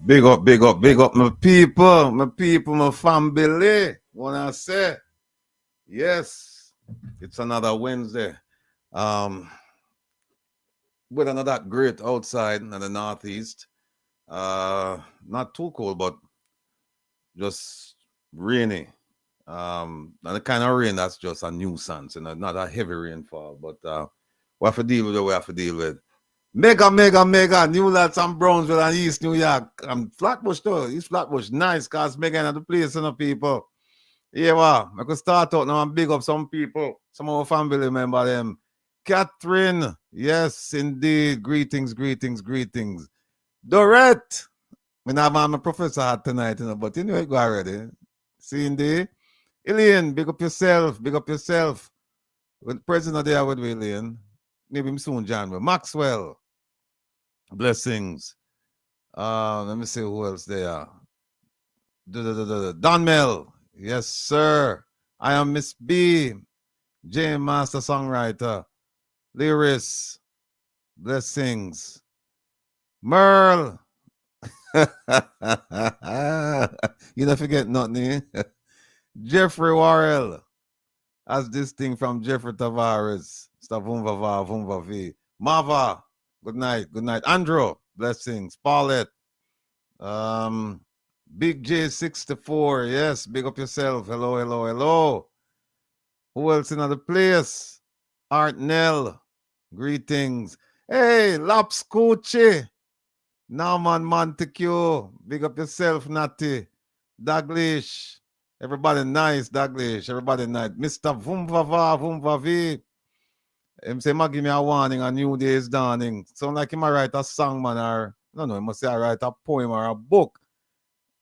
big up my people, my family. Wanna say, yes, it's another Wednesday. Um, weather not that great outside in the northeast. Not too cold, but just rainy. And the kind of rain that's just a nuisance, not a heavy rainfall. But we have to deal with it. We have to deal with. Mega, New Lots and Brownsville and East New York. Flatbush too. East Flatbush, nice, cause mega in the place, people. Yeah, well, I could start out now and big up some people, some of our family member them. Catherine, yes, indeed. Greetings. Dorette, I'm a professor tonight, but you know it go already. See, indeed. Elaine, big up yourself. With President there with Elaine. Maybe soon, John. Maxwell. Blessings. Let me see who else there. Don Mel. Yes, sir. I am Miss B. J Master Songwriter. Lyris. Blessings. Merle. You don't forget nothing. Jeffrey Warrell. As this thing from Jeffrey Tavares. Vumva V. Mava. Good night. Andrew, blessings. Paulette. Big J64. Yes, big up yourself. Hello. Who else in the place? Art Nell. Greetings. Hey, Laps Coochie. Norman Montague. Big up yourself, Natty. Daglish. Everybody nice, Daglish. Everybody nice. Mr. Vumva V. Him say, give me a warning, a new day is dawning. Sound like he might write a song, man, or no, he must say I write a poem or a book.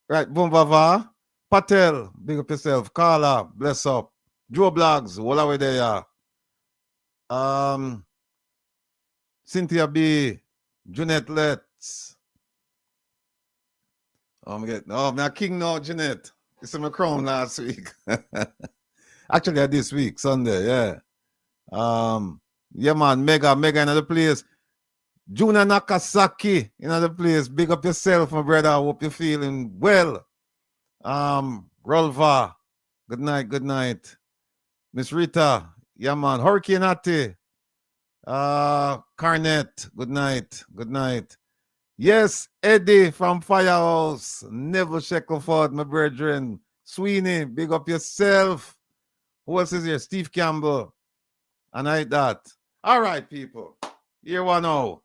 Right, boom, Vava. Patel, big up yourself. Carla, bless up. Joe Blogs, all the way there. Cynthia B. Jeanette Letts. My king now, Jeanette. It's in my crown last week. Actually, this week, Sunday, yeah. Yeah, man, mega in the place. Juna Nakasaki in the place. Big up yourself, my brother. Hope you're feeling well. Rolva, good night. Miss Rita, yeah, man. Hurricane Ati. Carnet, good night. Yes, Eddie from Firehouse. Neville Shackleford, my brethren. Sweeney, big up yourself. Who else is here? Steve Campbell. And like that. All right, people. Here we know.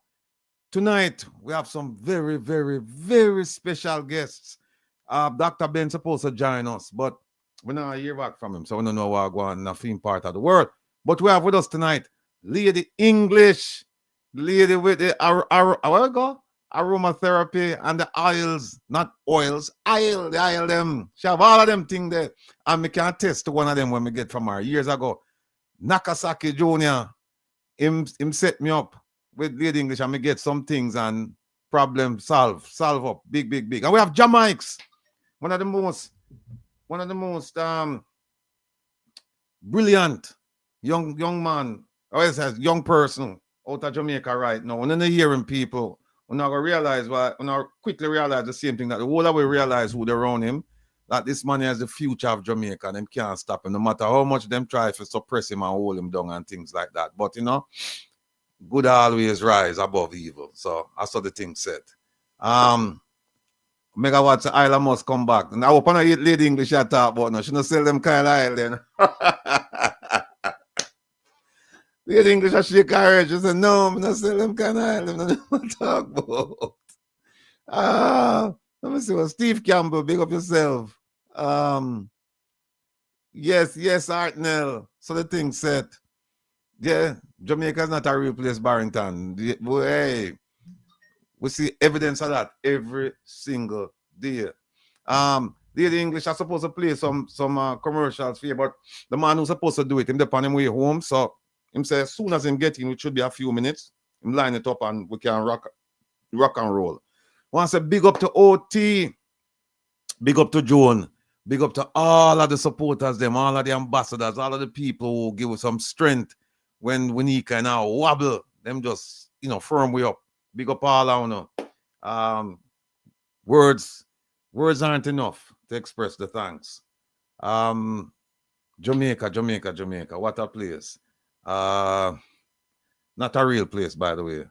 Tonight, we have some very, very, very special guests. Dr. Ben's supposed to join us, but we don't hear back from him, so we don't know what going on in the film part of the world. But we have with us tonight, Lady English, lady with the aromatherapy and the oils, not oils, the oil them. She have all of them things there. And we can test one of them when we get from her years ago. Nakasaki Jr., him set me up with Lady English and me get some things and problem solve up big. And we have Jamaicans, one of the most brilliant young man, or else as young person out of Jamaica right now. When you're hearing people, we're not gonna realize we're not quickly realize the same thing that the whole of we realize who they're around him. That this man has the future of Jamaica and them can't stop him no matter how much them try to suppress him and hold him down and things like that. But good always rise above evil. So that's what the thing said. Megawatts Island must come back. Now open a Lady English I talk about now. She not sell them Kyle Island. Lady English I shake her head. She said, no, I'm not sell them Kyle Island. I don't talk about. Let me see what Steve Campbell, big up yourself. Yes, Artnell. So the thing said, yeah, Jamaica is not a real place, Barrington. Hey, we see evidence of that every single day. The English are supposed to play some commercials for you, but the man who's supposed to do it, him on him way home. So him say as soon as him get in, which should be a few minutes, him line it up and we can rock and roll. Want to say big up to OT, big up to Joan, big up to all of the supporters, them, all of the ambassadors, all of the people who give us some strength when we need kind of wobble, them just firm way up. Big up all on Words aren't enough to express the thanks. Jamaica. What a place. Not a real place, by the way.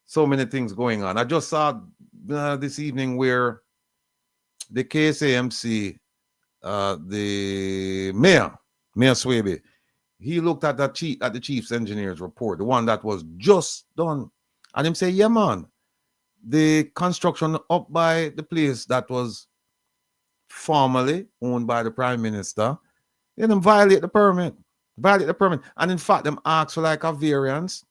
So many things going on. I just saw this evening where the KSAMC, the Mayor Swaby, he looked at the chief's engineer's report, the one that was just done, and him say, yeah, man, the construction up by the place that was formerly owned by the Prime Minister, they them violate the permit. And in fact, them asked for like a variance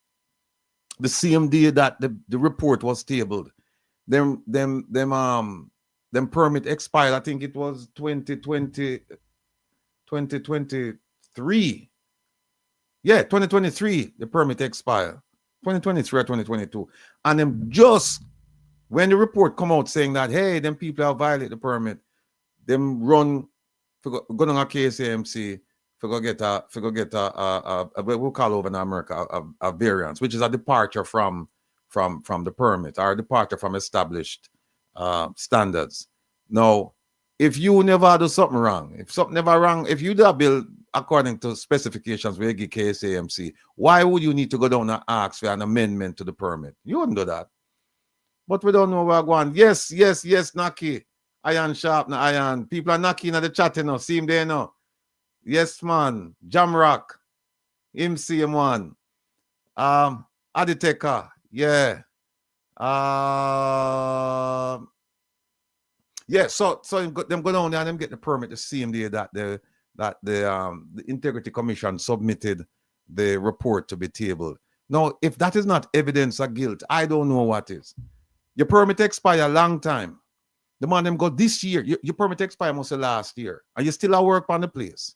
the same day that the report was tabled. Them permit expired. I think it was 2023. Yeah, 2023, the permit expired. 2023 or 2022. And them just, when the report come out saying that, hey, them people have violated the permit, them run, go on a KSAMC, we'll get we'll call over in America a variance, which is a departure from the permit, or a departure from established standards. Now, if you never do something wrong, if you do a bill according to specifications where you give KSAMC, why would you need to go down and ask for an amendment to the permit? You wouldn't do that. But we don't know where we're going. Yes, Naki. Iron sharp, na iron. People are knocking at the chat, you know. See him there, no? Yes, man. Jamrock. Him see him one. Aditeka. Yeah. Yeah, so them go down there and them get the permit the same day that the Integrity Commission submitted the report to be tabled. Now, if that is not evidence of guilt, I don't know what is. Your permit expired a long time. The man them go this year. Your permit expired most of last year, and you still at work on the place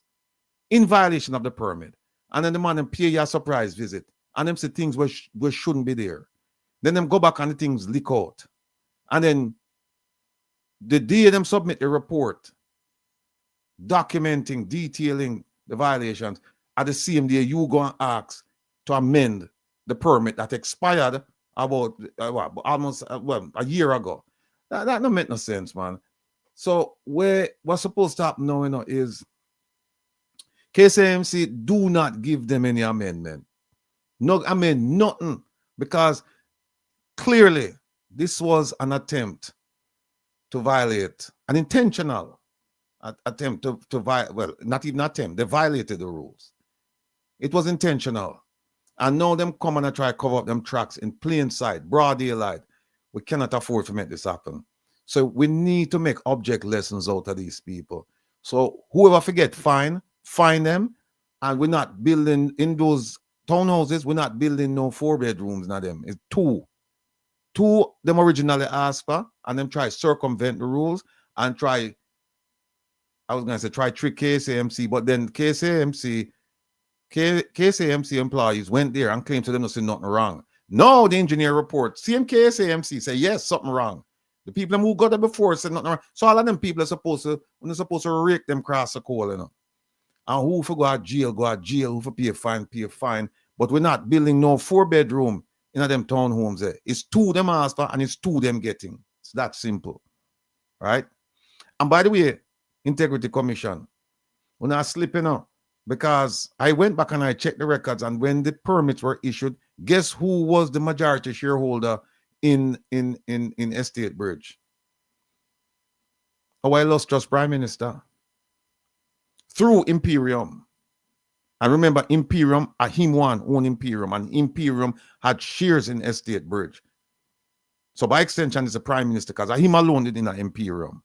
in violation of the permit. And then the man them pay you a surprise visit, and them say things where shouldn't be there. Then them go back and the things leak out, and then the day them submit the report documenting, detailing the violations, at the same day you go and ask to amend the permit that expired about almost a year ago. That don't make no sense, man. So what's supposed to happen now, you know, is KSAMC do not give them any amendment. No, I mean nothing, because clearly this was an attempt to violate, an intentional attempt to violate, well, not even attempt, they violated the rules. It was intentional. And now them come and try to cover up them tracks in plain sight, broad daylight. We cannot afford to make this happen. So we need to make object lessons out of these people. So whoever forget, fine them. And we're not building in those townhouses, we're not building no 4 bedrooms in them. It's 2. 2 them originally asked for, and them try circumvent the rules and try trick KSAMC, but then KSAMC employees went there and claimed to them to say nothing wrong. No, the engineer report, same KSAMC say yes, something wrong. The people who got there before said nothing wrong. So all of them people are supposed to rake them cross the coal, you know. And who for go to jail, who for pay a fine. But we're not building no 4 bedroom in them townhomes there. It's 2 them asked for and it's 2 them getting. It's that simple. Right? And by the way, Integrity Commission, we're not slipping up, because I went back and I checked the records, and when the permits were issued, guess who was the majority shareholder in Estate Bridge? Our illustrious Prime Minister, through Imperium. And remember, Imperium, him one owned Imperium, and Imperium had shares in Estate Bridge. So by extension, it's the Prime Minister, because him alone did in Imperium.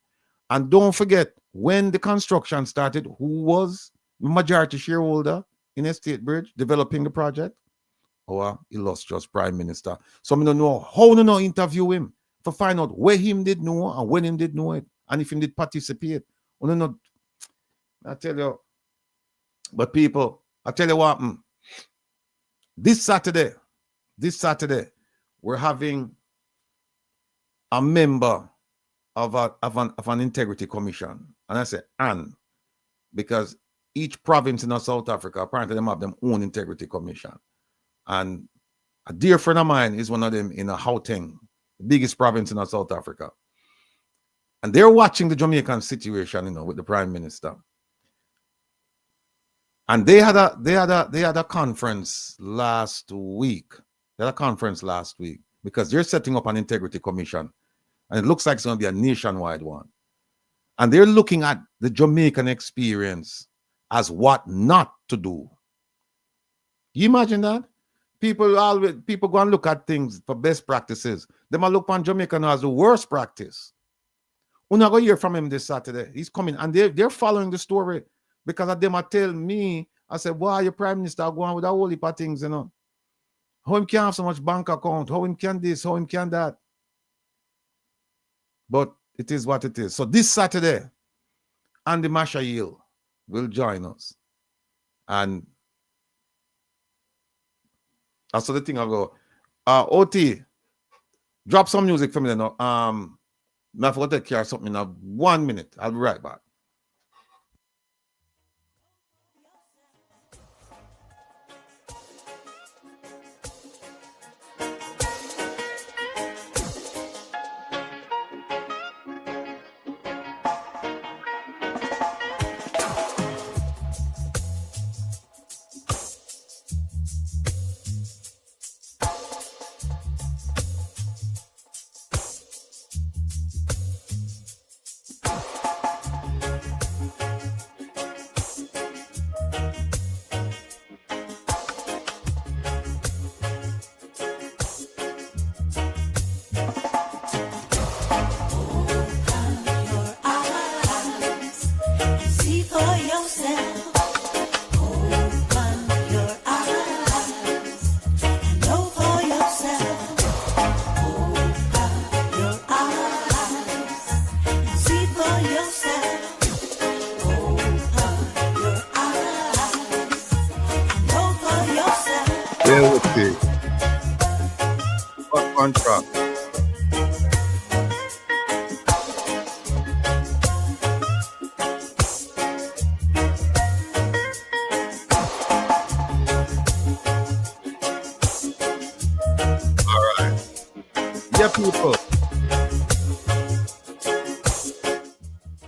And don't forget, when the construction started, who was the majority shareholder in Estate Bridge developing the project? Our illustrious Prime Minister. So I don't know how to interview him to find out where him did know and when him did know it, and if he did participate. I tell you, but people, I tell you what, this Saturday, we're having a member of an integrity commission. And I say, because each province in South Africa, apparently they have their own integrity commission. And a dear friend of mine is one of them in a Gauteng, the biggest province in South Africa. And they're watching the Jamaican situation, with the Prime Minister. And they had a conference last week. They had a conference last week because they're setting up an integrity commission. And it looks like it's going to be a nationwide one. And they're looking at the Jamaican experience as what not to do. You imagine that? People go and look at things for best practices. They might look on Jamaican as the worst practice. We're not going to hear from him this Saturday. He's coming. And they're following the story. Because they might tell me, I said, why your Prime Minister going with a whole heap of things, How him can have so much bank account, how him can this, how him can that. But it is what it is. So this Saturday, Andy Mashail will join us. And that's the thing I go. OT, drop some music for me now. I forgot to take care of something in 1 minute. I'll be right back. Contract. All right. Yeah, people.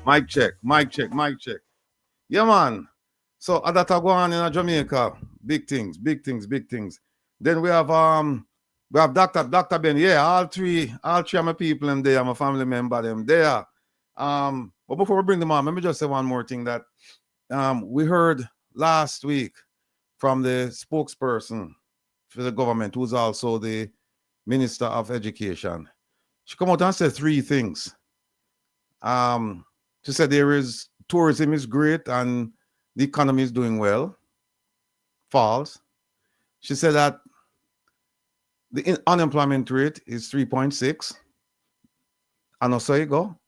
Mic check, mic check, mic check. Yeah, man. So that go on in Jamaica. Big things, big things, big things. Then we have Dr. Ben. Yeah, all three of my people and they are my family member them there. But before we bring them on, let me just say one more thing that we heard last week from the spokesperson for the government, who's also the Minister of Education. She come out and said three things. She said tourism is great and the economy is doing well. False. She said that the unemployment rate is 3.6. And so you go.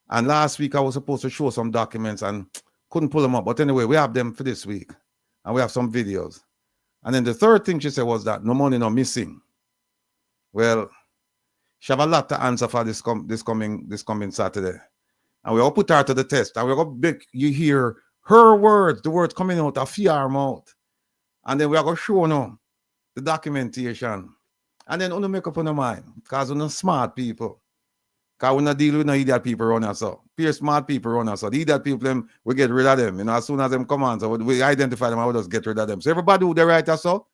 And last week I was supposed to show some documents and couldn't pull them up. But anyway, we have them for this week. And we have some videos. And then the third thing she said was that no money, no missing. Well, she have a lot to answer for this coming Saturday. And we're going to put her to the test. And we're going to make you hear her words, the words coming out of her mouth. And then we are going to show you the documentation. And then make up on the mind. Because we're not smart people. Because we not deal with no idiot people around us. So pure smart people around us. So the idiot people, we get rid of them. As soon as them come on, so we identify them, we just get rid of them. So everybody who they right us so,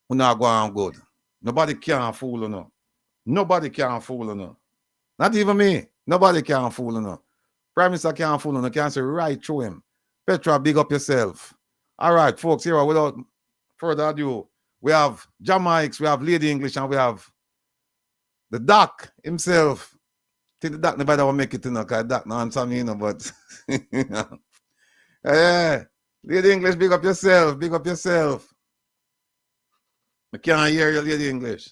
we not going good. Nobody can fool you. Nobody can fool you. Not even me. Nobody can fool you. Prime Minister can't fool you. Can't say right through him. Petra, big up yourself. All right, folks, here without further ado, we have Jamaicans, we have Lady English, and we have the Doc himself. I think the Doc nobody will make it in, because Doc no answer me, but yeah. Lady English, big up yourself, big up yourself. I can't hear you, Lady English.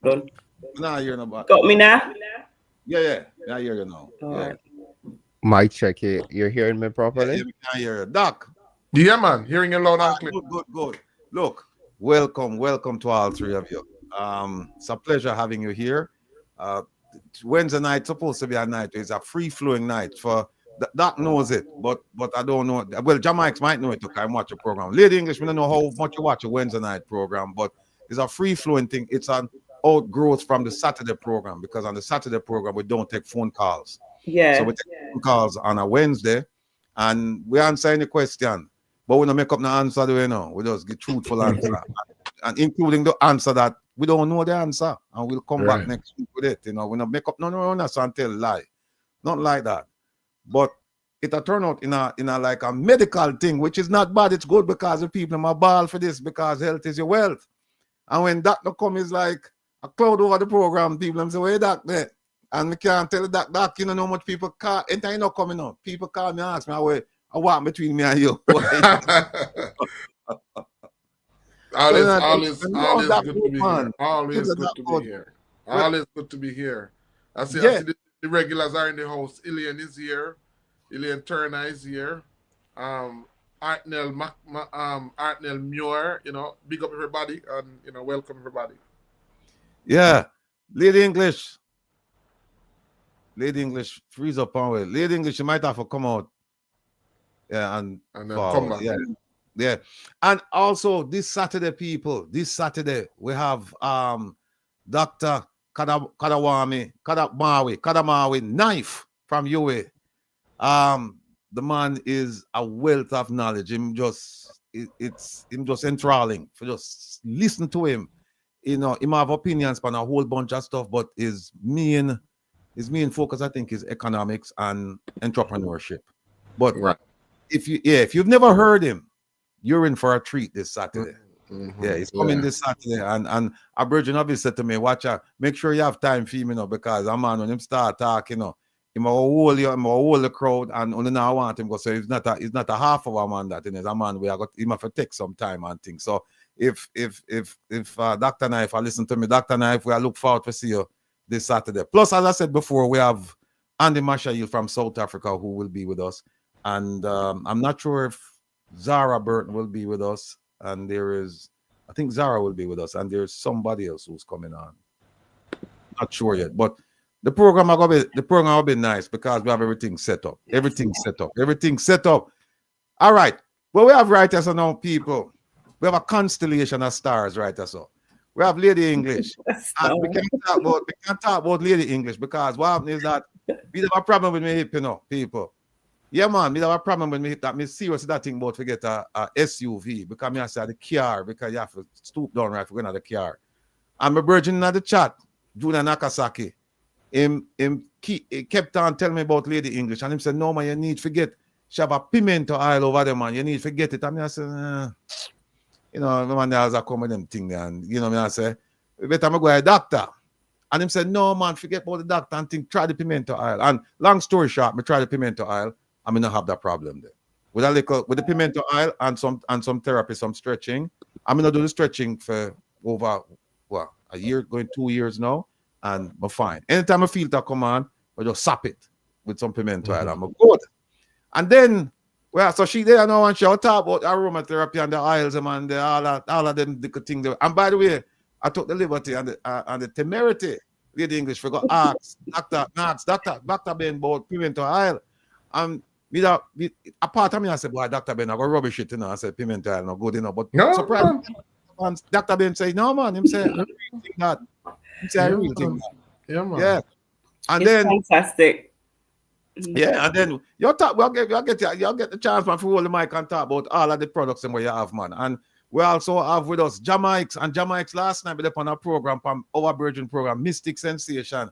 Good. Nah, I hear nobody. Got me now? Yeah. I hear you now. Right. Mic check it. You're hearing me properly? Yeah, we can hear you. Doc. Yeah, man. Hearing you loud and clear. Good. Look, welcome to all three of you. It's a pleasure having you here. Wednesday night supposed to be a night. It's a free-flowing night. For Doc knows it, but I don't know. Well, Jamaicans might know it because I watch a program. Lady English, we don't know how much you watch a Wednesday night program, but It's a free-flowing thing. It's an outgrowth from the Saturday program, because on the Saturday program we don't take phone calls. Yeah. So we take phone calls on a Wednesday, and we answer any question, but we don't make up no answer, do we know? We just get truthful answer, and including the answer that we don't know the answer, and we'll come back next week with it. You know, we don't make up no answer and tell lie, not like that. But it'll turn out in a like a medical thing, which is not bad. It's good because the people are ball for this, because health is your wealth. And when doctor come, is like a cloud over the program. People them say, "Where doctor?" And we can't tell the doc, you know how much people call. Anytime you not coming up, people call me and ask me, I walk between me and you. Always good to be here. Always good to be here. Always good to be here. I see the regulars are in the house. Ilian is here. Ilian Turner is here. Artnell Muir, you know, big up everybody and, you know, welcome everybody. Yeah. Lady English, freeze up on way. Lady English, you might have to come out. Yeah, and then come back. Yeah. And also this Saturday, people, we have Dr. Kadamawi Knife from UA. The man is a wealth of knowledge. Him just enthralling. For just listen to him. You know, he might have opinions on a whole bunch of stuff, but his main focus, I think, is economics and entrepreneurship. But if you've never heard him, you're in for a treat this Saturday. Yeah, he's coming this Saturday, and a virgin obviously said to me, "Watch out, make sure you have time for him, you know, because a man when him start talking, you know, he might hold the crowd, and only now I want him go. So he's not a half of a man that is a man we are got him have to take some time and things. So if Dr. Knife, I listen to me, Dr. Knife, we look forward to see you this Saturday. Plus, as I said before, we have Andy Mashail from South Africa who will be with us, and I'm not sure if Zara Burton will be with us. And I think Zara will be with us, and there's somebody else who's coming on. Not sure yet, but the program will be nice because we have everything set up. Everything set up. All right. Well, we have writers now, people. We have a constellation of stars right so. We have Lady English. And we can't talk about Lady English because what happens is that we have a problem with me hip, you know, people. Yeah, man, we have a problem when me hit that. Me serious that thing about to get a SUV because me I say the car because you have to stoop down right for going to the car. And my virgin in the chat, Julian Nakasaki, he kept on telling me about Lady English, and him said, "No man, you need to forget. She have a pimento oil over there, man. You need to forget it." And I said, you know, man, there's a come with them thing there, and you know, me I say, better me go to a doctor. And him said, "No man, forget about the doctor and think. Try the pimento oil." And long story short, me try the pimento oil. I'm gonna have that problem there. With the pimento oil and some therapy, some stretching. I'm gonna do the stretching for over a year, going 2 years now, and I'm fine. Anytime I feel that come on, I just sap it with some pimento oil. I'm good. And then, so she there now and she'll talk about aromatherapy and the oils and all of them good things. And by the way, I took the liberty and the temerity, Lady English, forgot ask Dr. Ben about pimento oil. Apart from me, I said, "Boy, Dr. Ben, I got rubbish it, you know." I said, "Pimento oil not good enough." But surprisingly, Dr. Ben say, "No, man." Him say, "I really think that." Him say, "I really think that." Yeah, man. Yeah. And it's then fantastic. Yeah, and then you'll get the chance, man, for hold the mic and talk about all of the products and what you have, man. And we also have with us Jamaicans last night we did on a program from our Virgin program, Mystic Sensation.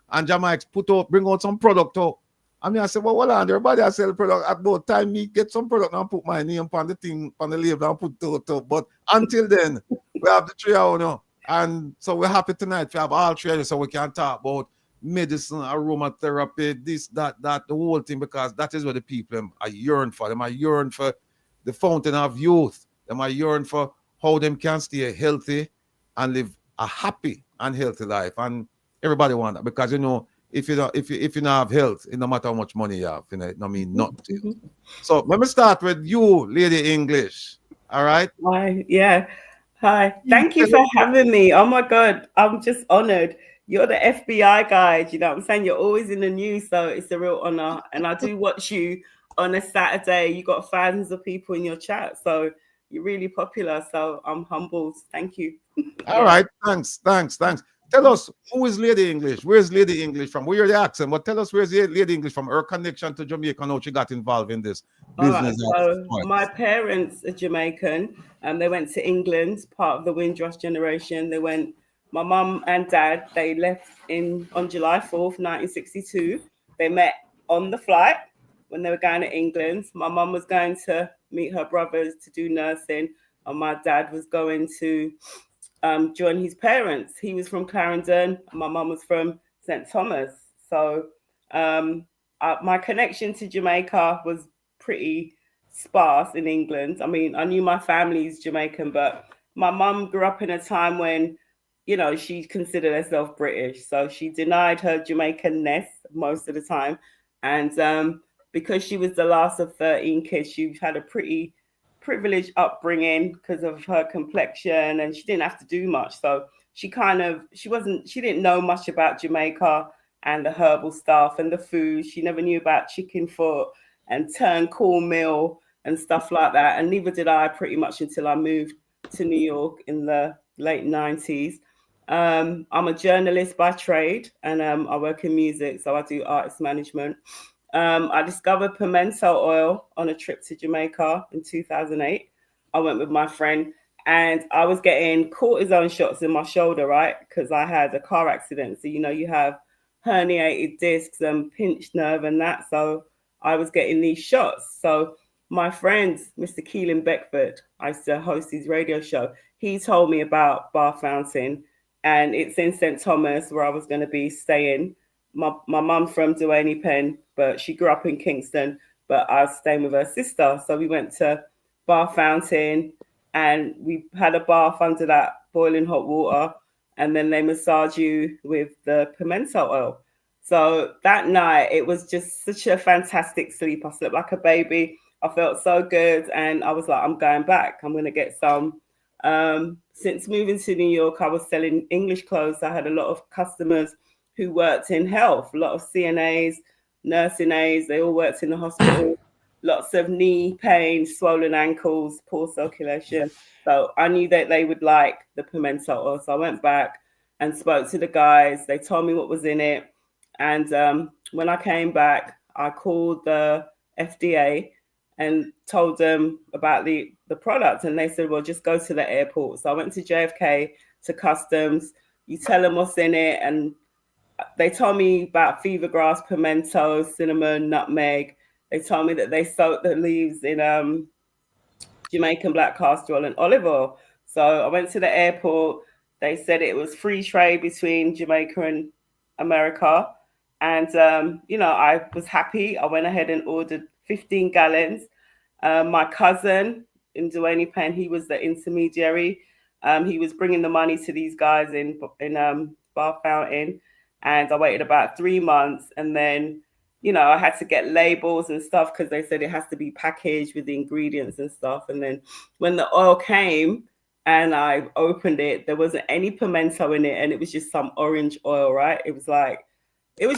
And Jamaicans bring out some product out. I mean, I said, well, hold on, everybody I sell product at both time me get some product and put my name on the thing, on the label and put to. But until then, we have the trio, you know. And so we're happy tonight to have all three so we can talk about medicine, aromatherapy, this, that, the whole thing, because that is what the people are yearning for. Them are yearning for the fountain of youth. Them are yearning for how them can stay healthy and live a happy and healthy life. And everybody want that because, you know, if you don't have health, it no matter how much money you have, you know, I mean, nothing to you. So let me start with you, Lady English. All right? Hi, yeah. Hi. Thank you for having me. Oh my God, I'm just honored. You're the FBI guide, you know what I'm saying? You're always in the news, so it's a real honor. And I do watch you on a Saturday. You got thousands of people in your chat, so you're really popular. So I'm humbled. Thank you. All right, thanks. Tell us, who is Lady English? Where's Lady English from? Where are the accent? But tell us, where's Lady English from? Her connection to Jamaica, how she got involved in this business. So my parents are Jamaican, and they went to England, part of the Windrush generation. They went. My mum and dad, they left on July 4th, 1962. They met on the flight when they were going to England. My mum was going to meet her brothers to do nursing, and my dad was going to join his parents. He was from Clarendon, and my mum was from St. Thomas. So my connection to Jamaica was pretty sparse in England. I mean, I knew my family's Jamaican, but my mum grew up in a time when, you know, she considered herself British. So she denied her Jamaican-ness most of the time. And because she was the last of 13 kids, she had a pretty privileged upbringing because of her complexion, and she didn't have to do much. So she didn't know much about Jamaica and the herbal stuff and the food. She never knew about chicken foot and turn cornmeal and stuff like that. And neither did I pretty much until I moved to New York in the late 90s. I'm a journalist by trade, and I work in music, so I do artist management. I discovered pimento oil on a trip to Jamaica in 2008. I went with my friend, and I was getting cortisone shots in my shoulder, right? Because I had a car accident. So, you know, you have herniated discs and pinched nerve and that. So I was getting these shots. So my friend, Mr. Keelan Beckford, I used to host his radio show. He told me about Bar Fountain, and it's in St. Thomas where I was going to be staying. My mum from Duaney Pen, but she grew up in Kingston, but I was staying with her sister. So we went to Bar Fountain, and we had a bath under that boiling hot water, and then they massage you with the pimento oil. So that night, it was just such a fantastic sleep. I slept like a baby. I felt so good, and I was like, I'm going back. I'm going to get some. Since moving to New York, I was selling English clothes. I had a lot of customers who worked in health, a lot of CNAs, nursing aides. They all worked in the hospital. Lots of knee pain, swollen ankles, poor circulation. So I knew that they would like the pimento oil. So I went back and spoke to the guys. They told me what was in it. And when I came back, I called the FDA and told them about the product. And they said, well, just go to the airport. So I went to JFK, to customs. You tell them what's in it. And they told me about fever grass, pimento, cinnamon, nutmeg. They told me that they soak the leaves in Jamaican black castor oil and olive oil. So I went to the airport. They said it was free trade between Jamaica and America. And, you know, I was happy. I went ahead and ordered 15 gallons. My cousin in Duaney Pen, he was the intermediary. He was bringing the money to these guys in Bar Fountain. And I waited about 3 months, and then, you know, I had to get labels and stuff because they said it has to be packaged with the ingredients and stuff. And then when the oil came and I opened it, there wasn't any pimento in it, and it was just some orange oil, right? It was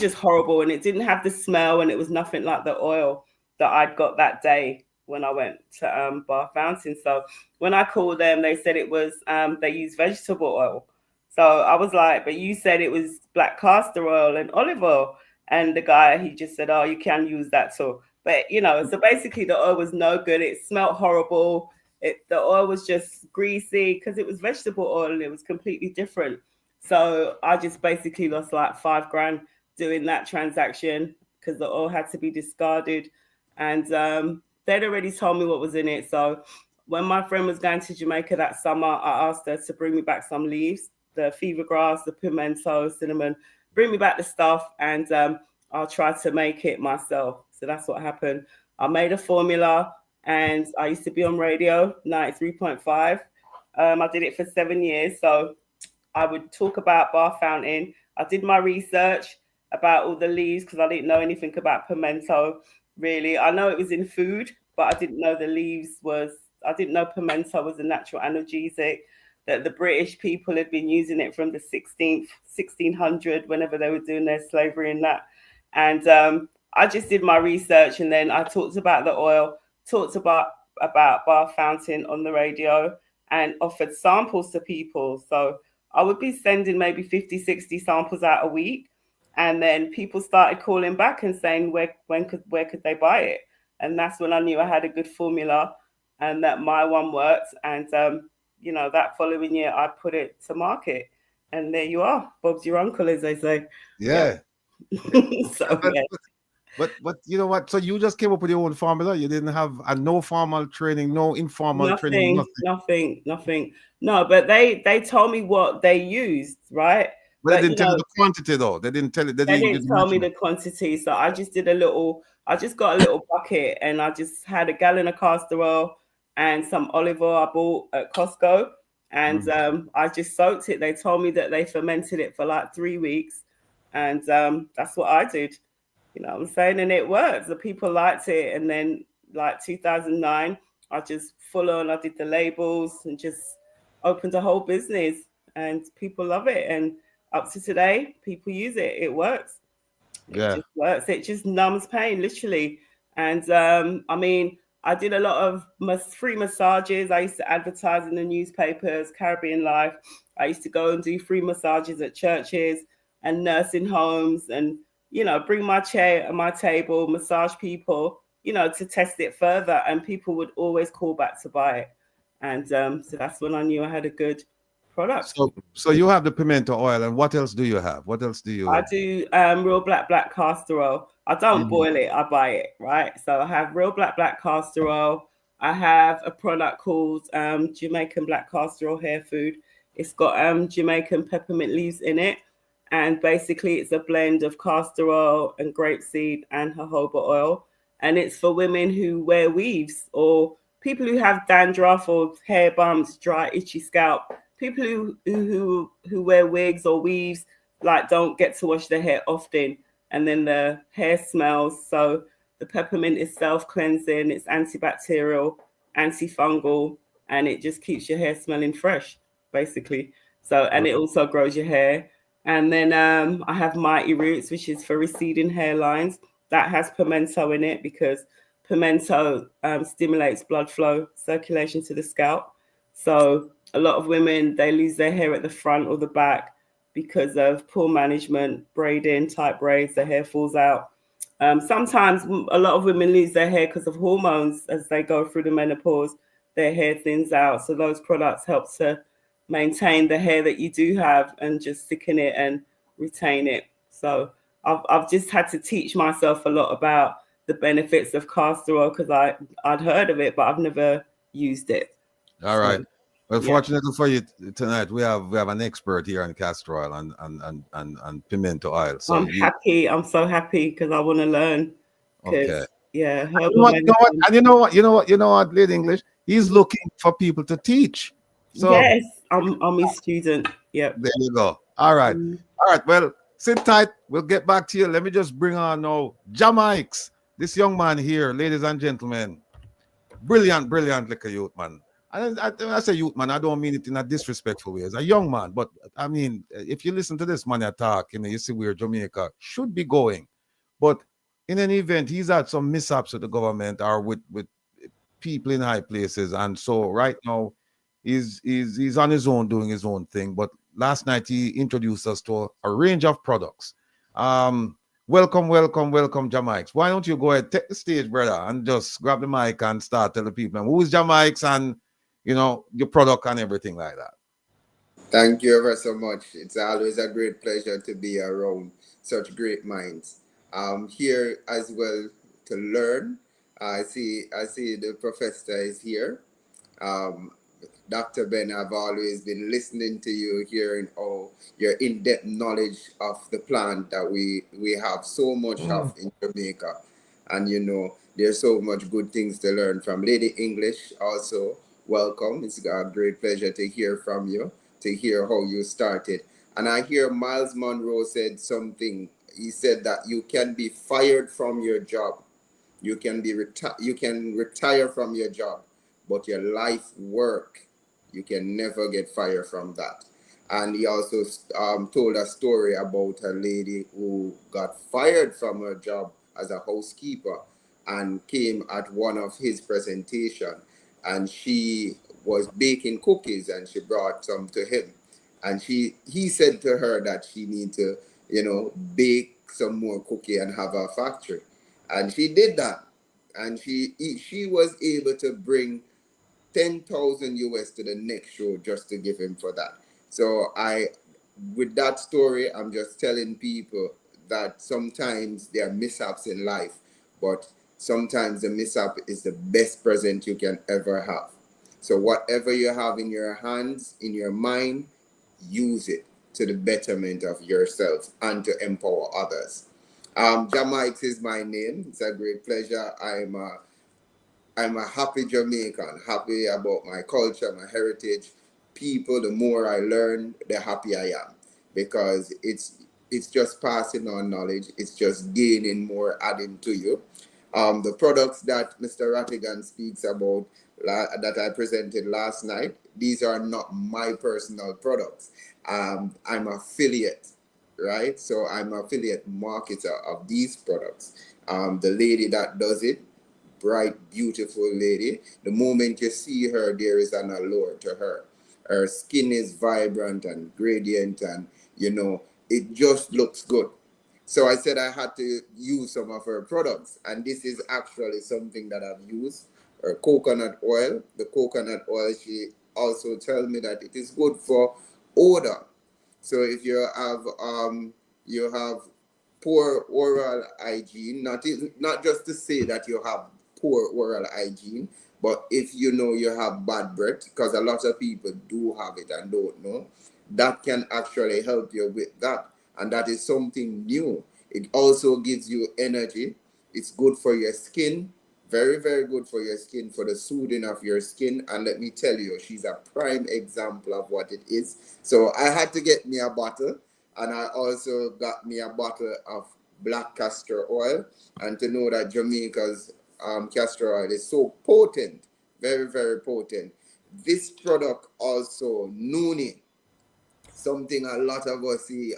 just horrible, and it didn't have the smell, and it was nothing like the oil that I'd got that day when I went to Bar Fountain. So when I called them, they said it was they use vegetable oil. So I was like, but you said it was black castor oil and olive oil. And the guy, he just said, oh, you can use that too. But, you know, so basically the oil was no good. It smelled horrible. The oil was just greasy because it was vegetable oil, and it was completely different. So I just basically lost like $5,000 doing that transaction because the oil had to be discarded. And they'd already told me what was in it. So when my friend was going to Jamaica that summer, I asked her to bring me back some leaves, the fever grass, the pimento, cinnamon, bring me back the stuff, and I'll try to make it myself. So that's what happened. I made a formula, and I used to be on radio, 93.5. I did it for 7 years. So I would talk about Bar Fountain. I did my research about all the leaves because I didn't know anything about pimento, really. I know it was in food, but I didn't know I didn't know pimento was a natural analgesic, that the British people had been using it from the 1600, whenever they were doing their slavery and that. And I just did my research, and then I talked about the oil, talked about Bar Fountain on the radio, and offered samples to people. So I would be sending maybe 50, 60 samples out a week. And then people started calling back and saying where could they buy it? And that's when I knew I had a good formula and that my one worked. And you know, that following year I put it to market. And there you are. Bob's your uncle, as they say. Yeah. So but, yeah. but you know what? So you just came up with your own formula. You didn't have no formal training, no informal training, nothing. No, but they told me what they used, right? But they didn't tell you the quantity though. They didn't tell you. They didn't tell me the quantity, so I just did I just got a little bucket, and I just had a gallon of castor oil and some olive oil I bought at Costco, and I just soaked it. They told me that they fermented it for like 3 weeks, and that's what I did. You know what I'm saying? And it worked. The people liked it, and then like 2009, I just full on. I did the labels and just opened a whole business, and people love it. And up to today, people use it. It works. It just works. It just numbs pain, literally. And I mean, I did a lot of free massages. I used to advertise in the newspapers, Caribbean Life. I used to go and do free massages at churches and nursing homes, and you know, bring my chair and my table, massage people, you know, to test it further. And people would always call back to buy it. And so that's when I knew I had a good product. So you have the pimento oil, and what else do you have? What else do you? I do real black castor oil. I don't boil it, I buy it, right? So I have real black castor oil. I have a product called Jamaican black castor oil hair food. It's got Jamaican peppermint leaves in it. And basically it's a blend of castor oil and grapeseed and jojoba oil. And it's for women who wear weaves, or people who have dandruff or hair bumps, dry, itchy scalp. People who wear wigs or weaves, like, don't get to wash their hair often, and then the hair smells. So the peppermint is self-cleansing, it's antibacterial, antifungal, and it just keeps your hair smelling fresh, basically. So, and it also grows your hair. And then I have Mighty Roots, which is for receding hairlines. That has pimento in it because pimento stimulates blood flow, circulation to the scalp. So a lot of women, they lose their hair at the front or the back because of poor management, braiding, tight braids, their hair falls out. Sometimes a lot of women lose their hair because of hormones as they go through the menopause, their hair thins out. So those products help to maintain the hair that you do have and just thicken it and retain it. So I've just had to teach myself a lot about the benefits of castor oil because I'd heard of it, but I've never used it. All right. Well, fortunately for you tonight, we have an expert here on castor oil and pimento oil. So I'm so happy because I want to learn. Okay. Yeah. And you know what, Lady English? He's looking for people to teach. So yes, I'm his student. Yeah. There you go. All right. All right. Well, sit tight. We'll get back to you. Let me just bring on now Jamaicans. This young man here, ladies and gentlemen. Brilliant liquor youth, man. And I say youth, man, I don't mean it in a disrespectful way. As a young man, but I mean, if you listen to this man talk, you see where Jamaica should be going. But in any event, he's had some mishaps with the government or with people in high places. And so right now, he's on his own doing his own thing. But last night, he introduced us to a range of products. Welcome, Jamaicans. Why don't you go ahead, take the stage, brother, and just grab the mic and start telling people who's Jamaicans and, your product and everything like that. Thank you ever so much. It's always a great pleasure to be around such great minds. Here as well to learn. I see the professor is here. Dr. Ben, I've always been listening to you, hearing all your in-depth knowledge of the plant that we have so much of in Jamaica. And there's so much good things to learn from. Lady English, also, welcome. It's a great pleasure to hear from you, to hear how you started. And I hear Miles Monroe said something. He said that you can be fired from your job. You can retire from your job, but your life work, you can never get fired from that. And he also told a story about a lady who got fired from her job as a housekeeper and came at one of his presentation. And she was baking cookies, and she brought some to him. And he said to her that she need to, bake some more cookie and have a factory. And she did that. And she was able to bring 10,000 US to the next show just to give him for that. So with that story, I'm just telling people that sometimes there are mishaps in life, but sometimes the mishap is the best present you can ever have. So whatever you have in your hands, in your mind, use it to the betterment of yourself and to empower others. Jamaicans is my name. It's a great pleasure. I'm a happy Jamaican, happy about my culture, my heritage. People, the more I learn, the happier I am, because it's just passing on knowledge. It's just gaining more, adding to you. The products that Mr. Rattigan speaks about that I presented last night, these are not my personal products. I'm affiliate, right? So I'm affiliate marketer of these products. The lady that does it, bright, beautiful lady. The moment you see her, there is an allure to her. Her skin is vibrant and gradient, and it just looks good. So I said I had to use some of her products, and this is actually something that I've used. Her coconut oil. The coconut oil, she also tells me that it is good for odor. So if you have poor oral hygiene, not just to say that you have poor oral hygiene, but if you have bad breath, because a lot of people do have it and don't know, that can actually help you with that. And that is something new. It also gives you energy. It's good for your skin. Very, very good for your skin, for the soothing of your skin. And let me tell you, she's a prime example of what it is. So I had to get me a bottle, and I also got me a bottle of black castor oil. And to know that Jamaica's castor oil is so potent, very, very potent. This product also, Noonie, something a lot of us see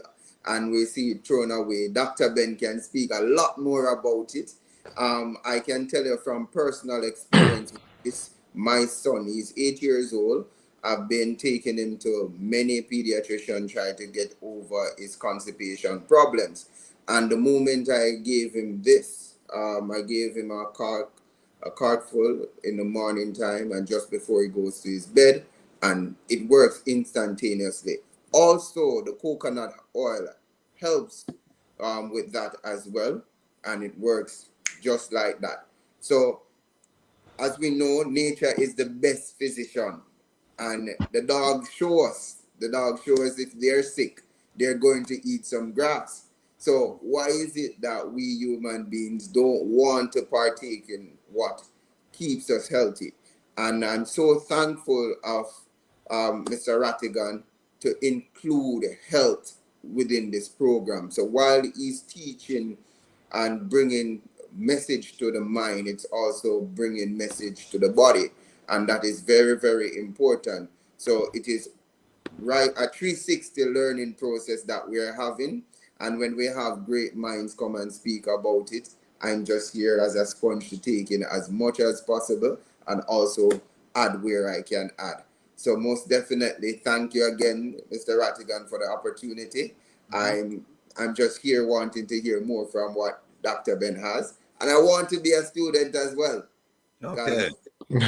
and we see it thrown away. Dr. Ben can speak a lot more about it. I can tell you from personal experience with this, my son, he's 8 years old. I've been taking him to many pediatricians trying to get over his constipation problems. And the moment I gave him this, I gave him a cart full in the morning time and just before he goes to his bed, and it works instantaneously. Also, the coconut oil helps with that as well, and it works just like that. So, as we know, nature is the best physician, and the dogs show us. The dogs show us if they're sick, they're going to eat some grass. So, why is it that we human beings don't want to partake in what keeps us healthy? And I'm so thankful of Mr. Rattigan to include health within this program. So while he's teaching and bringing message to the mind, it's also bringing message to the body. And that is very, very important. So it is a 360 learning process that we are having. And when we have great minds come and speak about it, I'm just here as a sponge to take in as much as possible and also add where I can add. So most definitely, thank you again, Mr. Rattigan, for the opportunity. I'm just here wanting to hear more from what Dr. Ben has. And I want to be a student as well. Okay.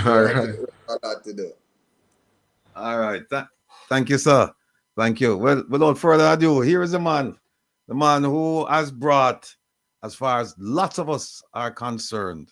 All right. A lot to do. All right. Thank you, sir. Thank you. Well, without further ado, here is the man who has brought, as far as lots of us are concerned,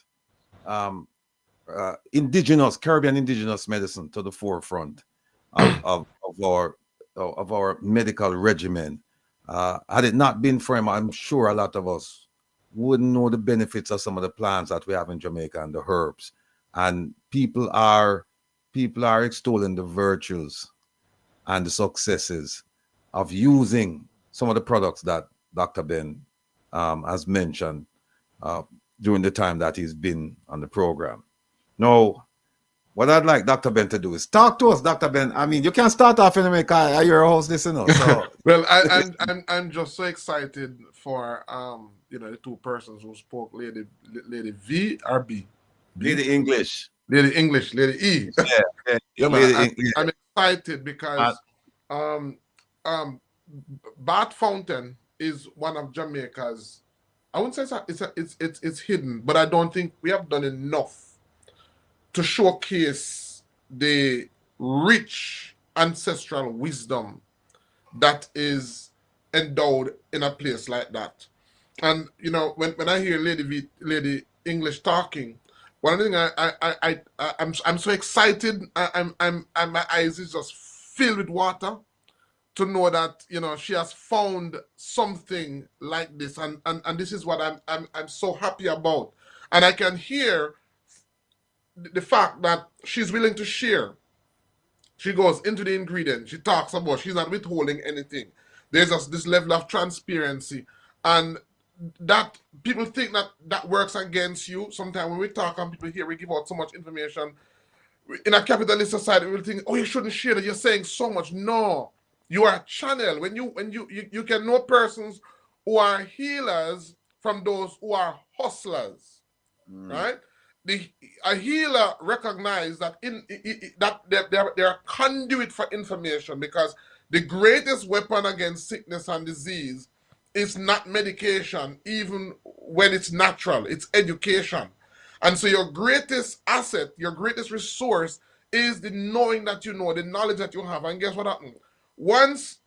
Caribbean indigenous medicine to the forefront of our medical regimen. Had it not been for him, I'm sure a lot of us wouldn't know the benefits of some of the plants that we have in Jamaica and the herbs. And people are extolling the virtues and the successes of using some of the products that Dr. Ben has mentioned during the time that he's been on the program. Now, what I'd like Dr. Ben to do is talk to us, Dr. Ben. I mean, you can start off in America. You're a host, listener. So. Well, I'm just so excited for the two persons who spoke, Lady V or B. Lady English. Lady English, Lady E. Yeah, man. I'm excited because Bat Fountain is one of Jamaica's. I wouldn't say it's hidden, but I don't think we have done enough to showcase the rich ancestral wisdom that is endowed in a place like that. And you know, when I hear Lady English talking, one thing I'm so excited. I'm my eyes is just filled with water to know that, you know, she has found something like this, and this is what I'm so happy about. And I can hear the fact that she's willing to share. She goes into the ingredients. She talks about she's not withholding anything. There's just this level of transparency, and that people think that that works against you. Sometimes when we talk and people here, we give out so much information. In a capitalist society, we will think, oh, you shouldn't share that. You're saying so much. No, you are a channel. When you can know persons who are healers from those who are hustlers, right? A healer recognizes that that they're a conduit for information, because the greatest weapon against sickness and disease is not medication, even when it's natural. It's education. And so your greatest asset, your greatest resource is the knowing that you know, the knowledge that you have. And guess what happens? Once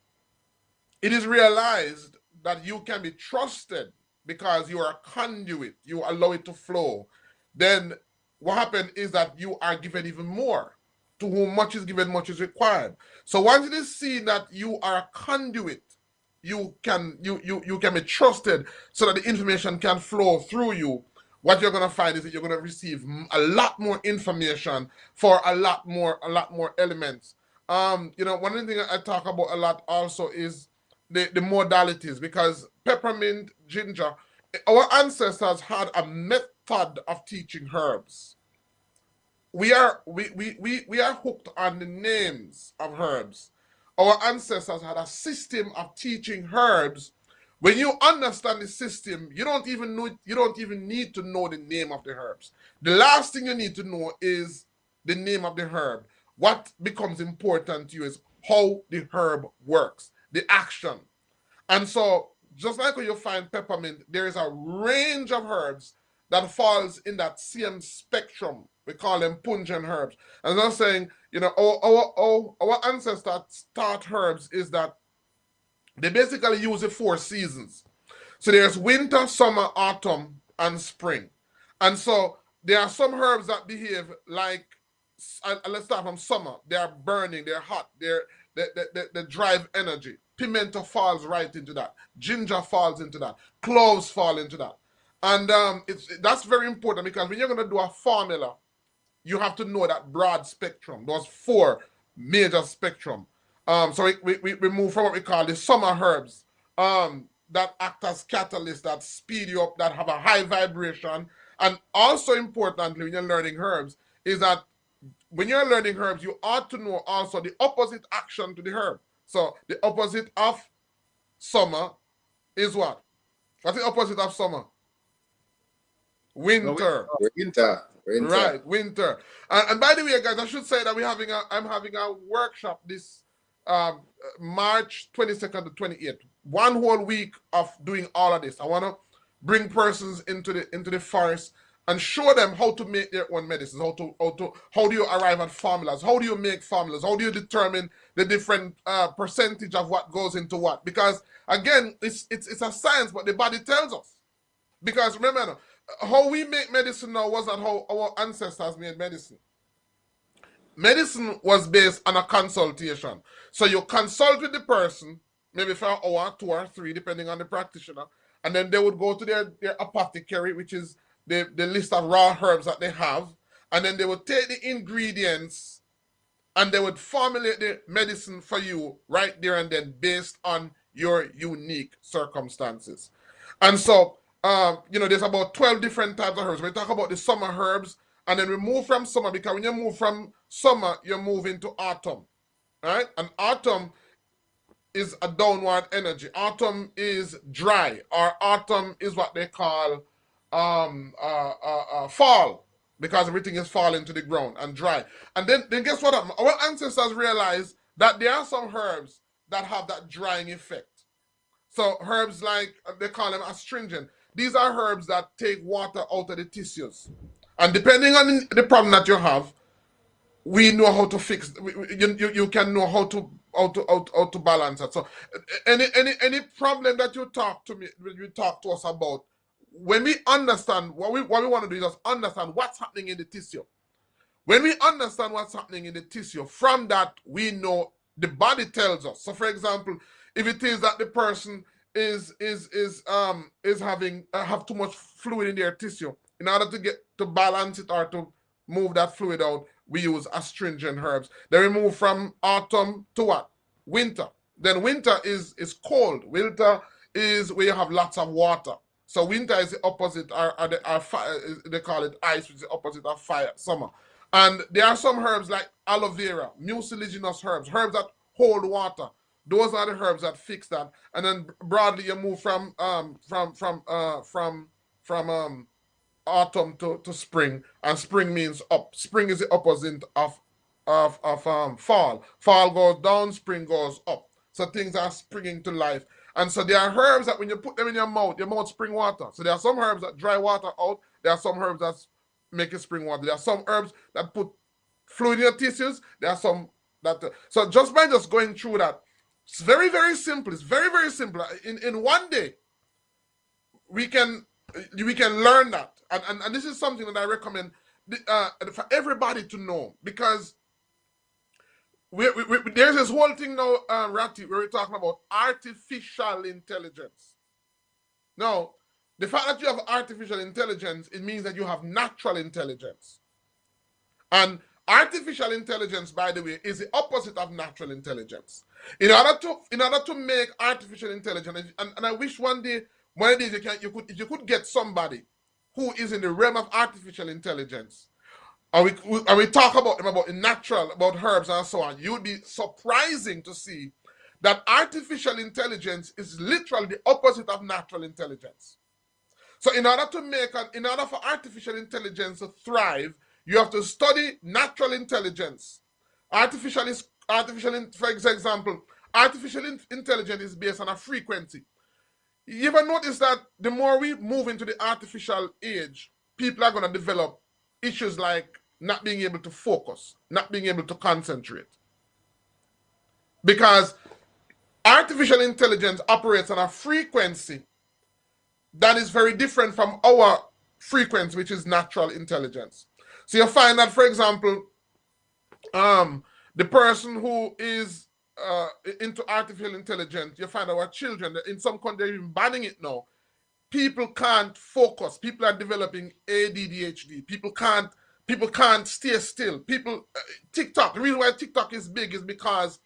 it is realized that you can be trusted because you are a conduit, you allow it to flow, then what happens is that you are given even more. To whom much is given, much is required. So once it is seen that you are a conduit, you can be trusted so that the information can flow through you. What you're going to find is that you're going to receive a lot more information for a lot more elements. You know, one of the things I talk about a lot also is the modalities, because peppermint, ginger, our ancestors had a method of teaching herbs. We are hooked on the names of herbs. Our ancestors had a system of teaching herbs. When you understand the system, you don't even need to know the name of the herbs. The last thing you need to know is the name of the herb. What becomes important to you is how the herb works, the action. And so, just like when you find peppermint, there is a range of herbs that falls in that same spectrum. We call them pungent herbs. And I'm saying, you know, our ancestors taught herbs is that they basically use the 4 seasons. So there's winter, summer, autumn, and spring. And so there are some herbs that behave like, let's start from summer. They are burning, they're hot, they drive energy. Pimento falls right into that. Ginger falls into that. Cloves fall into that. And that's very important, because when you're going to do a formula, you have to know that broad spectrum, those 4 major spectrum. So we move from what we call the summer herbs that act as catalysts, that speed you up, that have a high vibration. And also importantly, when you're learning herbs, is that when you're learning herbs, you ought to know also the opposite action to the herb. So the opposite of summer is what? What's the opposite of summer? Winter. Winter. Right, winter. And by the way, guys, I should say that I'm having a workshop this March 22nd to 28th. 1 whole week of doing all of this. I want to bring persons into the forest and show them how to make their own medicines, how do you arrive at formulas, how do you make formulas, how do you determine the different percentage of what goes into what. Because again, it's a science, but the body tells us. Because remember, how we make medicine now was not how our ancestors made medicine. Medicine was based on a consultation. So you consult with the person, maybe for an hour, 2 or 3, depending on the practitioner, and then they would go to their apothecary, which is the list of raw herbs that they have, and then they would take the ingredients and they would formulate the medicine for you right there and then, based on your unique circumstances. And so, you know, there's about 12 different types of herbs. We talk about the summer herbs, and then we move from summer, because when you move from summer, you move into autumn, right? And autumn is a downward energy. Autumn is dry, or autumn is what they call fall, because everything is falling to the ground and dry. And then guess what happened? Our ancestors realized that there are some herbs that have that drying effect. So herbs like, they call them astringent. These are herbs that take water out of the tissues. And depending on the problem that you have, we know how to fix. You can know how to balance it. So any problem that you talk to us about, when we understand what we want to do is just understand what's happening in the tissue. When we understand what's happening in the tissue, from that we know the body tells us. So, for example, if it is that the person is having have too much fluid in their tissue, in order to balance it or to move that fluid out, we use astringent herbs. Then we move from autumn to what? Winter. Then winter is cold. Winter is where you have lots of water. So winter is the opposite, they call it ice, which is the opposite of fire, summer. And there are some herbs like aloe vera, mucilaginous herbs that hold water. Those are the herbs that fix that. And then broadly you move from autumn to spring, and spring means up. Spring is the opposite of fall. Fall goes down, spring goes up. So things are springing to life. And so there are herbs that when you put them in your mouth spring water. So there are some herbs that dry water out. There are some herbs that make it spring water. There are some herbs that put fluid in your tissues. There are some that... So just by just going through that, it's very, very simple. It's very, very simple. In one day, we can learn that. And this is something that I recommend for everybody to know, because there's this whole thing now, Ratty, where we're talking about artificial intelligence. Now, the fact that you have artificial intelligence, it means that you have natural intelligence. And artificial intelligence, by the way, is the opposite of natural intelligence. In order to make artificial intelligence, and I wish one day you could get somebody who is in the realm of artificial intelligence, and we talk about them, about the natural, about herbs and so on, you would be surprising to see that artificial intelligence is literally the opposite of natural intelligence. So in order for artificial intelligence to thrive, you have to study natural intelligence. For example, artificial intelligence is based on a frequency. You ever notice that the more we move into the artificial age, people are going to develop issues like not being able to focus, not being able to concentrate? Because artificial intelligence operates on a frequency that is very different from our frequency, which is natural intelligence. So you find that, for example, the person who is into artificial intelligence, you find our children, in some countries even banning it now. People can't focus. People are developing ADHD. People can't stay still. TikTok, the reason why TikTok is big is because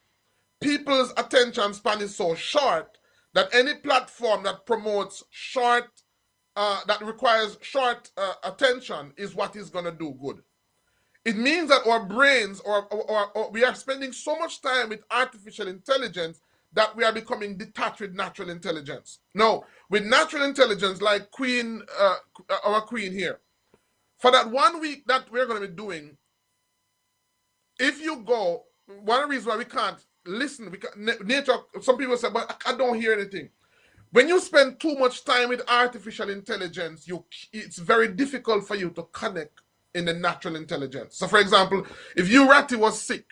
people's attention span is so short that any platform that promotes that requires short attention is what is going to do good. It means that our brains, or we are spending so much time with artificial intelligence that we are becoming detached with natural intelligence. Now, with natural intelligence, like our queen here, for that 1 week that we're going to be doing, if you go, one of the reasons why we can't listen, nature, some people say, but I don't hear anything. When you spend too much time with artificial intelligence, it's very difficult for you to connect in the natural intelligence. So, for example, if you, Ratty, was sick,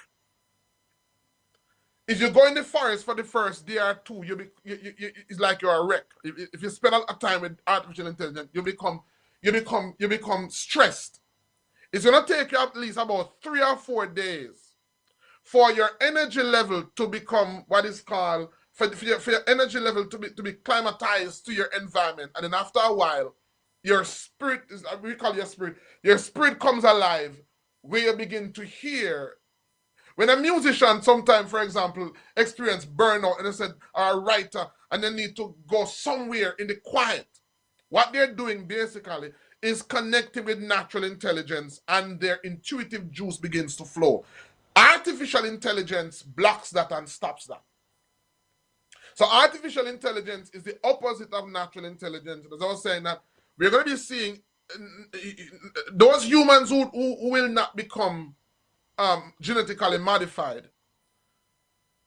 if you go in the forest for the first day or two, it's like you're a wreck. If you spend a lot of time with artificial intelligence, you become stressed. It's going to take you at least about 3 or 4 days for your energy level to become what is called, for your energy level to be climatized to your environment. And then after a while, your spirit, we call your spirit comes alive, where you begin to hear. When a musician sometimes, for example, experience burnout, and they said, or a writer, and they need to go somewhere in the quiet, what they're doing basically is connecting with natural intelligence, and their intuitive juice begins to flow. Artificial intelligence blocks that and stops that. So artificial intelligence is the opposite of natural intelligence. As I was saying, that we're going to be seeing those humans who will not become genetically modified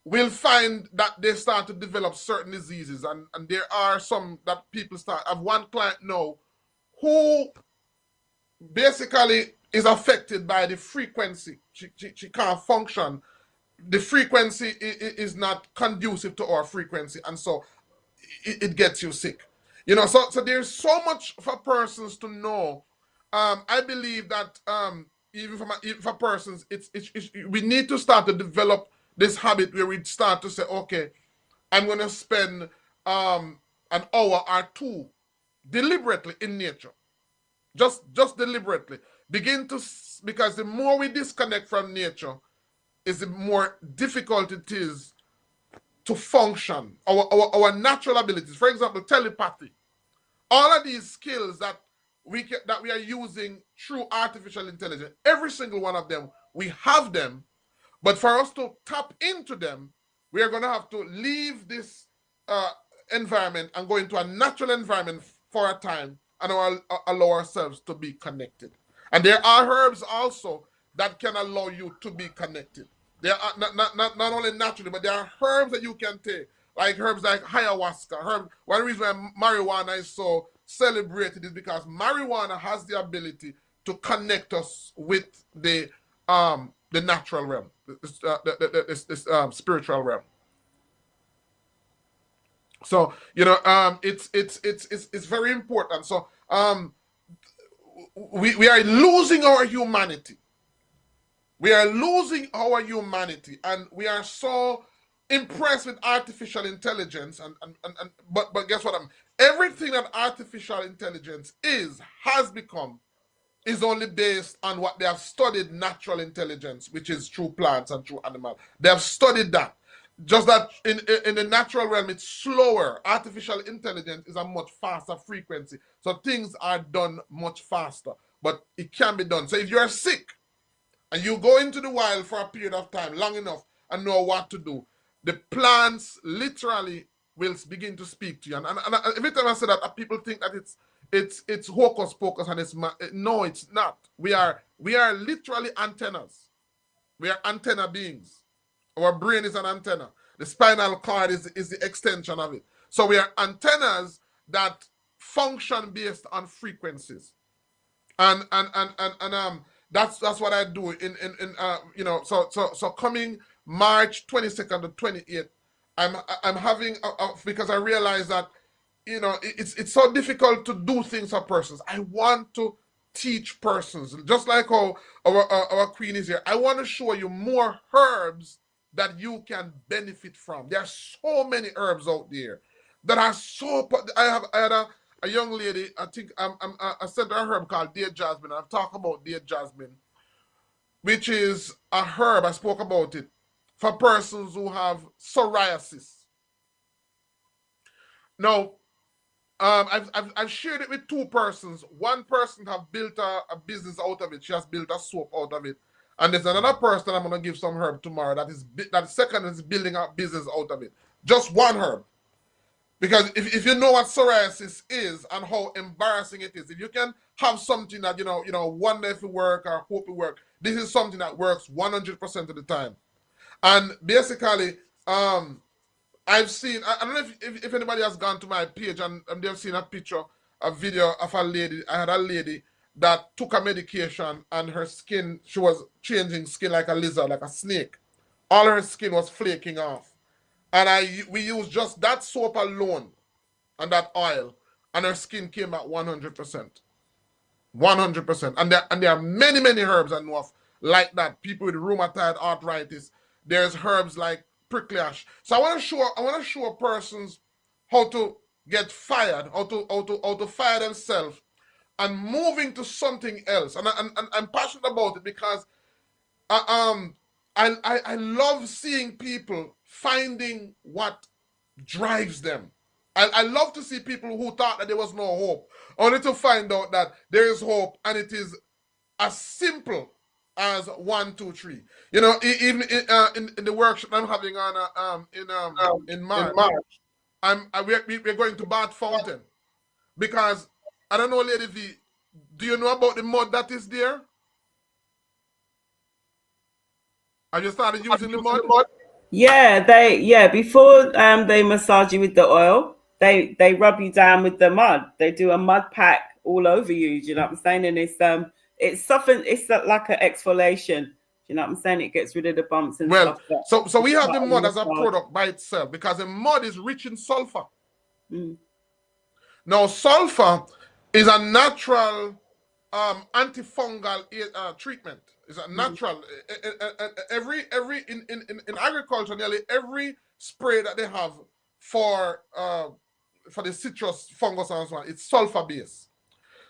will find that they start to develop certain diseases, and there are some that people start. I have one client now who basically is affected by the frequency. She can't function. The frequency is not conducive to our frequency, and so it gets you sick. You know, so there's so much for persons to know. I believe that even for persons, we need to start to develop this habit where we start to say, okay, I'm going to spend an hour or two deliberately in nature. Just deliberately. Because the more we disconnect from nature, is the more difficult it is to function. Our natural abilities, for example, telepathy. All of these skills that we are using through artificial intelligence, every single one of them, we have them. But for us to tap into them, we are going to have to leave this environment and go into a natural environment for a time and allow ourselves to be connected. And there are herbs also that can allow you to be connected. There are not only naturally, but there are herbs that you can take, like herbs like ayahuasca. One reason why marijuana is so celebrated is because marijuana has the ability to connect us with the natural realm, the spiritual realm. So you know, it's very important. So we are losing our humanity. We are losing our humanity, and we are so impressed with artificial intelligence. But guess what? Everything that artificial intelligence has become is only based on what they have studied natural intelligence, which is through plants and through animals. They have studied that. Just that in the natural realm, it's slower. Artificial intelligence is a much faster frequency. So things are done much faster, but it can be done. So if you're sick and you go into the wild for a period of time, long enough, and know what to do, the plants literally will begin to speak to you. And every time I say that, people think that it's hocus pocus, and no, it's not. We are literally antennas. We are antenna beings. Our brain is an antenna. The spinal cord is the extension of it. So we are antennas that function based on frequencies. And that's what I do in you know, so coming March 22nd to 28th, I'm having because I realize that, you know, it's so difficult to do things for persons. I want to teach persons, just like how our queen is here. I want to show you more herbs that you can benefit from. There are so many herbs out there that are so. I had a young lady. I think I sent her a herb called dead jasmine. I've talked about dead jasmine, which is a herb. I spoke about it for persons who have psoriasis. Now, I've shared it with two persons. One person have built a business out of it. She has built a soap out of it. And there's another person I'm going to give some herb tomorrow that second is building a business out of it. Just one herb. Because if you know what psoriasis is and how embarrassing it is, if you can have something that, you know, wonder if it work or hope it work, this is something that works 100% of the time. And basically, I've seen, I don't know if anybody has gone to my page and they've seen a video of a lady. I had a lady that took a medication and her skin, she was changing skin like a lizard, like a snake. All her skin was flaking off. And we used just that soap alone and that oil, and her skin came back 100%. 100%. And there are many, many herbs I know of like that. People with rheumatoid arthritis. There's herbs like prickly ash. So I want to show persons how to get fired, how to fire themselves and moving to something else. And I'm passionate about it because I love seeing people finding what drives them. I love to see people who thought that there was no hope, only to find out that there is hope, and it is as simple as 1, 2, 3. You know, even in the workshop I'm having on in March, we're going to Bath Fountain, because I don't know, Lady V, Do you know about the mud that is there? Have you started using the mud? Yeah, before they massage you with the oil, they rub you down with the mud. They do a mud pack all over you. Do you know what I'm saying? And it's soften. It's like an exfoliation. Do you know what I'm saying? It gets rid of the bumps and Well, stuff. so we have the mud as a product by itself because the mud is rich in sulfur. Now, sulfur is a natural antifungal treatment. It's a natural. In agriculture, nearly every spray that they have for the citrus fungus and so on, it's sulfur based.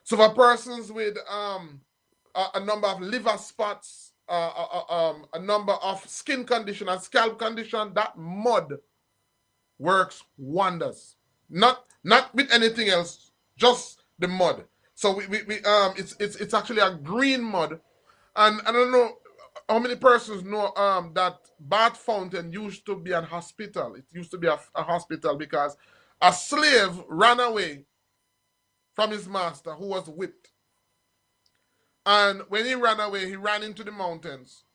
So for persons with a number of liver spots, a number of skin condition and scalp condition, that mud works wonders. Not with anything else, just the mud. So it's actually a green mud, and I don't know how many persons know that Bath Fountain used to be a hospital. It used to be a hospital because a slave ran away from his master who was whipped. And when he ran away, he ran into the mountains,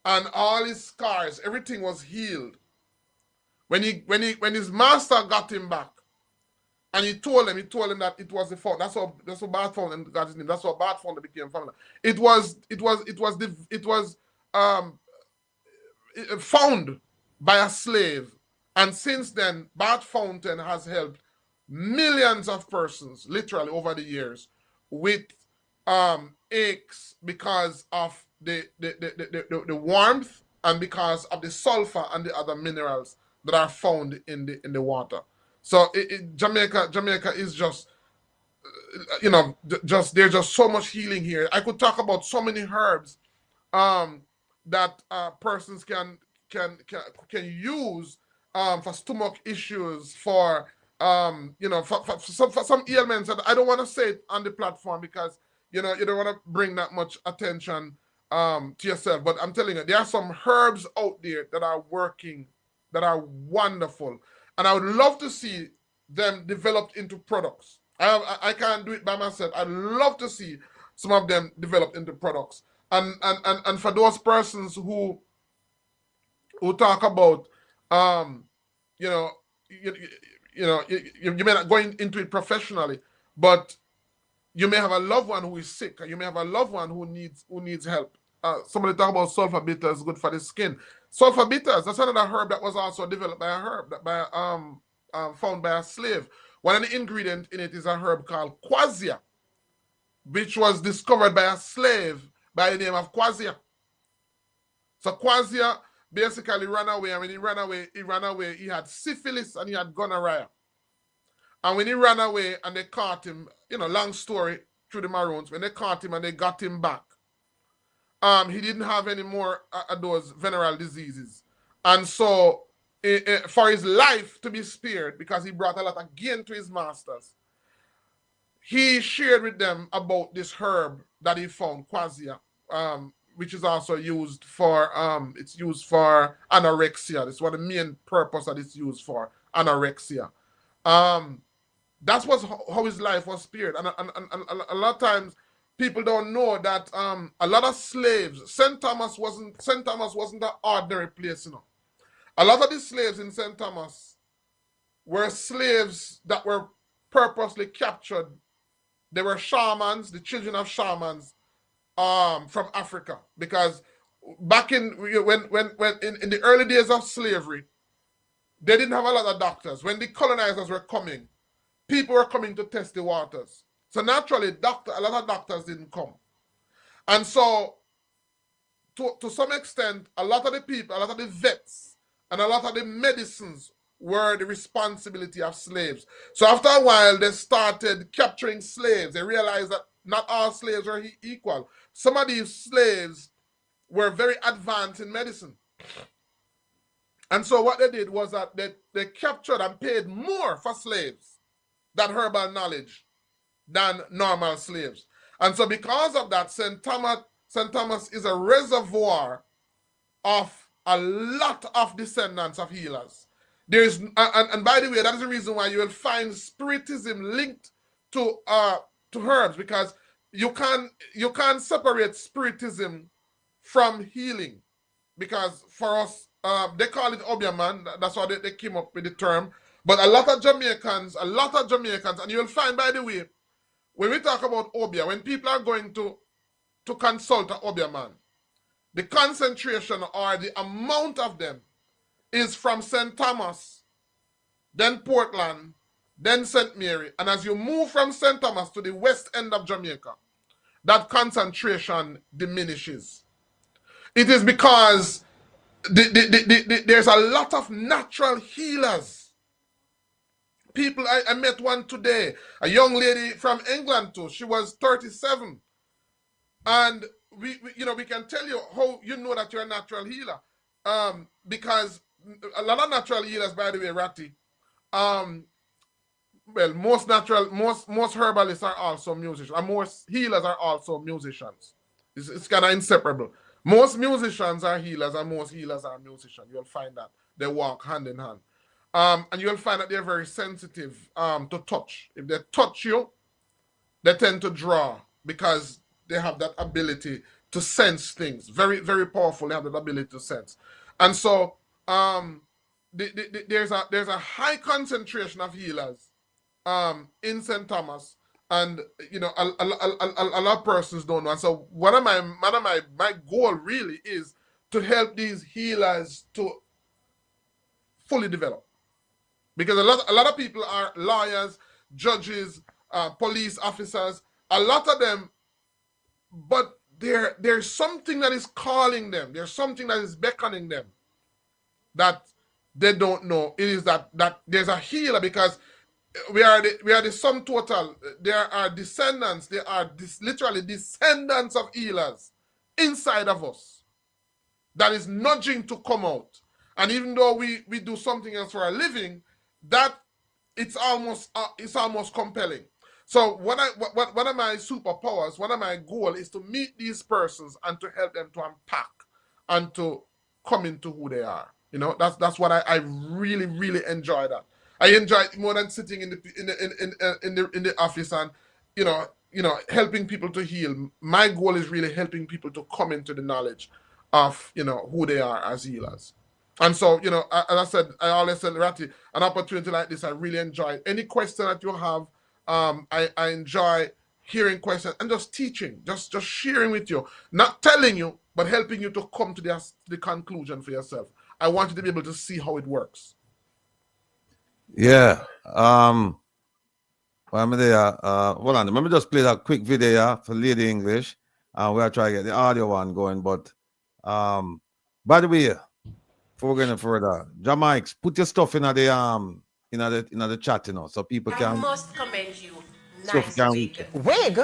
and all his scars, everything was healed. When his master got him back, and he told him that it was the fault. That's how Bath Fountain got his name. That's how Bath Fountain became family. It was found by a slave, and since then, Bath Fountain has helped millions of persons, literally over the years, with aches because of the warmth and because of the sulfur and the other minerals that are found in the water. So Jamaica is just, there's just so much healing here. I could talk about so many herbs that persons can use for stomach issues, for some ailments. And I don't want to say it on the platform because you don't want to bring that much attention to yourself. But I'm telling you, there are some herbs out there that are working, that are wonderful. And I would love to see them developed into products. I can't do it by myself. I'd love to see some of them developed into products. And for those persons who talk about, you may not go into it professionally, but you may have a loved one who is sick, or you may have a loved one who needs help. Somebody talk about sulfur bitters, good for the skin. Sulfur bitters, that's another herb that was also developed by a herb, found by a slave. One of the ingredients in it is a herb called quassia, which was discovered by a slave by the name of Quassia. So Quassia basically ran away, and when he ran away, he had syphilis and he had gonorrhea. And when he ran away and they caught him, long story through the Maroons, when they caught him and they got him back, he didn't have any more of those venereal diseases. And so for his life to be spared, because he brought a lot of gain to his masters, he shared with them about this herb that he found, quassia, which is also used for, it's used for anorexia. This is one of the main purpose that it's used for, anorexia. That was how his life was spared. And a lot of times people don't know that a lot of slaves, St. Thomas wasn't an ordinary place, A lot of the slaves in St. Thomas were slaves that were purposely captured. They were shamans, the children of shamans from Africa. Because back in the early days of slavery, they didn't have a lot of doctors. When the colonizers were coming, people were coming to test the waters. So naturally, a lot of doctors didn't come. And so, to some extent, a lot of the people, a lot of the vets, and a lot of the medicines were the responsibility of slaves. So after a while, they started capturing slaves. They realized that not all slaves were equal. Some of these slaves were very advanced in medicine. And so what they did was that they captured and paid more for slaves, that herbal knowledge, than normal slaves. And so because of that, St. Thomas is a reservoir of a lot of descendants of healers. There's and by the way, that is the reason why you will find spiritism linked to herbs, because you can't separate spiritism from healing, because for us, they call it Obia, man. That's why they came up with the term. But a lot of Jamaicans, and you'll find, by the way, when we talk about Obia, when people are going to consult an Obia man, the concentration or the amount of them is from St. Thomas, then Portland, then St. Mary. And as you move from St. Thomas to the west end of Jamaica, that concentration diminishes. It is because there's a lot of natural healers. People, I met one today, a young lady from England too. She was 37. And we can tell you how you know that you're a natural healer. Because a lot of natural healers, by the way, Ratty, well, most herbalists are also musicians, and most healers are also musicians. It's kind of inseparable. Most musicians are healers, and most healers are musicians. You'll find that they walk hand in hand. And you'll find that they're very sensitive to touch. If they touch you, they tend to draw, because they have that ability to sense things. Very, very powerful. They have that ability to sense. And so there's a high concentration of healers in St. Thomas, and a lot of persons don't know. And so my goal really is to help these healers to fully develop, because a lot of people are lawyers, judges, police officers, a lot of them, but there's something that is calling them, there's something that is beckoning them that they don't know. It is that there's a healer, because we are the sum total. There are descendants. There are literally descendants of healers inside of us that is nudging to come out. And even though we do something else for a living, that it's almost compelling. So one of my superpowers, one of my goals is to meet these persons and to help them to unpack and to come into who they are. That's what I really, really enjoy. That I enjoy it more than sitting in the office and helping people to heal. My goal is really helping people to come into the knowledge of who they are as healers. And so as I said, I always said, Ratty, an opportunity like this, I really enjoy it. Any question that you have, I enjoy hearing questions and just teaching, just sharing with you, not telling you, but helping you to come to the conclusion for yourself. I want you to be able to see how it works. Yeah. Well, I'm there. Hold on. Let me just play that quick video for Lady English. We'll try to get the audio one going. But by the way, before we're going further, Jamaicans, put your stuff in the chat, so people can. I must commend you. Nice wig. Wig?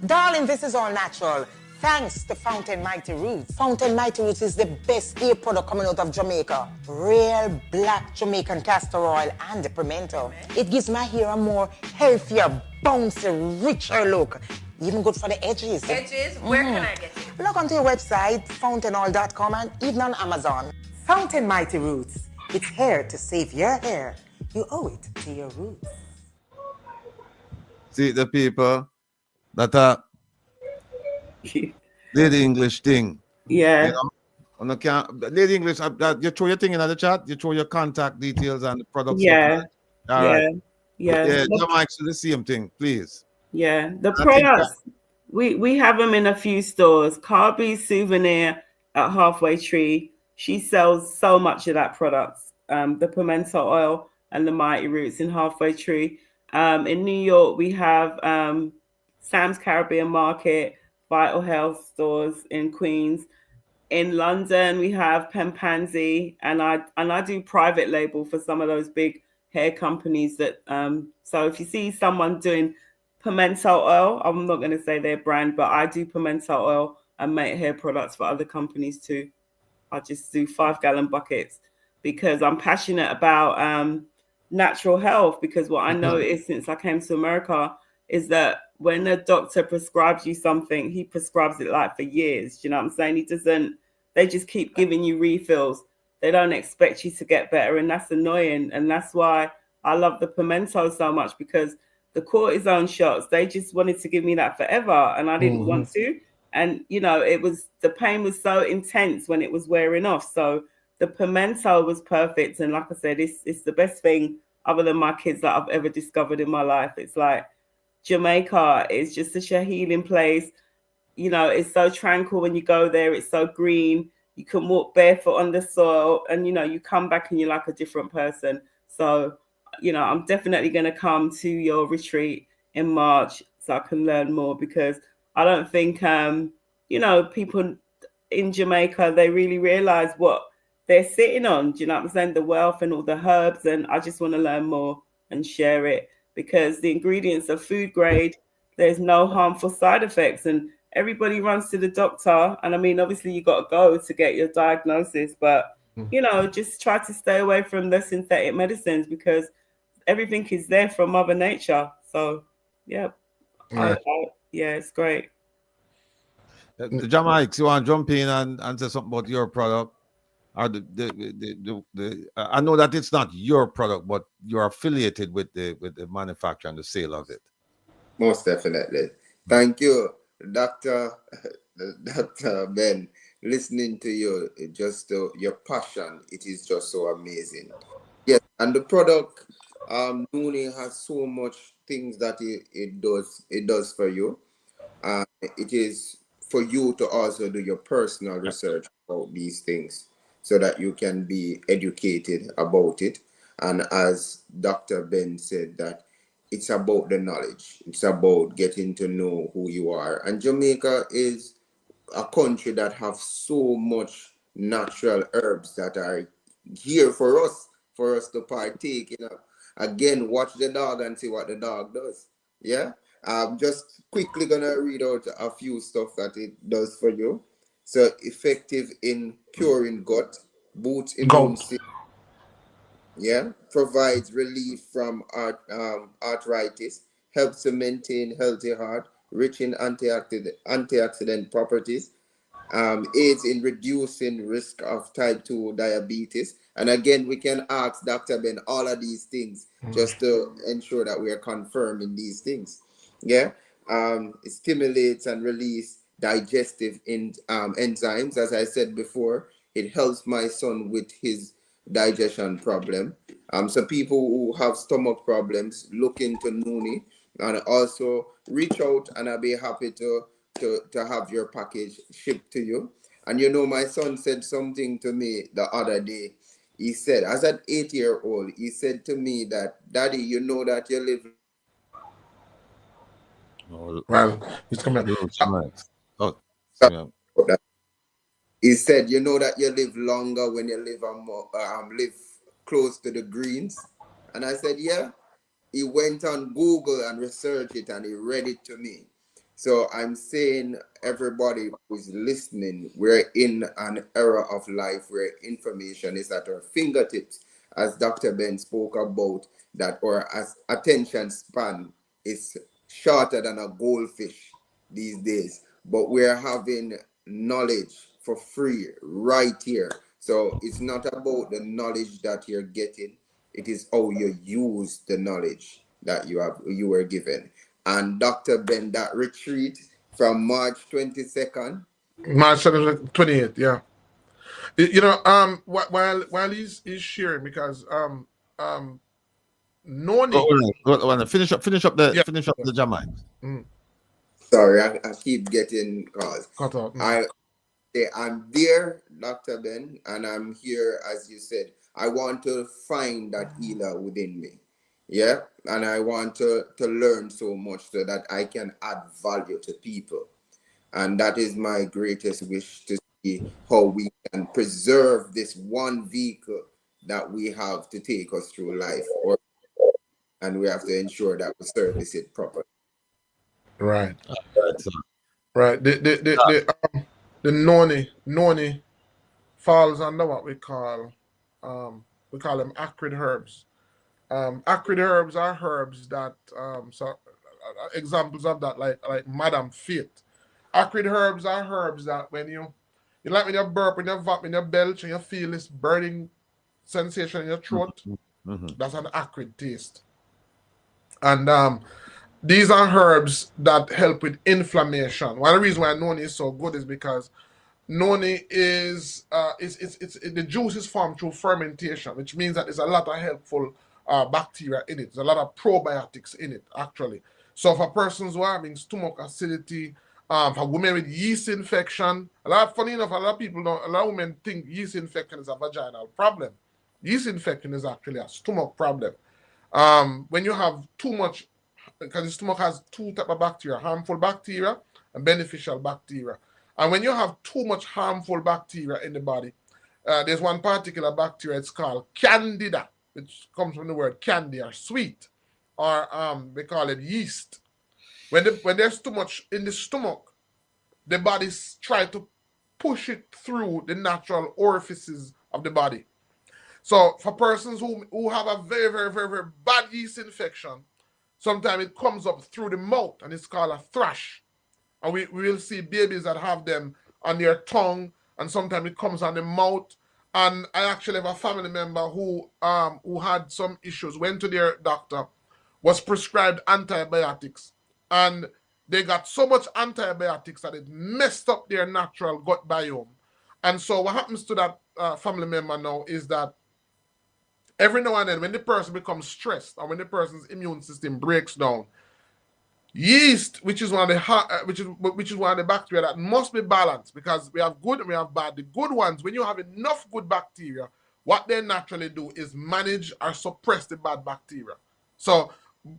Darling, this is all natural. Thanks to Fountain Mighty Roots. Fountain Mighty Roots is the best hair product coming out of Jamaica. Real black Jamaican castor oil and the pimento. It gives my hair a more healthier, bouncy, richer look. Even good for the edges. Edges? Where can I get it? Log onto your website, fountainoil.com, and even on Amazon. Fountain Mighty Roots. It's hair to save your hair. You owe it to your roots. See the people that Lady English thing. Yeah. Lady English, you throw your thing in the chat, you throw your contact details and the products. Yeah. All right. Yeah. Yeah, Jamaica, do the same thing, please. Yeah. The products, we have them in a few stores. Carby's Souvenir at Halfway Tree. She sells so much of that product. The pimento oil and the Mighty Roots in Halfway Tree. In New York, we have Sam's Caribbean Market, Vital Health stores in Queens. In London, we have Pempanzi, and I do private label for some of those big hair companies that. So if you see someone doing pimento oil, I'm not going to say their brand, but I do pimento oil and make hair products for other companies too. I just do 5-gallon buckets because I'm passionate about natural health. Because what I know is, since I came to America, is that when a doctor prescribes you something, he prescribes it like for years. Do you know what I'm saying? They just keep giving you refills. They don't expect you to get better. And that's annoying. And that's why I love the pimento so much, because the cortisone shots, they just wanted to give me that forever, and I didn't want to. And the pain was so intense when it was wearing off. So the pimento was perfect, and like I said, it's the best thing other than my kids that I've ever discovered in my life. It's like Jamaica is just such a healing place. It's so tranquil when you go there. It's so green. You can walk barefoot on the soil, and you come back and you're like a different person. So I'm definitely going to come to your retreat in March so I can learn more, because I don't think people in Jamaica, they really realize what they're sitting on. Do you know what I'm saying? The wealth and all the herbs, and I just want to learn more and share it, because the ingredients are food grade. There's no harmful side effects, and everybody runs to the doctor. And I mean, obviously you got to go to get your diagnosis, but just try to stay away from the synthetic medicines, because everything is there from Mother Nature. So yeah, it's great. The Jamaicans, you want to jump in and say something about your product? Or I know that it's not your product, but you're affiliated with the manufacture and the sale of it. Most definitely. Thank you, Dr. Ben. Listening to you, your passion, it is just so amazing. Yes, and the product, Nooni has so much things that it does for you. It is for you to also do your personal research about these things so that you can be educated about it. And as Dr. Ben said, that it's about the knowledge. It's about getting to know who you are. And Jamaica is a country that have so much natural herbs that are here for us to partake. Again, watch the dog and see what the dog does. Yeah. I'm just quickly gonna read out a few stuff that it does for you. So effective in curing gut, boosts immune system. Yeah, provides relief from arthritis, helps to maintain healthy heart, rich in antioxidant properties, aids in reducing risk of type 2 diabetes. And again, we can ask Dr. Ben all of these things just to ensure that we are confirming these things. Yeah, it stimulates and release digestive enzymes. As I said before, it helps my son with his digestion problem. So people who have stomach problems, look into Nooni, and also reach out, and I'll be happy to have your package shipped to you. And my son said something to me the other day. He said, as an 8-year-old, he said to me that, Daddy, you know that you live. Well, he's coming. He said, you know that you live longer when you live close to the greens. And I said, yeah. He went on Google and researched it, and he read it to me. So I'm saying, everybody who's listening, we're in an era of life where information is at our fingertips. As Dr. Ben spoke about, that our attention span is shorter than a goldfish these days. But we're having knowledge for free right here. So it's not about the knowledge that you're getting. It is how you use the knowledge that you were given. And Dr. Ben, that retreat from March 22nd. March 28th, yeah. While he's sharing, because Noni. Finish up the Jamaicans. Sorry, I keep getting calls. Cut out. I'm there, Dr. Ben, and I'm here, as you said. I want to find that healer within me. Yeah, and I want to learn so much so that I can add value to people. And that is my greatest wish, to see how we can preserve this one vehicle that we have to take us through life. And we have to ensure that we service it properly. Right. Right. The Noni falls under what we call them acrid herbs. Acrid herbs are herbs that examples of that, like Madam Fit. Acrid herbs are herbs that when you like when you burp, when you vap, when you belch, and you feel this burning sensation in your throat, that's an acrid taste. And these are herbs that help with inflammation. One of the reasons why noni is so good is because noni is the juice is formed through fermentation, which means that there's a lot of helpful bacteria in it. There's a lot of probiotics in it, actually. So for persons who are having stomach acidity, for women with yeast infection, funny enough, a lot of women think yeast infection is a vaginal problem. Yeast infection is actually a stomach problem. When you have too much, because the stomach has two types of bacteria, harmful bacteria and beneficial bacteria. And when you have too much harmful bacteria in the body, there's one particular bacteria, it's called candida, which comes from the word candy, or sweet, or they call it yeast. When there's too much in the stomach, the body try to push it through the natural orifices of the body. So for persons who have a very, very, very, very bad yeast infection, sometimes it comes up through the mouth, and it's called a thrush. And we will see babies that have them on their tongue, and sometimes it comes on the mouth. And I actually have a family member who had some issues, went to their doctor, was prescribed antibiotics, and they got so much antibiotics that it messed up their natural gut biome. And so what happens to that family member now is that every now and then, when the person becomes stressed, or when the person's immune system breaks down, yeast, which is one of the bacteria that must be balanced, because we have good and we have bad. The good ones, when you have enough good bacteria, what they naturally do is manage or suppress the bad bacteria. So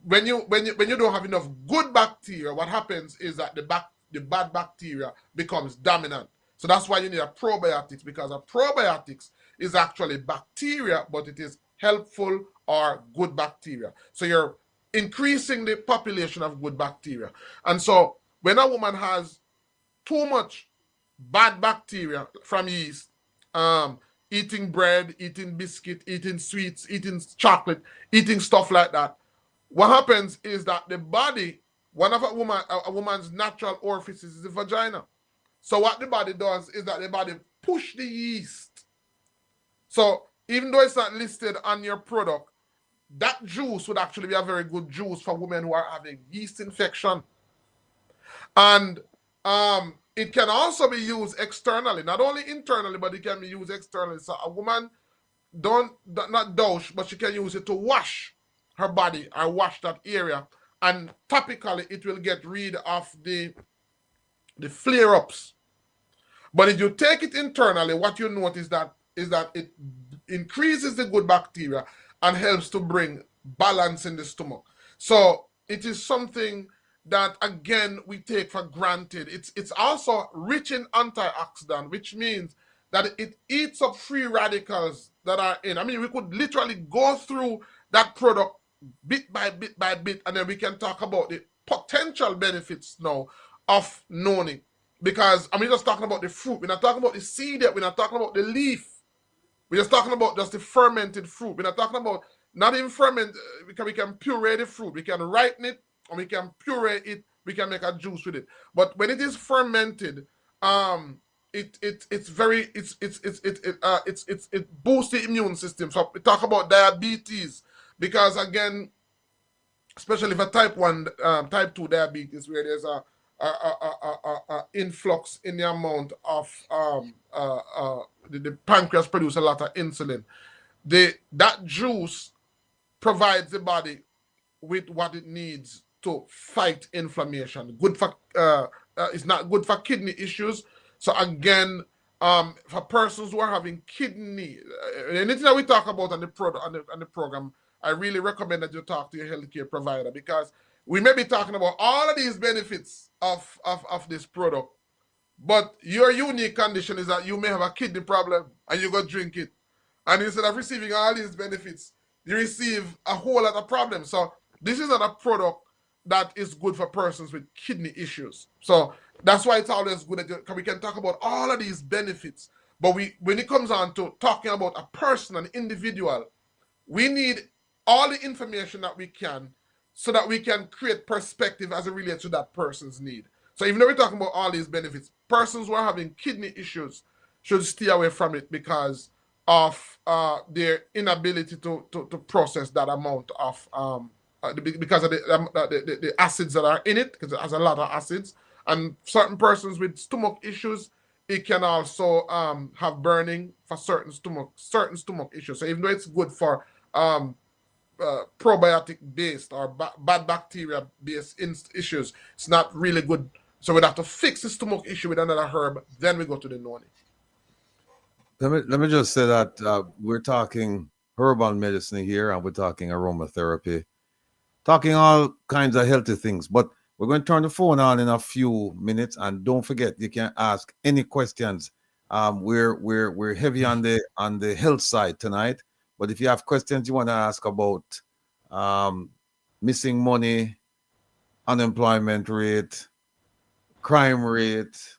when you don't have enough good bacteria, what happens is that the bad bacteria becomes dominant. So that's why you need a probiotics, because a probiotics is actually bacteria, but it is helpful or good bacteria. So you're increasing the population of good bacteria. And so when a woman has too much bad bacteria from yeast, eating bread, eating biscuit, eating sweets, eating chocolate, eating stuff like that, what happens is that the body, one of a woman's natural orifices is the vagina. So what the body does is that the body push the yeast. So even though it's not listed on your product, that juice would actually be a very good juice for women who are having yeast infection. And it can also be used externally, not only internally, but it can be used externally. So a woman not douche, but she can use it to wash her body or wash that area. And topically, it will get rid of the flare-ups. But if you take it internally, what you notice is that it increases the good bacteria and helps to bring balance in the stomach. So it is something that, again, we take for granted. It's also rich in antioxidant, which means that it eats up free radicals that are in. I mean, we could literally go through that product bit by bit by bit, and then we can talk about the potential benefits now of noni. Because I'm just talking about the fruit. We're not talking about the seed yet. We're not talking about the leaf. We're just talking about just the fermented fruit. We're not talking about not even ferment. We can puree the fruit. We can ripen it, and we can puree it. We can make a juice with it. But when it is fermented, it boosts the immune system. So we talk about diabetes, because again, especially for type 2 diabetes, where there's a influx in the amount of the pancreas produce a lot of insulin. That juice provides the body with what it needs to fight inflammation. It's not good for kidney issues. So again, for persons who are having kidney, anything that we talk about on the program, I really recommend that you talk to your healthcare provider, because we may be talking about all of these benefits of this product, but your unique condition is that you may have a kidney problem and you go drink it. And instead of receiving all these benefits, you receive a whole lot of problems. So this is not a product that is good for persons with kidney issues. So that's why it's always good that we can talk about all of these benefits. But when it comes on to talking about a person, an individual, we need all the information that we can, so that we can create perspective as it relates to that person's need. So even though we're talking about all these benefits, persons who are having kidney issues should stay away from it because of their inability to process that amount of because of the acids that are in it, because it has a lot of acids. And certain persons with stomach issues, it can also have burning for certain stomach issues. So even though it's good for probiotic based or bad bacteria based issues, it's not really good. So we'd have to fix the stomach issue with another herb, then we go to the noni. Let me just say that we're talking herbal medicine here, and we're talking aromatherapy, talking all kinds of healthy things. But we're going to turn the phone on in a few minutes, and don't forget you can ask any questions. We're heavy on the health side tonight, but if you have questions you want to ask about missing money, unemployment rate, crime rate,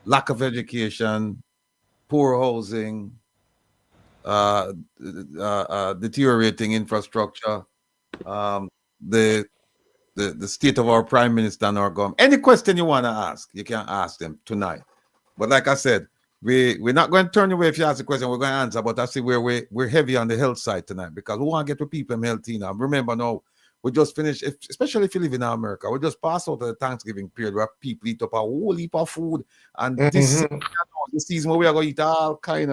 lack of education, poor housing, deteriorating infrastructure, the state of our prime minister and our government. Any question you want to ask, you can ask them tonight. But like I said, we're not going to turn away if you ask a question. We're going to answer. But I see where we're heavy on the health side tonight, because we want to get to people healthy now. Remember now, we just finished, especially if you live in America, we just passed out the Thanksgiving period where people eat up a whole heap of food. And this season where we are going to eat all kind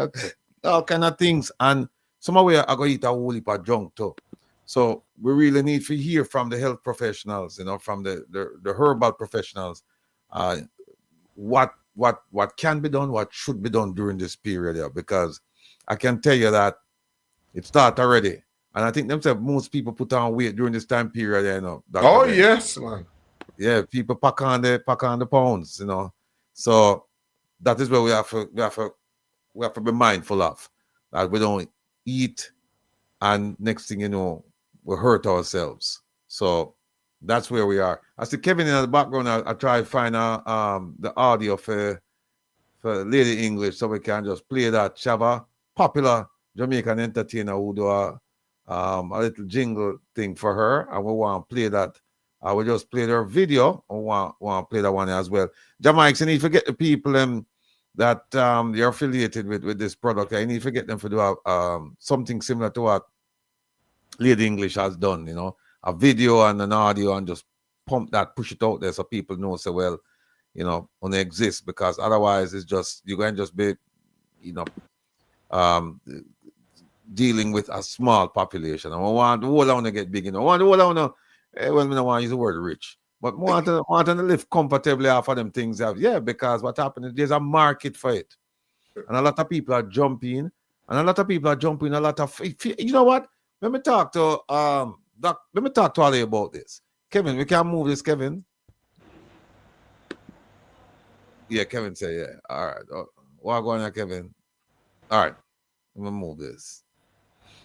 of things. And some of we are going to eat a whole heap of junk too. So we really need to hear from the health professionals, from the herbal professionals, what can be done, what should be done during this period here, because I can tell you that it started already. And I think themselves, most people put on weight during this time period, Oh, yes, man. Yeah, people pack on the pounds, So that is where we have to be mindful of, that we don't eat, and next thing you know, we hurt ourselves. So that's where we are. I see Kevin in the background. I try to find the audio for Lady English, so we can just play that. Shava, popular Jamaican entertainer who do a little jingle thing for her, and we want to play that. I will just play their video, and want to play that one as well. Jamaicans, you need to get the people that they're affiliated with this product. I need to get them to do something similar to what Lady English has done, a video and an audio, and just push it out there so people know, so well, when they exist, because otherwise it's just, you're going to just be, dealing with a small population. And we want the whole to get big, I want the whole well, we don't want to use the word rich, but want to live comfortably off of them things. Yeah, because what happened is there's a market for it. And a lot of people are jumping, a lot of, you know what? Let me talk to Ali about this. Kevin, we can move this, Kevin. Yeah, Kevin said, yeah. All right. What going on, Kevin? All right. Let me move this.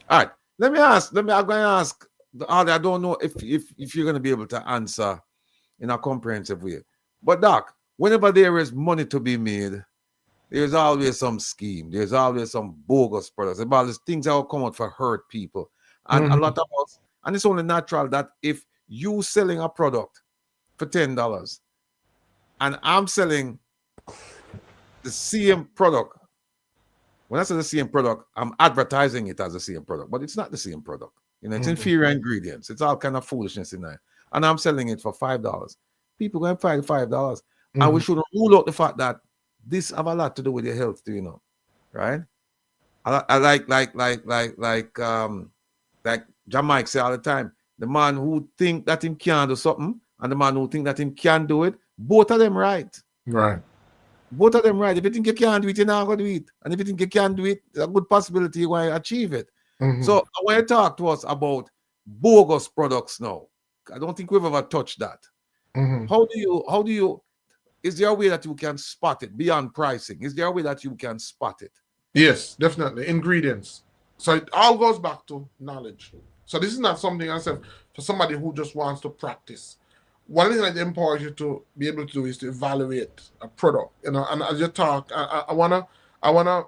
All right. I'm going to ask Ali. I don't know if you're going to be able to answer in a comprehensive way. But Doc, whenever there is money to be made, there's always some scheme. There's always some bogus products. About these things that will come out for hurt people. And a lot of us, and it's only natural that if you selling a product for $10 and I'm selling the same product, when I say the same product, I'm advertising it as the same product, but it's not the same product. It's inferior ingredients. It's all kind of foolishness in there. And I'm selling it for $5. People going to pay $5. And we shouldn't rule out the fact that this have a lot to do with your health, right? I like Jamaica say all the time, the man who think that him can do something and the man who think that him can do it, both of them right. Right. Both of them right. If you think you can't do it, you're not going to do it. And if you think you can do it, there's a good possibility you're going to achieve it. So I want to talk to us about bogus products now. I don't think we've ever touched that. How do you, is there a way that you can spot it beyond pricing? Is there a way that you can spot it? Yes, definitely. Ingredients. So it all goes back to knowledge. So this is not something I said for somebody who just wants to practice. One thing that empowers you to be able to do is to evaluate a product. And as you talk, I wanna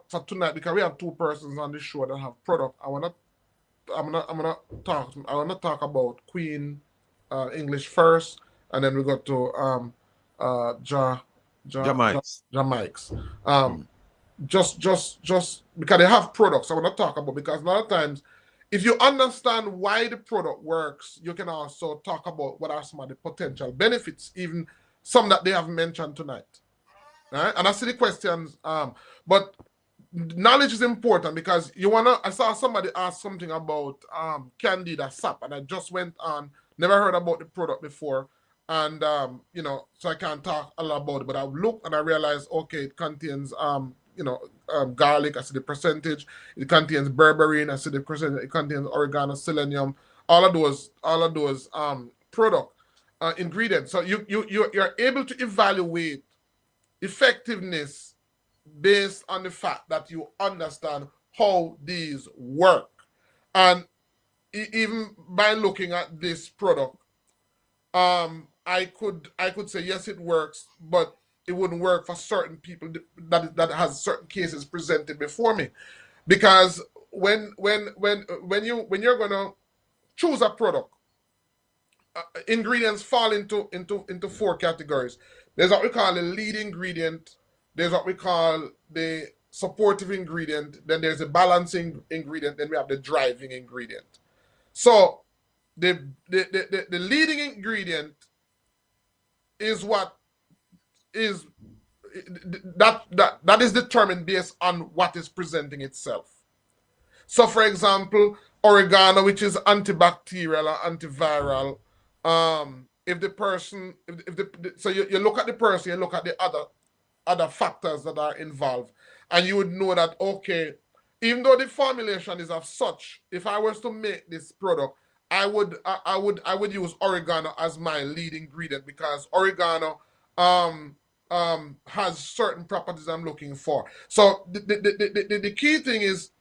for tonight, because we have two persons on this show that have product. I wanna talk about Queen English first, and then we go to Jamaics. Just because they have products I want to talk about, because a lot of times if you understand why the product works, you can also talk about what are some of the potential benefits, even some that they haven't mentioned tonight. Right? And I see the questions, but knowledge is important because I saw somebody ask something about Candida sap, and I just went on, never heard about the product before, and so I can't talk a lot about it, but I looked and I realized, okay, it contains garlic, I see the percentage, it contains berberine, I see the percentage, it contains oregano, selenium, all of those product ingredients. So you're able to evaluate effectiveness based on the fact that you understand how these work. And even by looking at this product, I could say yes, it works, but it wouldn't work for certain people that has certain cases presented before me, because when you're gonna choose a product, ingredients fall into four categories. There's what we call the lead ingredient. There's what we call the supportive ingredient. Then there's a balancing ingredient. Then we have the driving ingredient. So the leading ingredient is what is that is determined based on what is presenting itself. So, for example, oregano, which is antibacterial or antiviral. If the person, so you look at the person, you look at the other factors that are involved, and you would know that, okay, even though the formulation is of such, if I was to make this product, I would use oregano as my lead ingredient, because oregano has certain properties I'm looking for. So the key thing is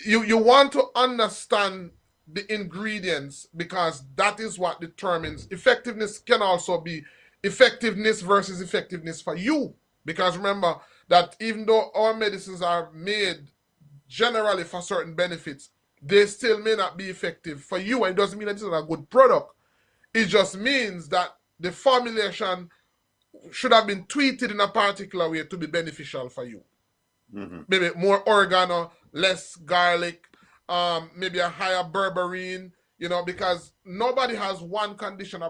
you want to understand the ingredients, because that is what determines effectiveness. Can also be effectiveness versus effectiveness for you, because remember that even though our medicines are made generally for certain benefits, they still may not be effective for you. And it doesn't mean that it's not a good product. It just means that the formulation should have been tweeted in a particular way to be beneficial for you. Mm-hmm. Maybe more oregano, less garlic, maybe a higher berberine, because nobody has one condition.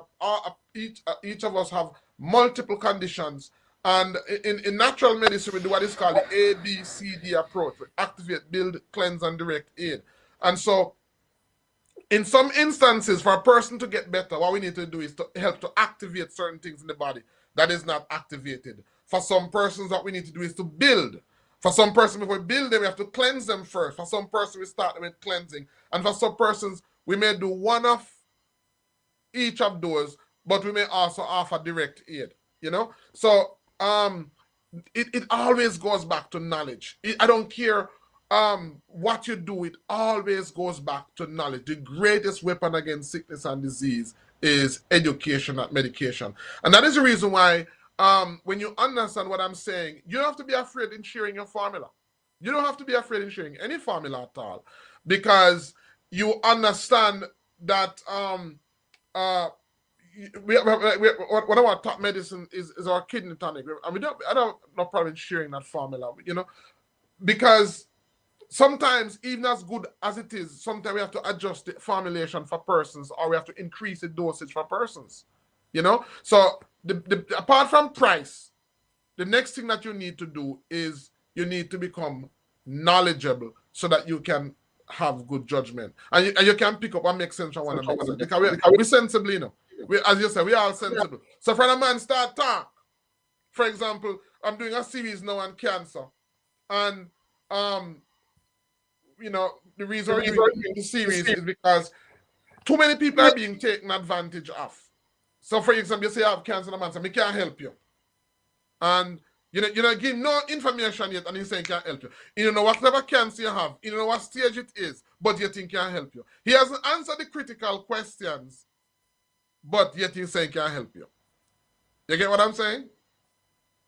Each of us have multiple conditions. And in natural medicine, we do what is called the ABCD approach. We activate, build, cleanse, and direct aid. And so in some instances, for a person to get better, what we need to do is to help to activate certain things in the body that is not activated. For some persons, what we need to do is to build. For some persons, before we build them, we have to cleanse them first. For some persons, we start them with cleansing. And for some persons, we may do one of each of those, but we may also offer direct aid, So it always goes back to knowledge. I don't care what you do, it always goes back to knowledge. The greatest weapon against sickness and disease is education, not medication. And that is the reason why when you understand what I'm saying, you don't have to be afraid in sharing your formula. You don't have to be afraid in sharing any formula at all, because you understand that one of our top medicine is our kidney tonic. I don't have no problem in sharing that formula, because sometimes, even as good as it is, sometimes we have to adjust the formulation for persons, or we have to increase the dosage for persons. So apart from price, the next thing that you need to do is you need to become knowledgeable so that you can have good judgment, and you can pick up what makes sense from one another. Because we're sensible, as you said, we are sensible. So when a man start talk, for example, I'm doing a series now on cancer, and the reason we're doing the series is because too many people are being taken advantage of. So, for example, you say you have cancer, and a man says, "I can't help you," and give no information yet, and he say he can't help you. You don't know what type of cancer you have. You don't know what stage it is, but yet he can't help you. He hasn't answered the critical questions, but yet he say he can't help you. You get what I'm saying?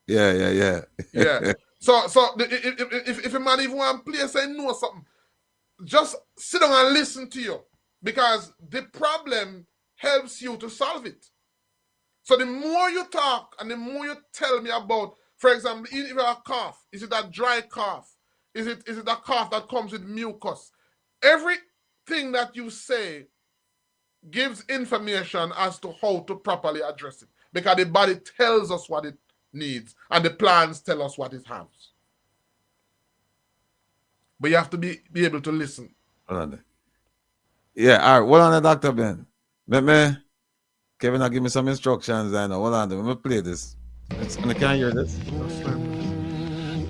Yeah. Yeah. So if a man even want to play, say know something, just sit down and listen to you, because the problem helps you to solve it. So the more you talk and the more you tell me about, for example, if you have a cough, is it a dry cough? Is it a cough that comes with mucus? Every thing that you say gives information as to how to properly address it. Because the body tells us what it needs and the plants tell us what it has. But you have to be able to listen. Hold on there. Yeah, all right. Hold on there, Dr. Ben. Let me, Kevin, give me some instructions. I know. Hold on there. Let me play this. Can you hear this?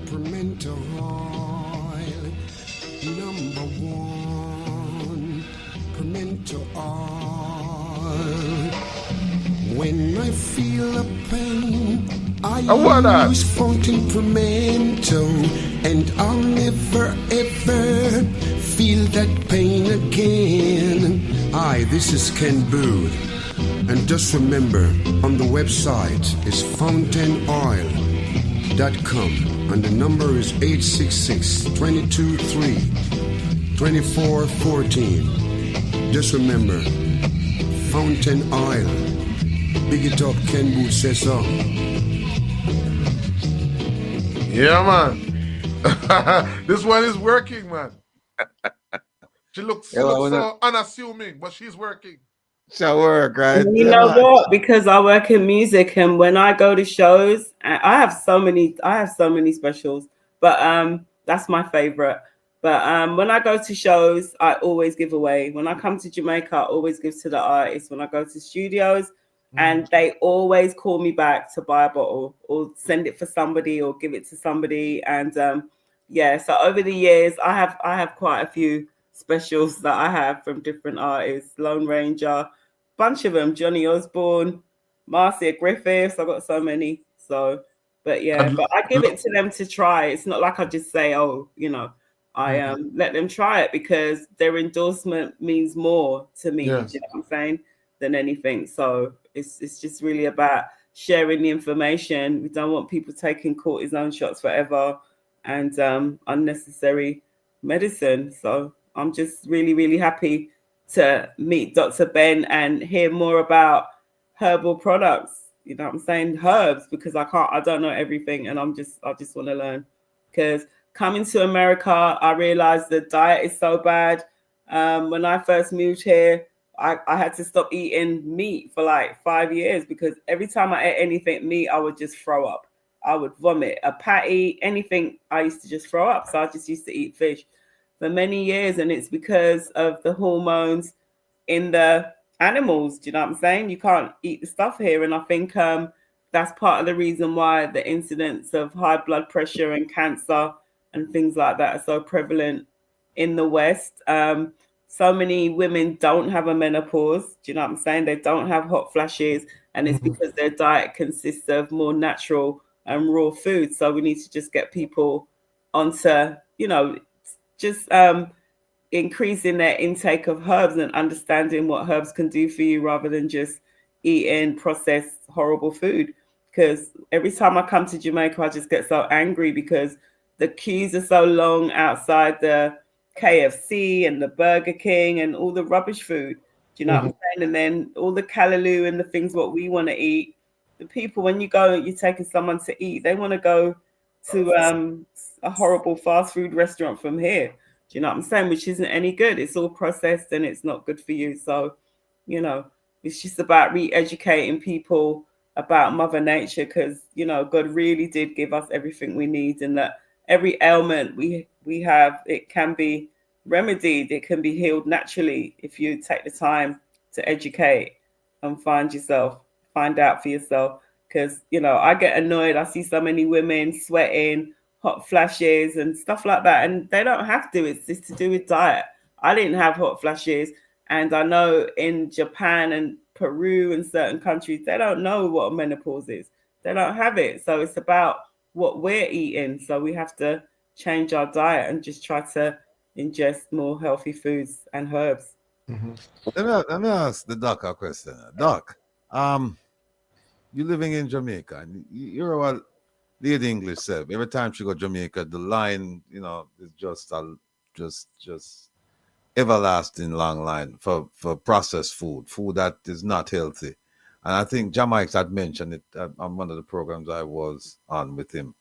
Pimento oil, number one. Pimento oil. When I feel a pain, I use fountain pimento, and I'll never ever feel that pain again. Hi, this is Ken Booth, and just remember, on the website is fountainoil.com, and the number is 866-223-2414. Just remember, Fountain Oil. Big it up, Ken Booth says so. Yeah, man. This one is working, man. She looks so unassuming, but she's working. She'll work, right? You know what? Because I work in music, and when I go to shows, I have so many specials, but that's my favorite. But when I go to shows, I always give away. When I come to Jamaica, I always give to the artists. When I go to studios, and they always call me back to buy a bottle or send it for somebody or give it to somebody. And so over the years, I have quite a few specials that I have from different artists. Lone Ranger, bunch of them, Johnny Osborne, Marcia Griffiths. I've got so many. So, but I give it to them to try. It's not like I just say, I let them try it, because their endorsement means more to me. Yes. You know what I'm saying? Than anything. So it's just really about sharing the information. We don't want people taking cortisone shots forever and unnecessary medicine. So I'm just really, really happy to meet Dr. Ben and hear more about herbal products. You know what I'm saying? Herbs, because I don't know everything, and I just want to learn. Because coming to America, I realized the diet is so bad. When I first moved here, I had to stop eating meat for like 5 years, because every time I ate anything meat, I would just throw up. I would vomit. A patty, anything, I used to just throw up. So I just used to eat fish for many years. And it's because of the hormones in the animals. Do you know what I'm saying? You can't eat the stuff here. And I think that's part of the reason why the incidence of high blood pressure and cancer and things like that are so prevalent in the West. So many women don't have a menopause. Do you know what I'm saying? They don't have hot flashes, and it's because their diet consists of more natural and raw food. So we need to just get people onto, just increasing their intake of herbs and understanding what herbs can do for you, rather than just eating processed, horrible food. Because every time I come to Jamaica, I just get so angry because the queues are so long outside the KFC and the Burger King and all the rubbish food. Do you know what I'm saying? And then all the callaloo and the things what we want to eat. The people, when you go, you're taking someone to eat, they want to go to a horrible fast food restaurant from here. Do you know what I'm saying? Which isn't any good. It's all processed and it's not good for you. So, it's just about re-educating people about Mother Nature, because, God really did give us everything we need, and that every ailment we have, it can be remedied, it can be healed naturally if you take the time to educate and find out for yourself. Because, I get annoyed. I see so many women sweating, hot flashes and stuff like that, and they don't have to. It's just to do with diet. I didn't have hot flashes, and I know in Japan and Peru and certain countries, they don't know what menopause is. They don't have it. So it's about what we're eating. So we have to change our diet and just try to ingest more healthy foods and herbs. Let me ask the doc a question. Doc, you're living in Jamaica, and you're what Lady English said. Every time she go to Jamaica, the line, is just everlasting long line for processed food that is not healthy. And I think Jamaicans had mentioned it on one of the programs I was on with him.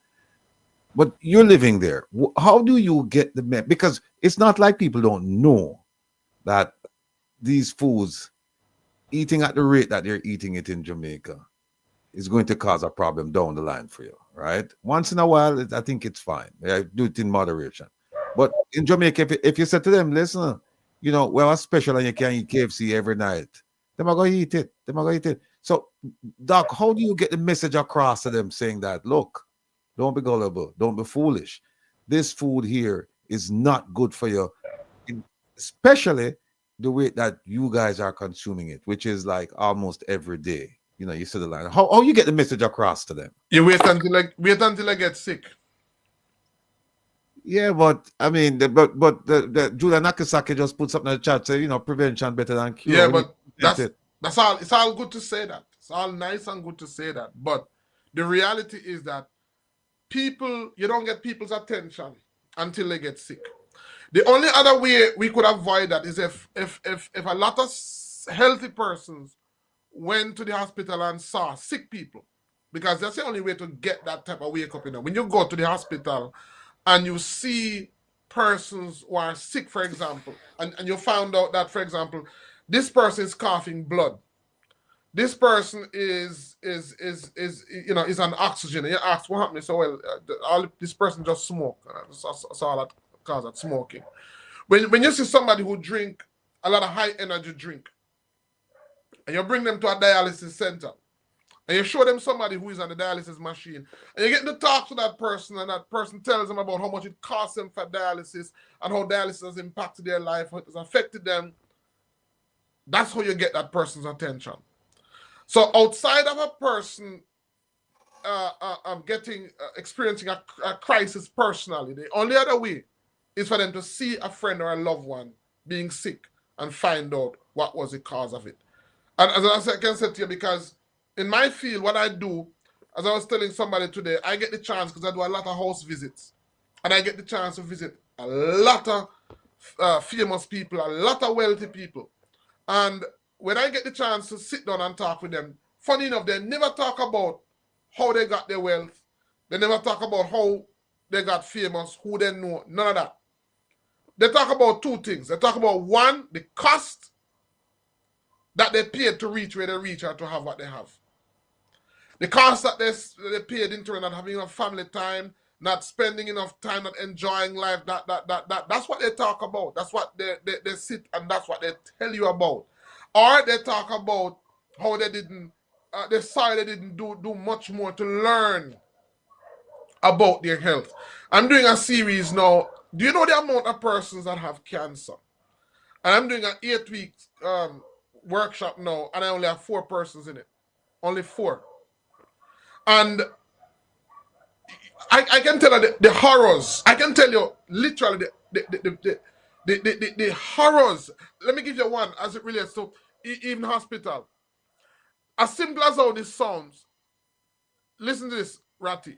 But you're living there. How do you get the because it's not like people don't know that these foods, eating at the rate that they're eating it in Jamaica, is going to cause a problem down the line for you, right? Once in a while, I think it's fine. Yeah, do it in moderation. But in Jamaica, if you say to them, listen, you know, we have a special and you can eat KFC every night, they're going to eat it. They're going to eat it. So, Doc, how do you get the message across to them saying that, look, don't be gullible, don't be foolish. This food here is not good for you, especially the way that you guys are consuming it, which is like almost every day. You know, you see the line. How you get the message across to them? You wait until I get sick. Yeah, but I mean, the Julia Nakasaki just put something in the chat, say, you know, prevention better than cure. Yeah, but that's all. It's all good to say that. It's all nice and good to say that. But the reality is that you don't get people's attention until they get sick. The only other way we could avoid that is if a lot of healthy persons went to the hospital and saw sick people, because that's the only way to get that type of wake up. You know, when you go to the hospital and you see persons who are sick, for example, and you found out that, for example, this person is coughing blood, this person is on oxygen, and you ask what happened. So this person just smoked. That's all that causes smoking. When you see somebody who drink a lot of high energy drink, and you bring them to a dialysis center, and you show them somebody who is on the dialysis machine, and you get to talk to that person, and that person tells them about how much it costs them for dialysis and how dialysis has impacted their life, how it has affected them. That's how you get that person's attention. So outside of a person experiencing a crisis personally, the only other way is for them to see a friend or a loved one being sick and find out what was the cause of it. And as I can say to you, because in my field, what I do, as I was telling somebody today, I get the chance, because I do a lot of house visits, and I get the chance to visit a lot of famous people, a lot of wealthy people. And when I get the chance to sit down and talk with them, funny enough, they never talk about how they got their wealth. They never talk about how they got famous, who they know, none of that. They talk about two things. They talk about, one, the cost that they paid to reach where they reach or to have what they have. The cost that they paid into not having enough family time, not spending enough time, not enjoying life, that's what they talk about. That's what they sit and that's what they tell you about. Or they talk about how they didn't do much more to learn about their health. I'm doing a series now. Do you know the amount of persons that have cancer? And I'm doing an 8-week workshop now, and I only have 4 persons in it. Only 4. And I can tell you the horrors. I can tell you literally the horrors. Let me give you one as it relates to even hospital. As simple as how this sounds, listen to this, Ratty.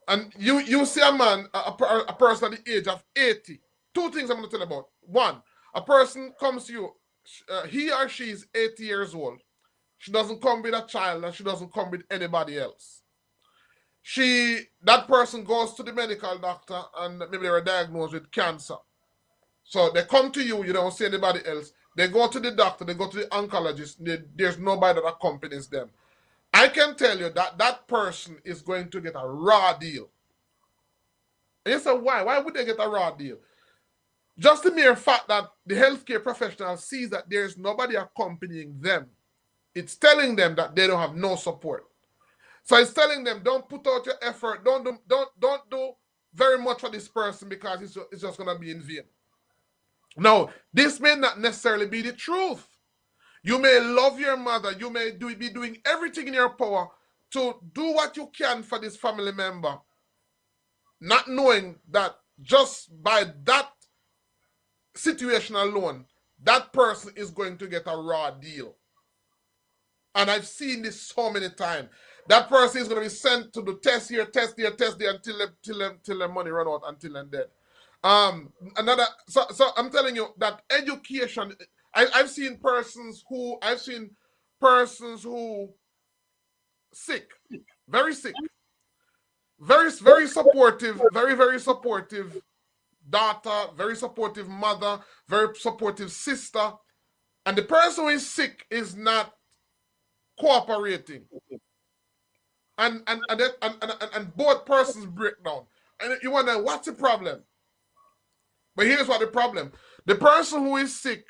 And you see a man, a person at the age of 80. 2 things I'm going to tell you about. 1, a person comes to you, he or she is 80 years old. She doesn't come with a child and she doesn't come with anybody else. That person goes to the medical doctor and maybe they were diagnosed with cancer. So they come to you, you don't see anybody else. They go to the doctor, they go to the oncologist, there's nobody that accompanies them. I can tell you that that person is going to get a raw deal. And you say, why? Why would they get a raw deal? Just the mere fact that the healthcare professional sees that there's nobody accompanying them, it's telling them that they don't have no support. So it's telling them, don't put out your effort, don't do very much for this person because it's just going to be in vain. Now, this may not necessarily be the truth. You may love your mother, you may be doing everything in your power to do what you can for this family member, not knowing that just by that situation alone, that person is going to get a raw deal. And I've seen this so many times. That person is going to be sent to the test here, test there, until their money run out, until they're dead. So I'm telling you that education. I've seen persons who sick, very sick, very supportive, very supportive daughter, very supportive mother, very supportive sister, and the person who is sick is not cooperating. And both persons break down. And you wonder, what's the problem? But here's what the problem. The person who is sick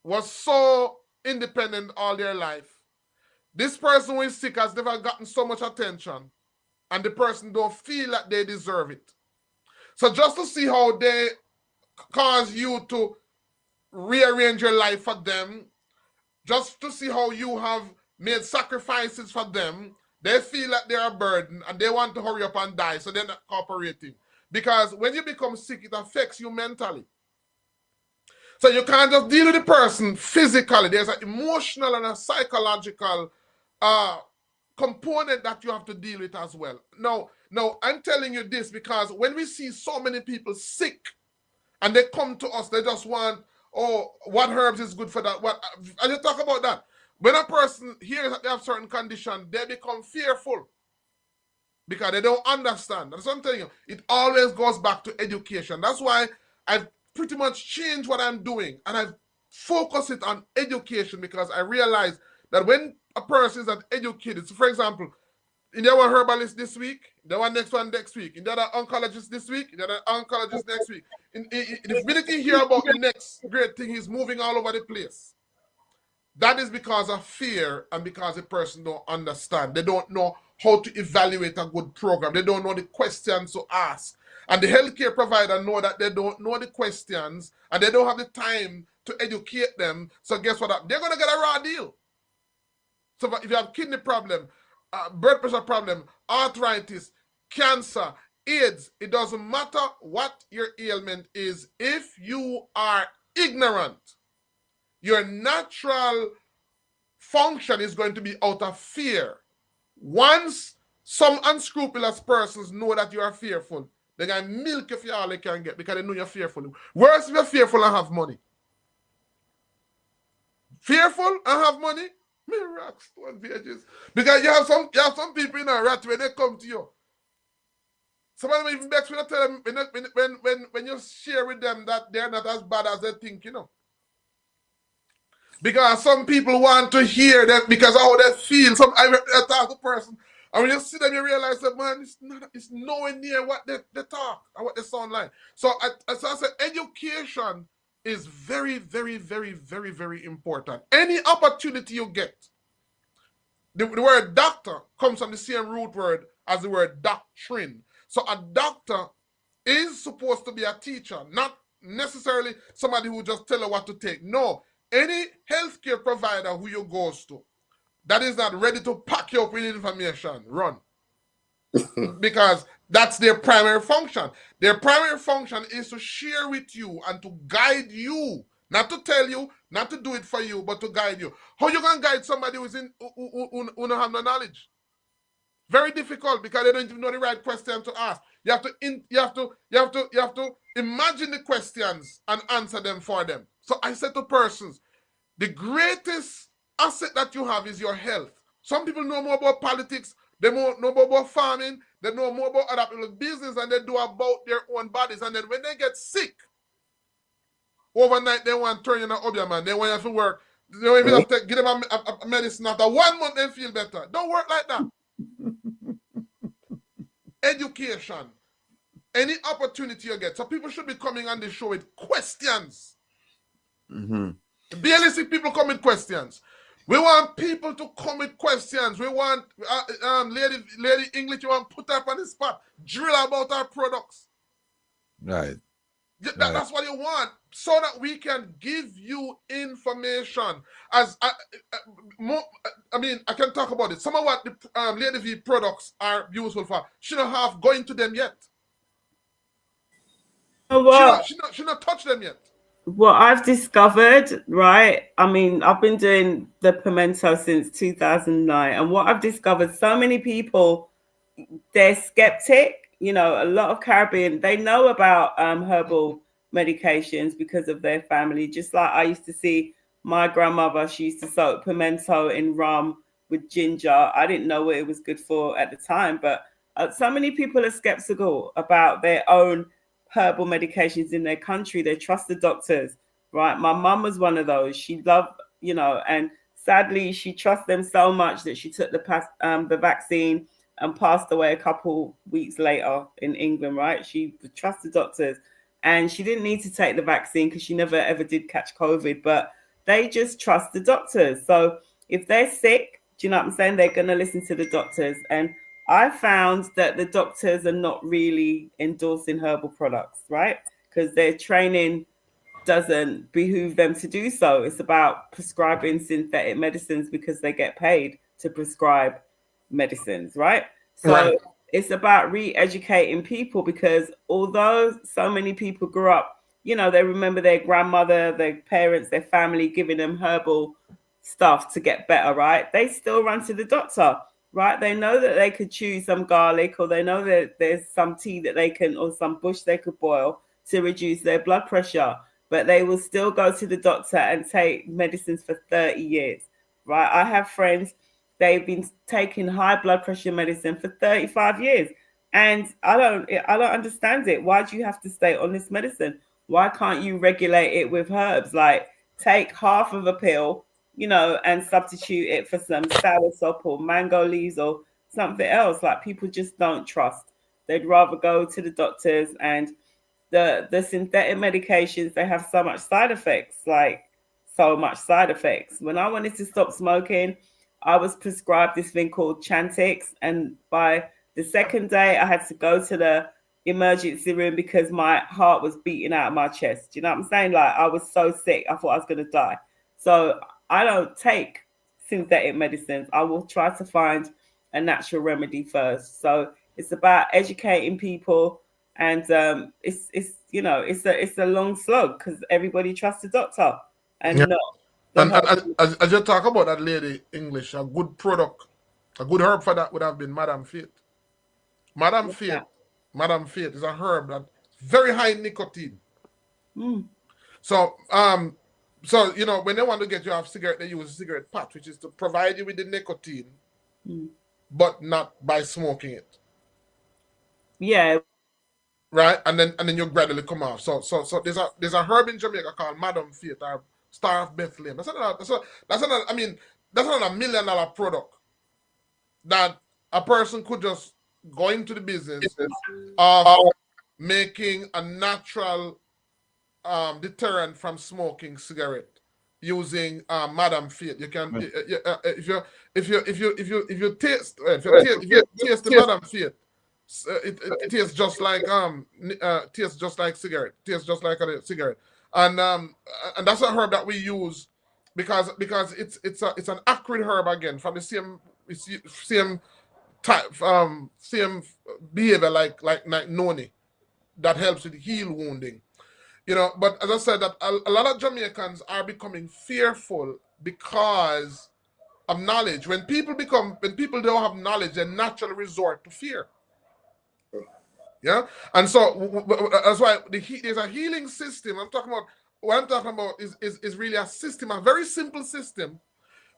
was so independent all their life. This person who is sick has never gotten so much attention, and the person don't feel that they deserve it. So just to see how they cause you to rearrange your life for them, just to see how you have made sacrifices for them, they feel that they're a burden and they want to hurry up and die, so they're not cooperating. Because when you become sick, it affects you mentally. So you can't just deal with the person physically. There's an emotional and a psychological component that you have to deal with as well. Now, I'm telling you this because when we see so many people sick and they come to us, they just want, oh, what herbs is good for that? And you talk about that. When a person hears that they have certain condition, they become fearful because they don't understand. That's what I'm telling you. It always goes back to education. That's why I've pretty much changed what I'm doing, and I've focused it on education because I realize that when a person is not educated, so for example, in the one herbalist this week, the one next week, in the other oncologist this week, in the other oncologist next week. The minute you hear about the next great thing, he's moving all over the place. That is because of fear and because the person don't understand. They don't know how to evaluate a good program. They don't know the questions to ask. And the healthcare provider know that they don't know the questions and they don't have the time to educate them. So guess what? They're going to get a raw deal. So if you have kidney problem, blood pressure problem, arthritis, cancer, AIDS, it doesn't matter what your ailment is. If you are ignorant, your natural function is going to be out of fear. Once some unscrupulous persons know that you are fearful, they're going to milk you for all they can get because they know you're fearful. Worse if you're fearful and have money. Fearful and have money? Me rock stone pages. Because you have some people in a rat when they come to you. Some of them even vex when I tell them when you share with them that they're not as bad as they think, you know. Because some people want to hear that because of how they feel. I talk to a person, and when you see them, you realize that, man, it's nowhere near what they talk or what they sound like. So I said, education is very, very, very, very, very important. Any opportunity you get, the word doctor comes from the same root word as the word doctrine. So a doctor is supposed to be a teacher, not necessarily somebody who just tell you what to take. No. Any healthcare provider who you goes to that is not ready to pack you up with information, run. Because that's their primary function. Their primary function is to share with you and to guide you. Not to tell you, not to do it for you, but to guide you. How you gonna guide somebody who don't have no knowledge? Very difficult because they don't even know the right question to ask. You have to imagine the questions and answer them for them. So I said to persons, the greatest asset that you have is your health. Some people know more about politics, they know more about farming, they know more about other people's business than they do about their own bodies. And then when they get sick, overnight they want to turn you into Obia man. They want you to work. They don't even have to give them a medicine after 1 month they feel better. Don't work like that. Education. Any opportunity you get. So people should be coming on the show with questions. BLC people come with questions. We want people to come with questions. We want Lady English, you want to put up on the spot, drill about our products. Right. That's what you want, so that we can give you information. As I can talk about it. Some of what the Lady V products are useful for, she don't have going to them yet. She not touched them yet. What I've discovered, right? I mean, I've been doing the pimento since 2009, and what I've discovered, so many people, they're skeptic. You know, a lot of Caribbean, they know about herbal medications because of their family. Just like I used to see my grandmother, she used to soak pimento in rum with ginger. I didn't know what it was good for at the time, but so many people are skeptical about their own herbal medications in their country. They trust the doctors, right? My mum was one of those. She loved, and sadly, she trusts them so much that she took the vaccine and passed away a couple weeks later in England, right? She trusted doctors, and she didn't need to take the vaccine because she never ever did catch COVID, but they just trust the doctors. So if they're sick, do you know what I'm saying? They're going to listen to the doctors. And I found that the doctors are not really endorsing herbal products, right? Because their training doesn't behoove them to do so. It's about prescribing synthetic medicines because they get paid to prescribe medicines, right? So it's about re-educating people, because although so many people grew up, they remember their grandmother, their parents, their family giving them herbal stuff to get better, right? They still run to the doctor, right? They know that they could chew some garlic, or they know that there's some tea that they can, or some bush they could boil to reduce their blood pressure, but they will still go to the doctor and take medicines for 30 years, right? I have friends, they've been taking high blood pressure medicine for 35 years. And I don't understand it. Why do you have to stay on this medicine? Why can't you regulate it with herbs? Like, take half of a pill, and substitute it for some soursop or mango leaves or something else. Like, people just don't trust. They'd rather go to the doctors, and the synthetic medications, they have so much side effects, When I wanted to stop smoking, I was prescribed this thing called Chantix, and by the second day I had to go to the emergency room because my heart was beating out of my chest. Do you know what I'm saying? Like, I was so sick, I thought I was going to die. So I don't take synthetic medicines. I will try to find a natural remedy first. So it's about educating people, and it's a long slog because everybody trusts the doctor and not. And as you talk about that lady English, a good product, a good herb for that would have been Madam Fate. Madam Fate is a herb that very high nicotine. So when they want to get you off cigarette, they use a cigarette patch, which is to provide you with the nicotine, but not by smoking it. Yeah. Right, and then you gradually come off. So there's a herb in Jamaica called Madam Fate, or Star of Bethlehem. That's another $1 million product that a person could just go into the business of making a natural deterrent from smoking cigarette using Madam Fate. You can if you taste the Madam Fate, it tastes just like cigarette. Tastes just like a cigarette. And that's a herb that we use because it's an acrid herb, again, from the same type same behavior like noni, that helps with heel wounding. But as I said, that a lot of Jamaicans are becoming fearful because of knowledge. When people don't have knowledge, they naturally resort to fear. Yeah, and so that's why there's a healing system. What I'm talking about is really a system, a very simple system,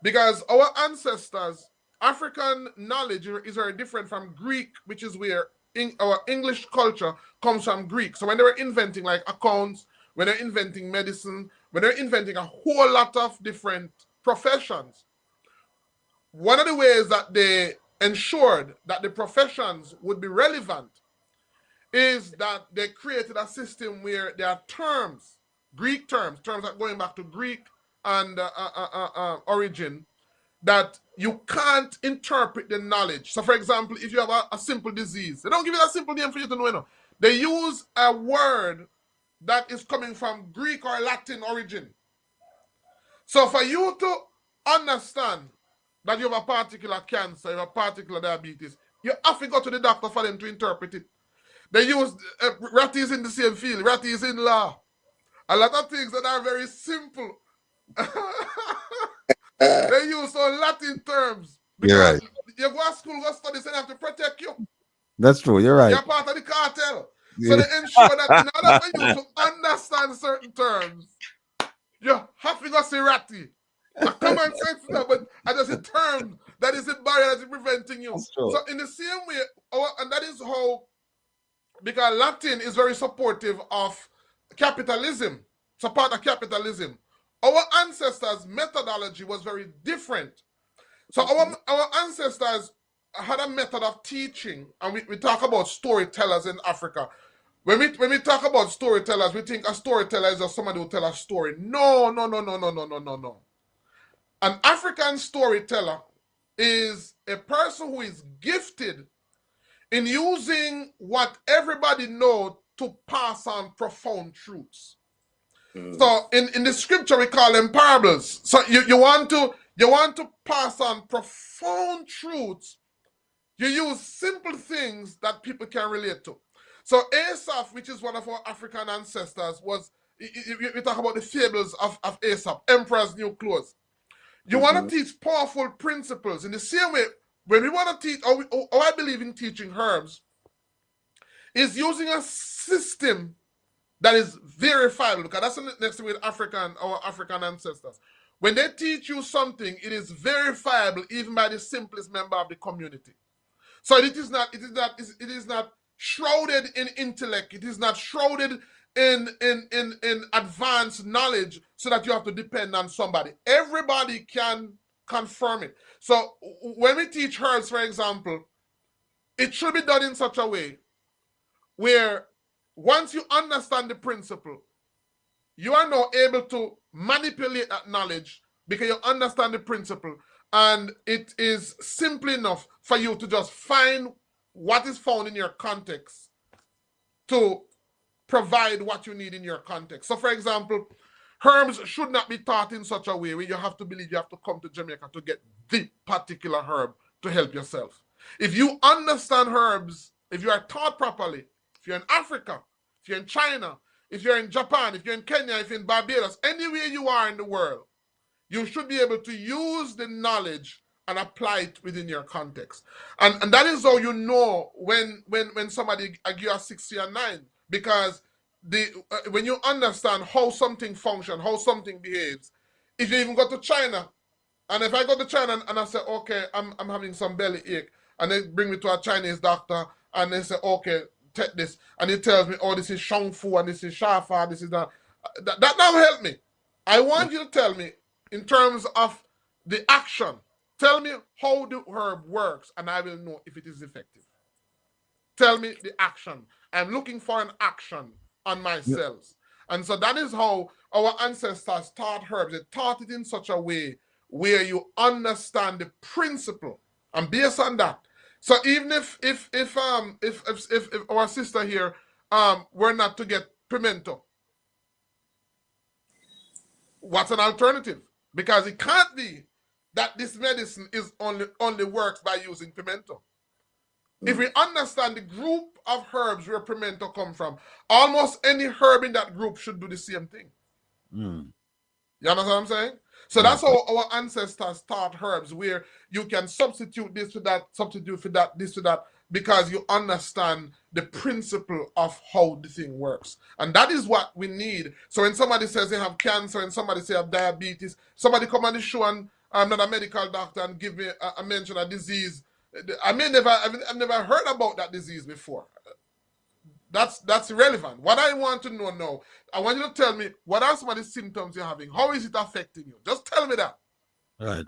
because our ancestors, African knowledge is very different from Greek, which is where our English culture comes from Greek. So when they were inventing like accounts, when they're inventing medicine, when they're inventing a whole lot of different professions, one of the ways that they ensured that the professions would be relevant is that they created a system where there are terms, Greek terms that going back to Greek and origin, that you can't interpret the knowledge. So, for example, if you have a simple disease, they don't give it a simple name for you to know. They use a word that is coming from Greek or Latin origin. So, for you to understand that you have a particular cancer, you have a particular diabetes, you have to go to the doctor for them to interpret it. They use Ratty is in the same field. Ratty is in law. A lot of things that are very simple. They use some Latin terms. You're right. You go to school, go study, so they have to protect you. That's true. You're right. You're part of the cartel. So they ensure that in order for you to understand certain terms, you have to go see Ratty. Common sense now, but just a term that is a barrier that is preventing you. So in the same way, and that is how because Latin is very supportive of capitalism, support of capitalism. Our ancestors' methodology was very different. So our ancestors had a method of teaching, and we talk about storytellers in Africa. When we talk about storytellers, we think a storyteller is just somebody who tell a story. No. An African storyteller is a person who is gifted in using what everybody knows to pass on profound truths. So in the scripture we call them parables. So you want to pass on profound truths. You use simple things that people can relate to. So Aesop, which is one of our African ancestors, we talk about the fables of Aesop, Emperor's New Clothes. You want to teach powerful principles in the same way. When we want to teach, or I believe in teaching herbs, is using a system that is verifiable. Because that's the next thing with our African ancestors. When they teach you something, it is verifiable even by the simplest member of the community. So it is not shrouded in intellect. It is not shrouded in advanced knowledge so that you have to depend on somebody. Everybody can confirm it. So when we teach herbs, for example, it should be done in such a way where once you understand the principle, you are now able to manipulate that knowledge because you understand the principle. And it is simple enough for you to just find what is found in your context to provide what you need in your context. So, for example, herbs should not be taught in such a way where you have to believe you have to come to Jamaica to get the particular herb to help yourself. If you understand herbs, if you are taught properly, if you're in Africa, if you're in China, if you're in Japan, if you're in Kenya, if you're in Barbados, anywhere you are in the world, you should be able to use the knowledge and apply it within your context. And that is how you know when somebody give you a 60 or 9, because when you understand how something functions, how something behaves, if you even go to China, and if I go to China and I say, okay, I'm having some belly ache, and they bring me to a Chinese doctor, and they say, okay, take this, and he tells me, oh, this is Shang Fu, and this is Shafa, this is that now help me. I want you to tell me, in terms of the action, tell me how the herb works, and I will know if it is effective. Tell me the action. I'm looking for an action on my cells. And so that is how our ancestors taught herbs. They taught it in such a way where you understand the principle, and based on that. So even if our sister here were not to get pimento, what's an alternative? Because it can't be that this medicine is only works by using pimento. If we understand the group of herbs where pimento come from, almost any herb in that group should do the same thing. You understand what I'm saying? So that's how our ancestors taught herbs, where you can substitute this for that, substitute for that, this for that, because you understand the principle of how the thing works. And that is what we need. So when somebody says they have cancer, and somebody say have diabetes, somebody come on the show and I'm not a medical doctor and give me a mention a disease. I've never heard about that disease before. That's irrelevant. What I want to know now, I want you to tell me, what are some of the symptoms you're having? How is it affecting you? Just tell me that. Right.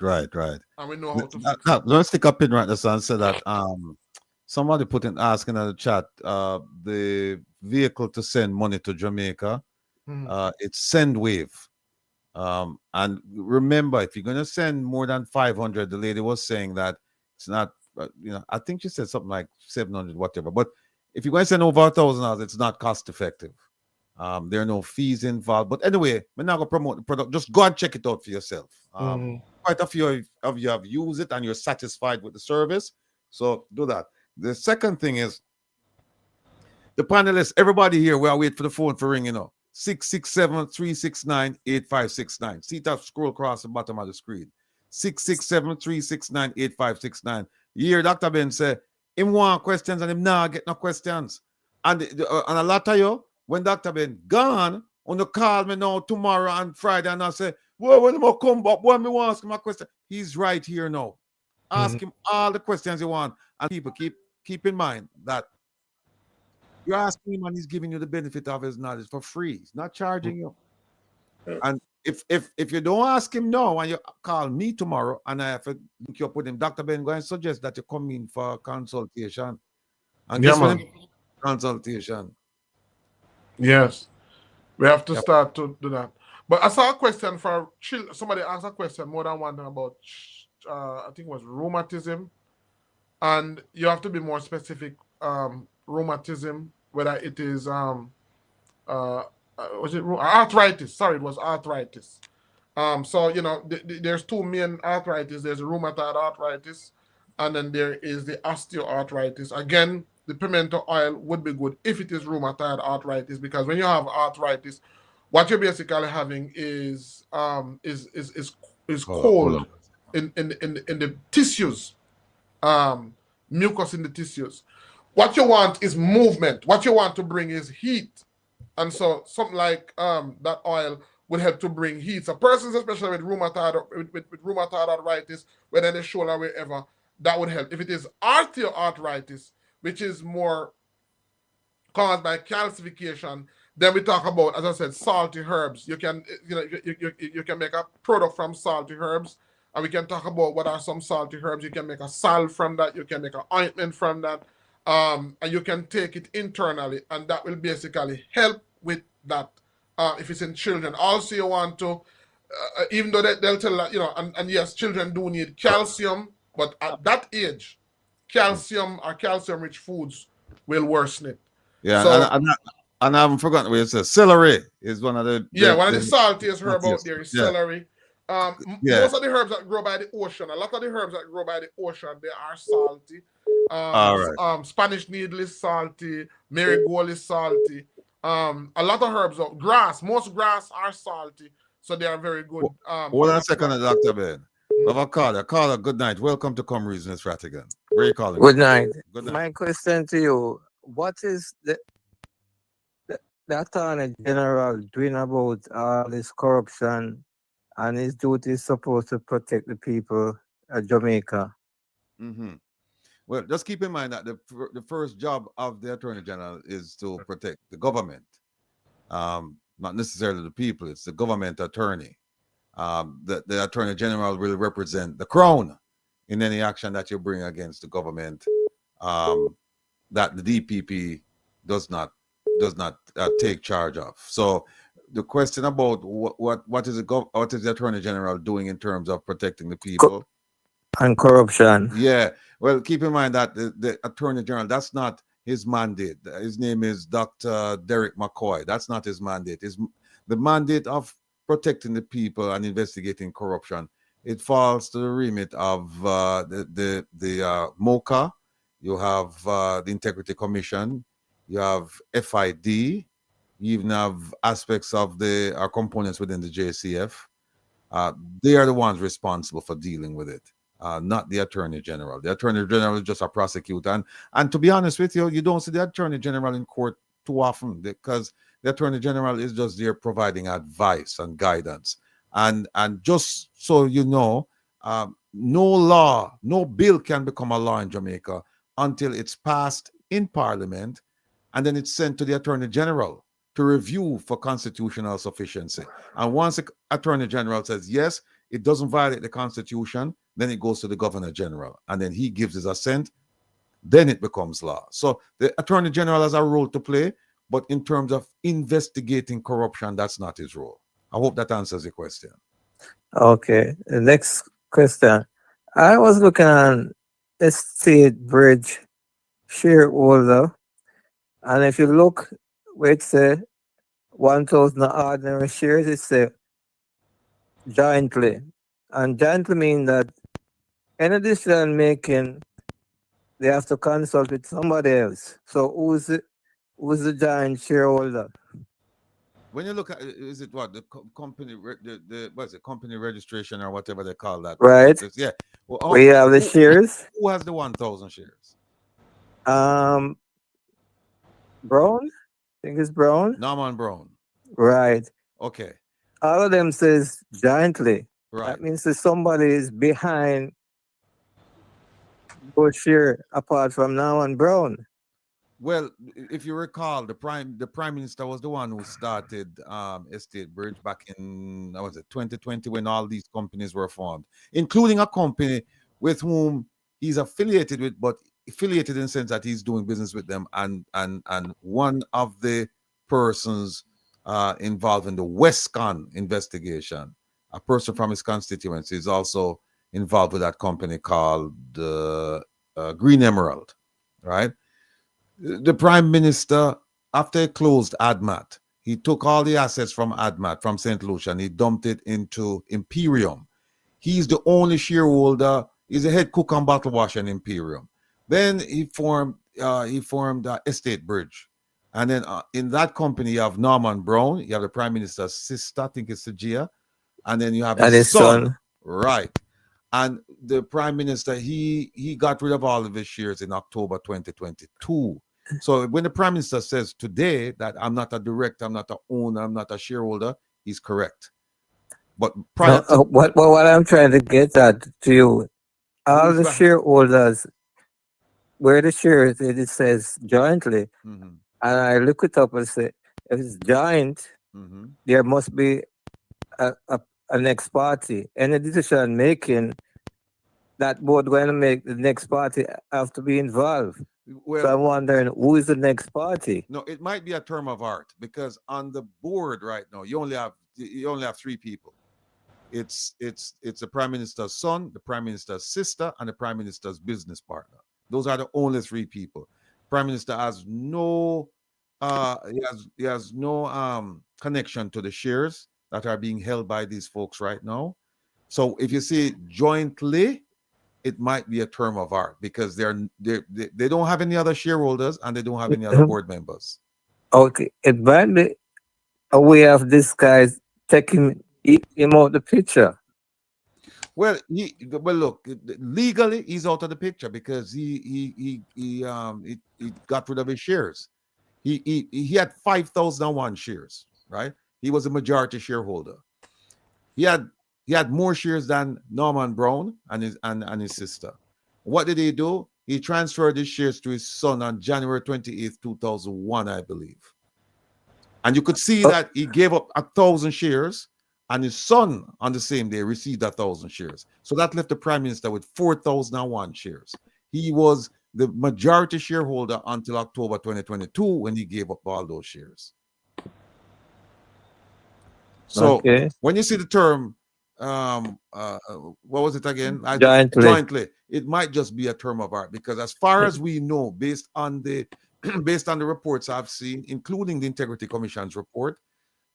And we know how to fix it. Let's stick up in right now and say that somebody asking in the chat, the vehicle to send money to Jamaica, it's SendWave. And remember, if you're going to send more than 500, the lady was saying that it's not, I think she said something like 700, whatever. But if you're going to send over $1,000, it's not cost effective. There are no fees involved. But anyway, we're not going to promote the product. Just go and check it out for yourself. Quite a few of you have used it and you're satisfied with the service. So do that. The second thing is, the panelists, everybody here, we are waiting for the phone for ringing up. 667-369-8569. See that scroll across the bottom of the screen. 667-369-8569. You hear Dr. Ben say, him want questions and him not get no questions. And a lot of you, when Dr. Ben gone, on the call me now tomorrow and Friday, and I say, well, when he come back, when me want ask him a question, he's right here now. Ask him all the questions you want. And people keep in mind that You're asking him and he's giving you the benefit of his knowledge for free. He's not charging you. And if you don't ask him now and you call me tomorrow and I have to link you up with him, Dr. Ben, go and suggest that you come in for a consultation. And guess what? Consultation. Yes. We have to start to do that. But I saw a question for somebody asked a question more than one about I think it was rheumatism. And you have to be more specific. Rheumatism, whether it is was it arthritis? Sorry, it was arthritis. So there's two main arthritis. There's rheumatoid arthritis, and then there is the osteoarthritis. Again, the pimento oil would be good if it is rheumatoid arthritis, because when you have arthritis, what you're basically having is cold in the tissues, mucus in the tissues. What you want is movement. What you want to bring is heat. And so something like that oil would help to bring heat. So persons, especially with rheumatoid arthritis, whether in the shoulder or wherever, that would help. If it is osteoarthritis, which is more caused by calcification, then we talk about, as I said, salty herbs. You can you can make a product from salty herbs, and we can talk about what are some salty herbs. You can make a salve from that. You can make an ointment from that, and you can take it internally, and that will basically help with that. If it's in children, also you want to, even though they'll tell that, and yes, children do need calcium, but at that age, calcium or calcium-rich foods will worsen it. Yeah, so, and I haven't forgotten what it says. Celery is one of the one of the saltiest herb out there is celery. Most of the herbs that grow by the ocean, a lot of the herbs that grow by the ocean, they are salty. Spanish needle is salty, marigold is salty. A lot of herbs, most grass are salty, so they are very good. Hold on a second, Dr. Ben. We have a caller. Caller, good night. Welcome to Come Reason, Ms. Rattigan. Where are you calling? Good night. Good night. My question to you, what is the Attorney General doing about all this corruption, and his duty is supposed to protect the people of Jamaica? Mm-hmm. Well, just keep in mind that the first job of the Attorney General is to protect the government, not necessarily the people. It's the government attorney. The Attorney General will represent the crown in any action that you bring against the government that the DPP does not take charge of. So the question about what is the Attorney General doing in terms of protecting the people and corruption? Yeah, well, keep in mind that the Attorney General, that's not his mandate. His name is Dr. Derek McCoy. That's not his mandate. The mandate of protecting the people and investigating corruption, it falls to the remit of the MOCA. You have the Integrity Commission. You have FID. You even have aspects of our components within the JCF. They are the ones responsible for dealing with it, not the Attorney General. The Attorney General is just a prosecutor. And to be honest with you, you don't see the Attorney General in court too often, because the Attorney General is just there providing advice and guidance. And just so you know, no bill can become a law in Jamaica until it's passed in Parliament, and then it's sent to the Attorney General to review for constitutional sufficiency. And once the Attorney General says, yes, it doesn't violate the Constitution, then it goes to the Governor General, and then he gives his assent, then it becomes law. So the Attorney General has a role to play, but in terms of investigating corruption, that's not his role. I hope that answers your question. Okay, the next question. I was looking on Estate Bridge shareholder, and if you look where it says 1,000 ordinary shares, it says jointly. And jointly means that any decision making, they have to consult with somebody else. So who's the joint shareholder? When you look at, is it what the company, what's it, company registration or whatever they call that? Right. Yeah. Well, we have the shares. Who has the 1,000 shares? Brown. I think it's Brown. Norman Brown. Right. Okay. All of them says jointly. Right. That means that somebody is behind those shares apart from Norman Brown. Well, if you recall, the prime minister was the one who started Estate Bridge back in, was it 2020, when all these companies were formed, including a company with whom he's affiliated with, but affiliated in the sense that he's doing business with them, and one of the persons involved in the Westcon investigation, a person from his constituency, is also involved with that company called Green Emerald, right? The prime minister, after he closed ADMAT, he took all the assets from ADMAT, from St. Lucia, and he dumped it into Imperium. He's the only shareholder. He's a head cook and bottle washer in Imperium. Then he formed Estate Bridge. And then in that company, you have Norman Brown, you have the prime minister's sister, I think it's Sajia, and then you have his son. Right. And the prime minister, he got rid of all of his shares in October 2022. So when the prime minister says today that I'm not a director, I'm not an owner, I'm not a shareholder, he's correct. But prior to what I'm trying to get at to you, all the shareholders, where the shares, it says jointly, and I look it up and say, if it's joint, there must be a next party. Any decision making that board going to make, the next party have to be involved. Well, so I'm wondering, who is the next party? No, it might be a term of art, because on the board right now, you only have three people. It's the prime minister's son, the prime minister's sister, and the prime minister's business partner. Those are the only three people. Prime minister has no he has no connection to the shares that are being held by these folks right now. So if you see jointly, it might be a term of art, because they don't have any other shareholders and they don't have any other board members. Okay, it might be a way of this guy's taking him out the picture. Well, look, legally he's out of the picture, because he got rid of his shares. He had 5,001 shares, right? He was a majority shareholder. He had more shares than Norman Brown and his sister. What did he do? He transferred his shares to his son on January 28th, 2001, I believe. And you could see that he gave up 1,000 shares, and his son on the same day received 1,000 shares. So that left the prime minister with 4,001 shares. He was the majority shareholder until October 2022, when he gave up all those shares. So when you see the term, what was it again? Jointly. It might just be a term of art, because as far as we know, based on the reports I've seen, including the Integrity Commission's report,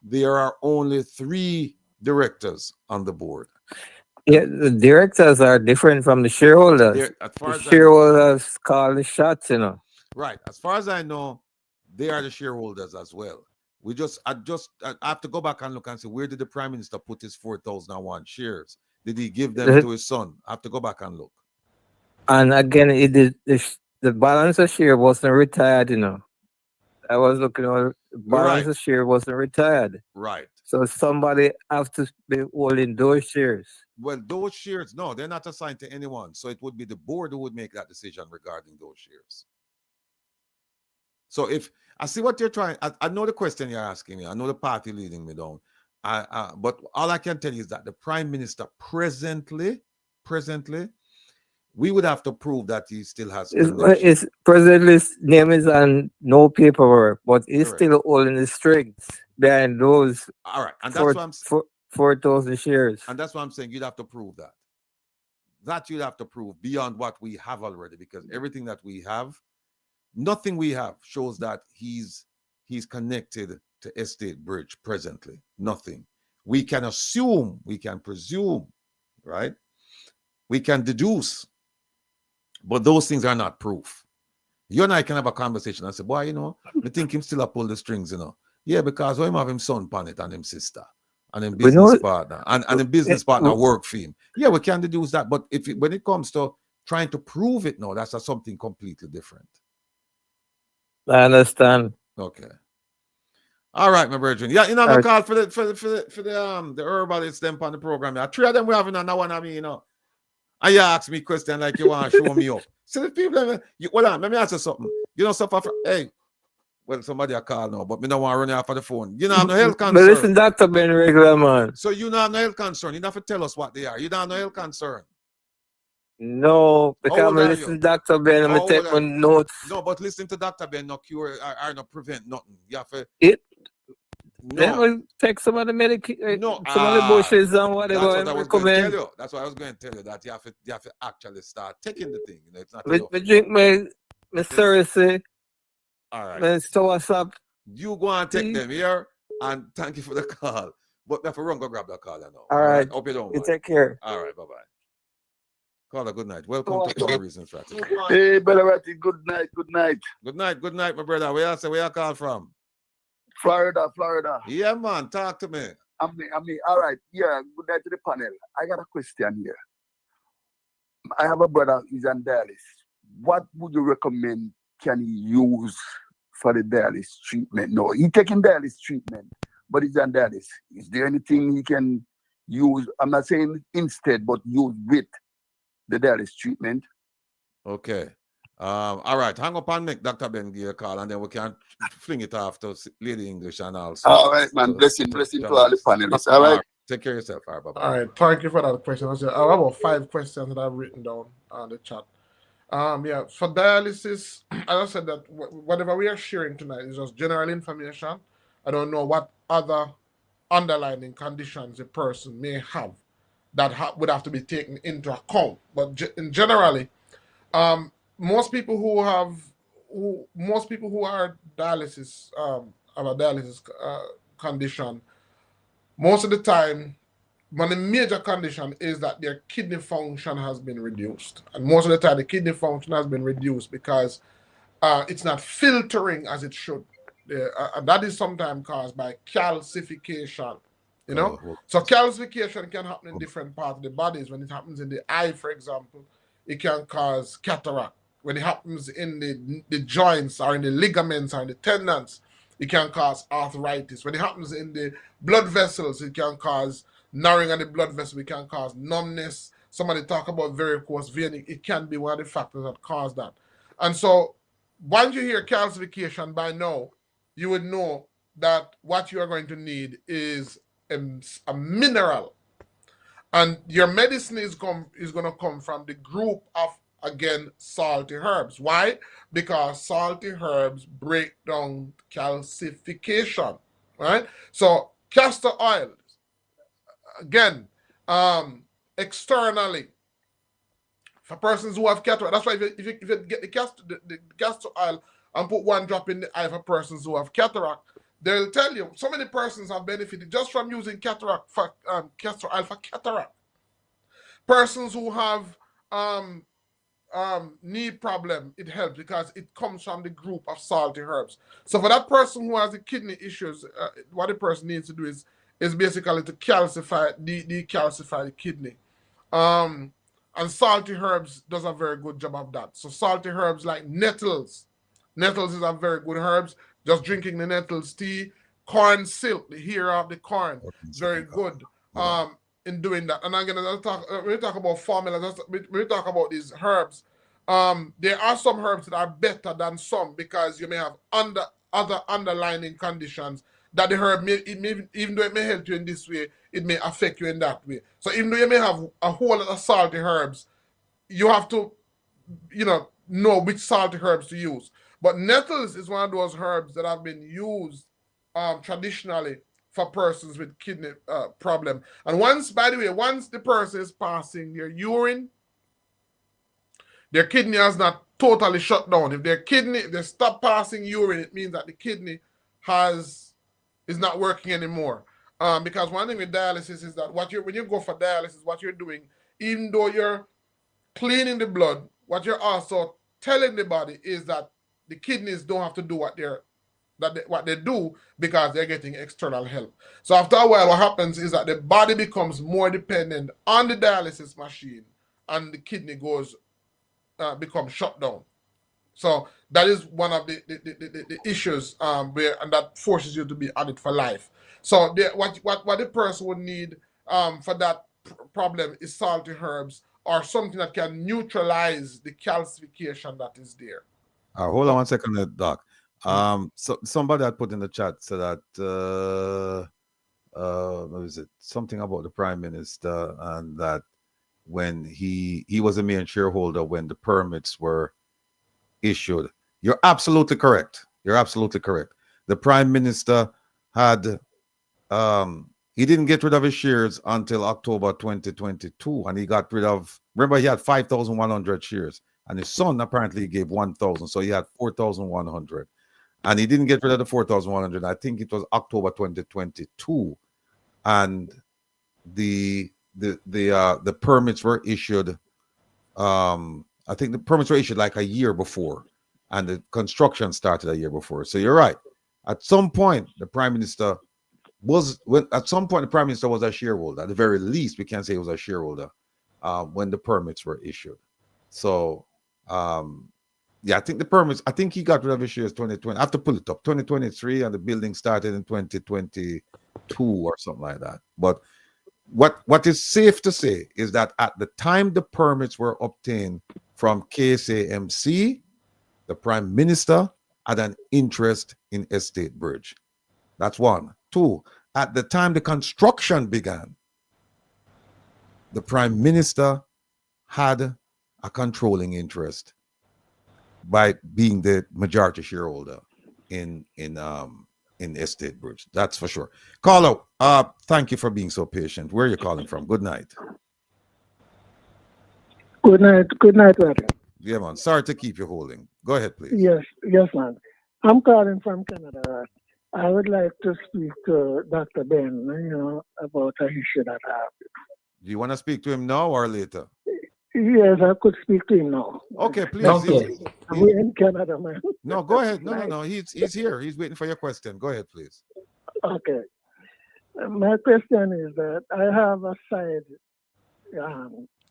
there are only 3 directors on the board. Yeah, the directors are different from the shareholders. The shareholders call the shots, you know. Right. As far as I know, they are the shareholders as well. I have to go back and look and see, where did the prime minister put his 4,001 shares? Did he give them to his son? I have to go back and look. And again, the balance of share wasn't retired, you know. I was looking at the balance of share wasn't retired. Right. So somebody have to be holding those shares. Well, those shares, no, they're not assigned to anyone. So it would be the board who would make that decision regarding those shares. So if I see what you're trying, I know the question you're asking me. I know the party leading me down. But all I can tell you is that the prime minister presently, we would have to prove that he still has his president's name is on no paperwork, but he's still holding the strings behind those. All right, and that's what I'm 4,000 shares. And that's what I'm saying. You'd have to prove that. That you'd have to prove beyond what we have already, because everything that we have, nothing we have shows that he's connected to Estate Bridge presently. Nothing. We can assume, we can presume, right? We can deduce. But those things are not proof. You and I can have a conversation and say, boy, you know, I think him still pull the strings, you know. Yeah, because we have him son on it and him sister and him business partner and the business partner work for him. Yeah, we can deduce that. But when it comes to trying to prove it, no, that's something completely different. I understand. Okay. All right, my brethren. Yeah, you know, the call for the herbalists them on the program. Yeah, 3 of them we having on that one. I mean, you know. And you ask me question like you want to show me up. So the people, hold on, let me ask you something. You know, suffer from, hey, well, somebody I call now, but me don't want to run you off of the phone. You don't have no health concern. But listen, Dr. Ben regular man. So you don't have no health concern. You don't have to tell us what they are. You don't have no health concern. No, because I'm listening to Dr. Ben, I'm take my notes. No, but listen to Dr. Ben, no cure or no prevent nothing. You have to Then we'll take some of the medication, some of the bushes and whatever. That's what I was going to tell you. That's what I was going to tell you, that you have to actually start taking the thing. You know, it's not enough. We drink my Cersei. All right. My soursop. You go and take them here, and thank you for the call. But if you run, go grab that call now. All right. Hope you don't You mind. take care. All right. Bye-bye. Caller, good night. Welcome to All Reasons Strategy. Hey, Brother Ratty, good night, good night. Good night, my brother. Where you call from? Florida. Yeah, man. Talk to me. I mean, all right. Yeah, good night to the panel. I got a question here. I have a brother, he's on dialysis. What would you recommend can he use for the dialysis treatment? No, he's taking dialysis treatment, but he's on dialysis. Is there anything he can use? I'm not saying instead, but use with the dialysis treatment? Okay. All right. Hang up and make Dr. Ben give you a call, and then we can fling it off to Lady English and also. All right, man. Blessing to all the panelists. All right. Take care of yourself. All right, bye-bye. All right. Thank you for that question. I have about 5 questions that I've written down on the chat. Yeah, for dialysis, as I said, that whatever we are sharing tonight is just general information. I don't know what other underlying conditions a person may have that would have to be taken into account. But in generally, most people who are dialysis have a dialysis condition. Most of the time, one of the major condition is that their kidney function has been reduced, and most of the time the kidney function has been reduced because it's not filtering as it should, and that is sometimes caused by calcification. You know, so calcification can happen in different parts of the bodies. When it happens in the eye, for example, it can cause cataract. When it happens in the joints or in the ligaments or in the tendons, it can cause arthritis. When it happens in the blood vessels, it can cause narrowing of the blood vessel. It can cause numbness. Somebody talk about varicose vein. It can be one of the factors that cause that. And so once you hear calcification, by now, you would know that what you are going to need is a mineral. And your medicine is going to come from the group of, again, salty herbs. Why? Because salty herbs break down calcification, right? So castor oil, again, externally, for persons who have cataract, that's why if you get the castor oil and put 1 drop in the eye for persons who have cataract, they'll tell you so many persons have benefited just from using castor oil for cataract. Persons who have knee problem, it helps because it comes from the group of salty herbs. So for that person who has the kidney issues, what the person needs to do is basically to decalcify the kidney. And salty herbs does a very good job of that. So salty herbs like nettles is a very good herbs. Just drinking the nettles tea, corn silk, the hair of the corn, very good in doing that. And again, when we talk about formulas, when we talk about these herbs, there are some herbs that are better than some because you may have other underlying conditions that the herb even though it may help you in this way, it may affect you in that way. So even though you may have a whole lot of salty herbs, you have to, know which salty herbs to use. But nettles is one of those herbs that have been used traditionally for persons with kidney problem. And once the person is passing their urine, their kidney has not totally shut down. If they stop passing urine, it means that the kidney is not working anymore. Because one thing with dialysis is that when you go for dialysis, what you're doing, even though you're cleaning the blood, what you're also telling the body is that the kidneys don't have to do what they do because they're getting external help. So after a while, what happens is that the body becomes more dependent on the dialysis machine, and the kidney becomes shut down. So that is one of the issues and that forces you to be on it for life. So what the person would need for that problem is salty herbs or something that can neutralize the calcification that is there. Hold on 1 second, Doc. So somebody had put in the chat so that what is it? Something about the Prime Minister, and that when he was a main shareholder when the permits were issued. You're absolutely correct. You're absolutely correct. The Prime Minister had he didn't get rid of his shares until October 2022, and he got rid of, remember, he had 5,100 shares, and his son apparently gave 1,000, so he had 4,100, and he didn't get rid of the 4,100. I think it was October 2022, and the permits were issued. I think the permits were issued like a year before, and the construction started a year before. So you're right. At some point, the Prime Minister was a shareholder. At the very least, we can say he was a shareholder when the permits were issued. So yeah, I think the permits, I think he got rid of his shares 2020. I have to pull it up. 2023, and the building started in 2022 or something like that. But what is safe to say is that at the time the permits were obtained from KSAMC, the Prime Minister had an interest in Estate Bridge. That's one. Two, at the time the construction began, the Prime Minister had a controlling interest by being the majority shareholder in Estate Bridge. That's for sure. Caller, thank you for being so patient. Where are you calling from? Good night. Good night, Rattigan. Yeah, man. Sorry to keep you holding. Go ahead, please. Yes, man. I'm calling from Canada. I would like to speak to Dr. Ben, about an issue that I have. Do you want to speak to him now or later? Yes, I could speak to him now. Okay, please. Okay. We're in Canada, man. No, go ahead. No. He's here. He's waiting for your question. Go ahead, please. Okay. My question is that I have a side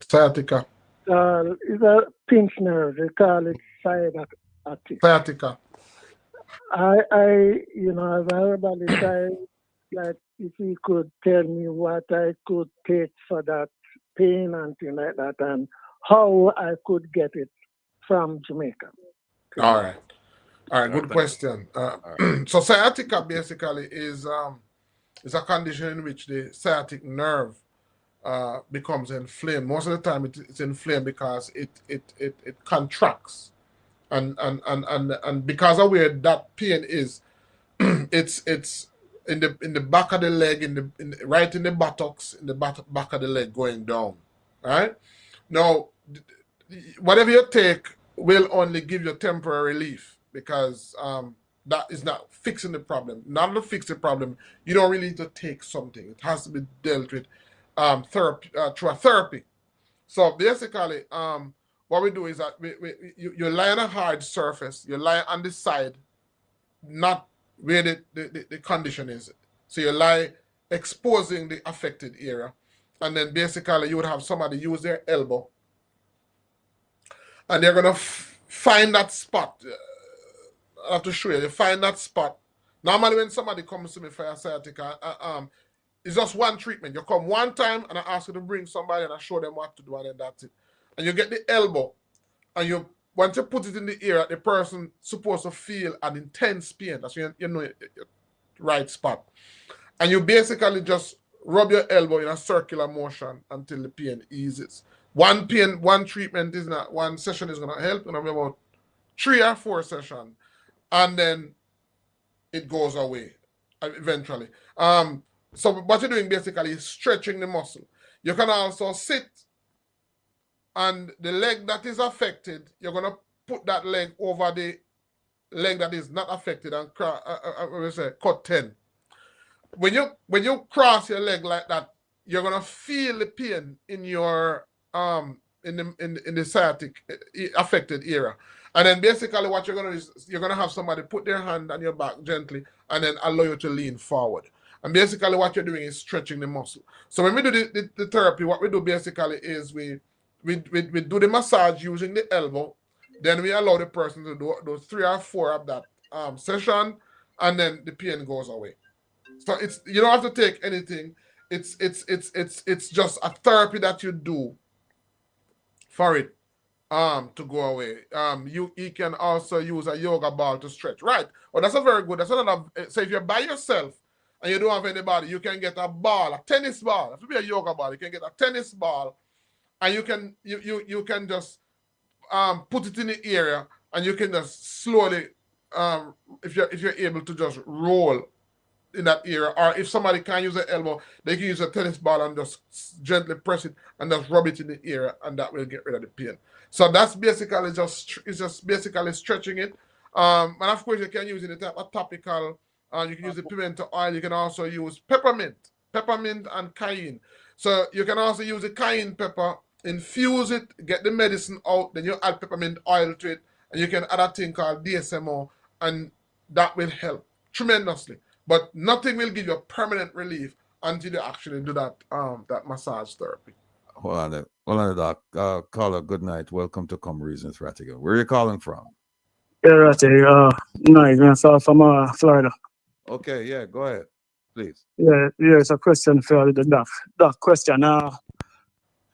sciatica. It's a pinch nerve. They call it sciatica. I as a herbalist, like if you could tell me what I could take for that pain and things like that, and how I could get it from Jamaica. All right. Good question. So sciatica basically is a condition in which the sciatic nerve becomes inflamed. Most of the time, it's inflamed because it contracts, and because of where that pain is, it's in the back of the leg, right in the buttocks, in the back of the leg going down. Right now, whatever you take will only give you temporary relief, because that is not fixing the problem. Not to fix the problem, you don't really need to take something. It has to be dealt with therapy, through a therapy. So basically, what we do is that you lie on a hard surface. You lie on the side, not where the condition is. So you lie exposing the affected area. And then basically you would have somebody use their elbow, and they're going to find that spot. I have to show you. You find that spot. Normally when somebody comes to me for a sciatica, it's just one treatment. You come one time and I ask you to bring somebody and I show them what to do, and then that's it. And you get the elbow, and once you put it in the ear, the person supposed to feel an intense pain. That's when you know the right spot. And you basically just rub your elbow in a circular motion until the pain eases. One treatment is not, one session is going to help, and about 3 or 4 sessions, and then it goes away eventually. So what you're doing basically is stretching the muscle. You can also sit, and the leg that is affected, you're going to put that leg over the leg that is not affected and cut 10. When you cross your leg like that, you're gonna feel the pain in your in the sciatic affected area. And then basically what you're gonna do is you're gonna have somebody put their hand on your back gently and then allow you to lean forward. And basically what you're doing is stretching the muscle. So when we do the therapy, what we do basically is we do the massage using the elbow. Then we allow the person to do those 3 or 4 of that session, and then the pain goes away. So you don't have to take anything. It's just a therapy that you do for it. to go away. You can also use a yoga ball to stretch. Right. Oh, that's a very good. That's another. So if you're by yourself and you don't have anybody, you can get a ball, a tennis ball. It could be a yoga ball. You can get a tennis ball, and you can just put it in the area, and you can just slowly, if you're able to just roll in that area, or if somebody can't use an elbow, they can use a tennis ball and just gently press it and just rub it in the area, and that will get rid of the pain. So that's basically just basically stretching it. And of course you can use it in a topical. You can use the pimento oil. You can also use peppermint and cayenne. So you can also use the cayenne pepper, infuse it, get the medicine out, then you add peppermint oil to it, and you can add a thing called DSMO, and that will help tremendously. But nothing will give you permanent relief until you actually do that massage therapy. Hold on, Doc. Caller, good night. Welcome to Come Reasons Rattigan. Where are you calling from? Yeah, Rattigan. Nice, from Florida. Okay, yeah, go ahead, please. Yeah, it's a question for the doc. Doc, question.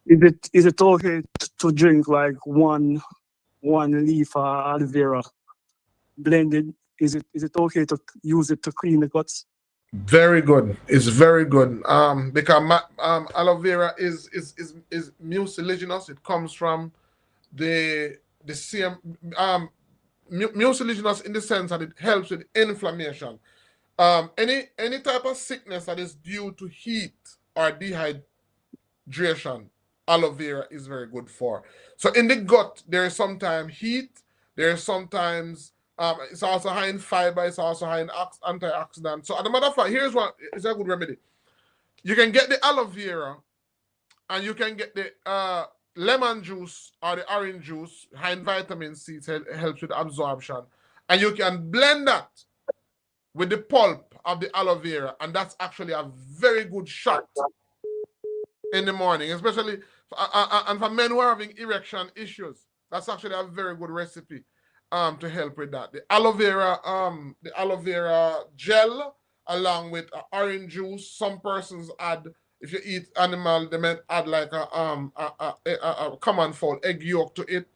Is it okay to drink like one leaf of aloe vera blended? Is it okay to use it to clean the guts? Very good. It's very good. Because aloe vera is mucilaginous. It comes from the same mucilaginous in the sense that it helps with inflammation. Any type of sickness that is due to heat or dehydration, aloe vera is very good for. So in the gut, there is sometimes heat. There is sometimes it's also high in fiber. It's also high in antioxidants. So as a matter of fact, here's what is a good remedy. You can get the aloe vera, and you can get the lemon juice or the orange juice, high in vitamin C. It helps with absorption, and you can blend that with the pulp of the aloe vera, and that's actually a very good shot in the morning, especially and for men who are having erection issues. That's actually a very good recipe to help with that. The aloe vera gel along with orange juice. Some persons add, if you eat animal, they might add like a common fold egg yolk to it,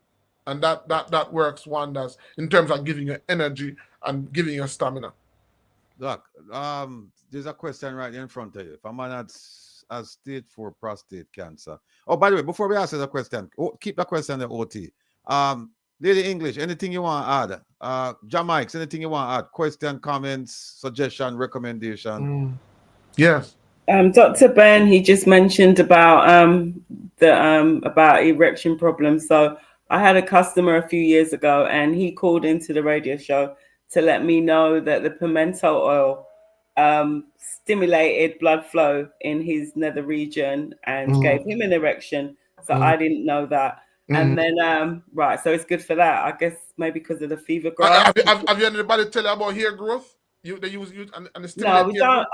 and that works wonders in terms of giving you energy and giving you stamina. Doc, there's a question right in front of you. If a man has stage 4 prostate cancer. Oh, by the way, before we answer the question, keep the question the OT. Lady English, anything you want to add? Jamaicans, anything you want to add? Question, comments, suggestion, recommendation? Yes. Dr. Ben, he just mentioned about about erection problems. So I had a customer a few years ago, and he called into the radio show to let me know that the pimento oil stimulated blood flow in his nether region and gave him an erection. So I didn't know that. And then, right, so it's good for that. I guess maybe because of the fever grass. Have you anybody tell you about hair growth? They use and stimulate. No, we don't.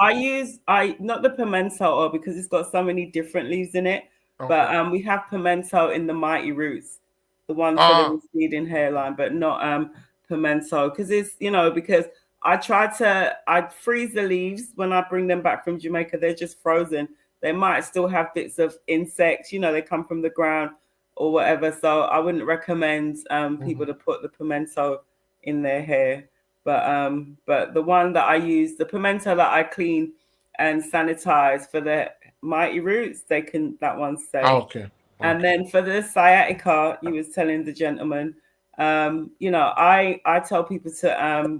I not the pimento oil because it's got so many different leaves in it. Okay. But we have pimento in the mighty roots, the ones for the receding hairline, but not pimento because it's because I freeze the leaves when I bring them back from Jamaica. They're just frozen. They might still have bits of insects. They come from the ground or whatever. So I wouldn't recommend people to put the pimento in their hair. But the one that I use, the pimento that I clean and sanitize for the mighty roots, that one's safe. Okay. And then for the sciatica, you was telling the gentleman, I tell people to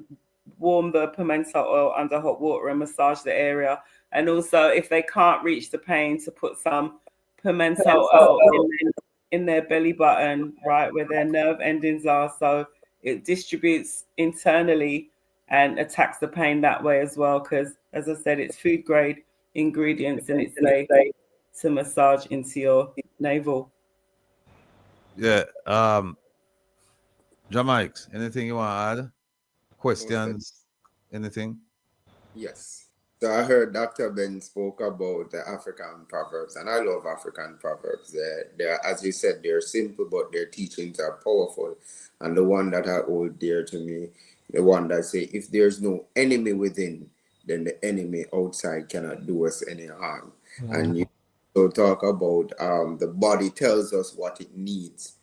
warm the pimento oil under hot water and massage the area. And also, if they can't reach the pain, to put some pimento oil in their belly button, right where their nerve endings are. So it distributes internally and attacks the pain that way as well. Because, as I said, it's food grade ingredients and it's safe to massage into your navel. Yeah. Jamaicans, anything you want to add? Questions? Anything? Yes. So I heard Dr. Ben spoke about the African proverbs, and I love African proverbs. They're, as you said, they're simple, but their teachings are powerful. And the one that I hold dear to me, the one that say, if there's no enemy within, then the enemy outside cannot do us any harm. And you talk about the body tells us what it needs.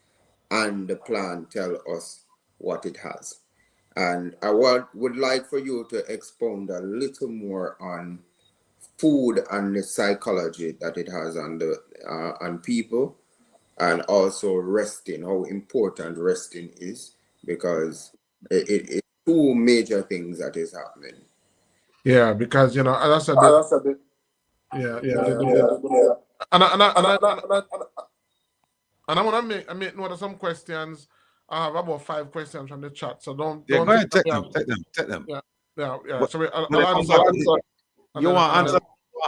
and the plant tell us what it has. And I would like for you to expound a little more on food and the psychology that it has on people, and also resting, how important resting is, because it's two major things that is happening. Yeah, because as I said, yeah. And I want to make note of some questions. I have about 5 questions from the chat, so don't go ahead, take them. Yeah. But, So I'll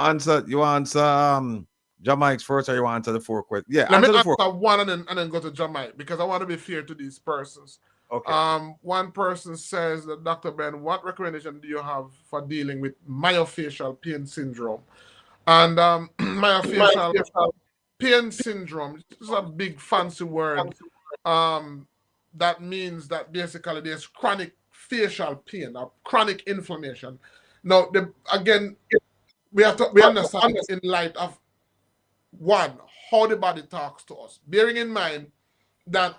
answer. You want to answer Jamaica first, or you want to answer the 4 questions? Yeah, let me answer the 4. one and then go to Jamaica, because I want to be fair to these persons. Okay. One person says that, Dr. Ben, what recommendation do you have for dealing with myofascial pain syndrome? And myofascial pain syndrome is a big fancy word. That means that basically there's chronic facial pain or chronic inflammation. Now, again, we understand in light of one, how the body talks to us, bearing in mind that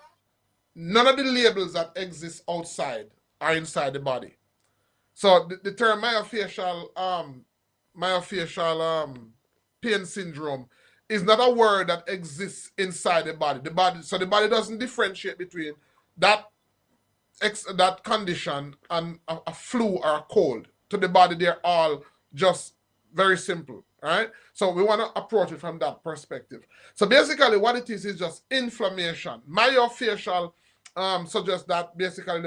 none of the labels that exist outside are inside the body. So the term myofascial pain syndrome is not a word that exists inside the body. So the body doesn't differentiate between that condition and a flu or a cold. To the body, they're all just very simple. All right. So we want to approach it from that perspective. So basically, what it is just inflammation. Myofascial suggests that basically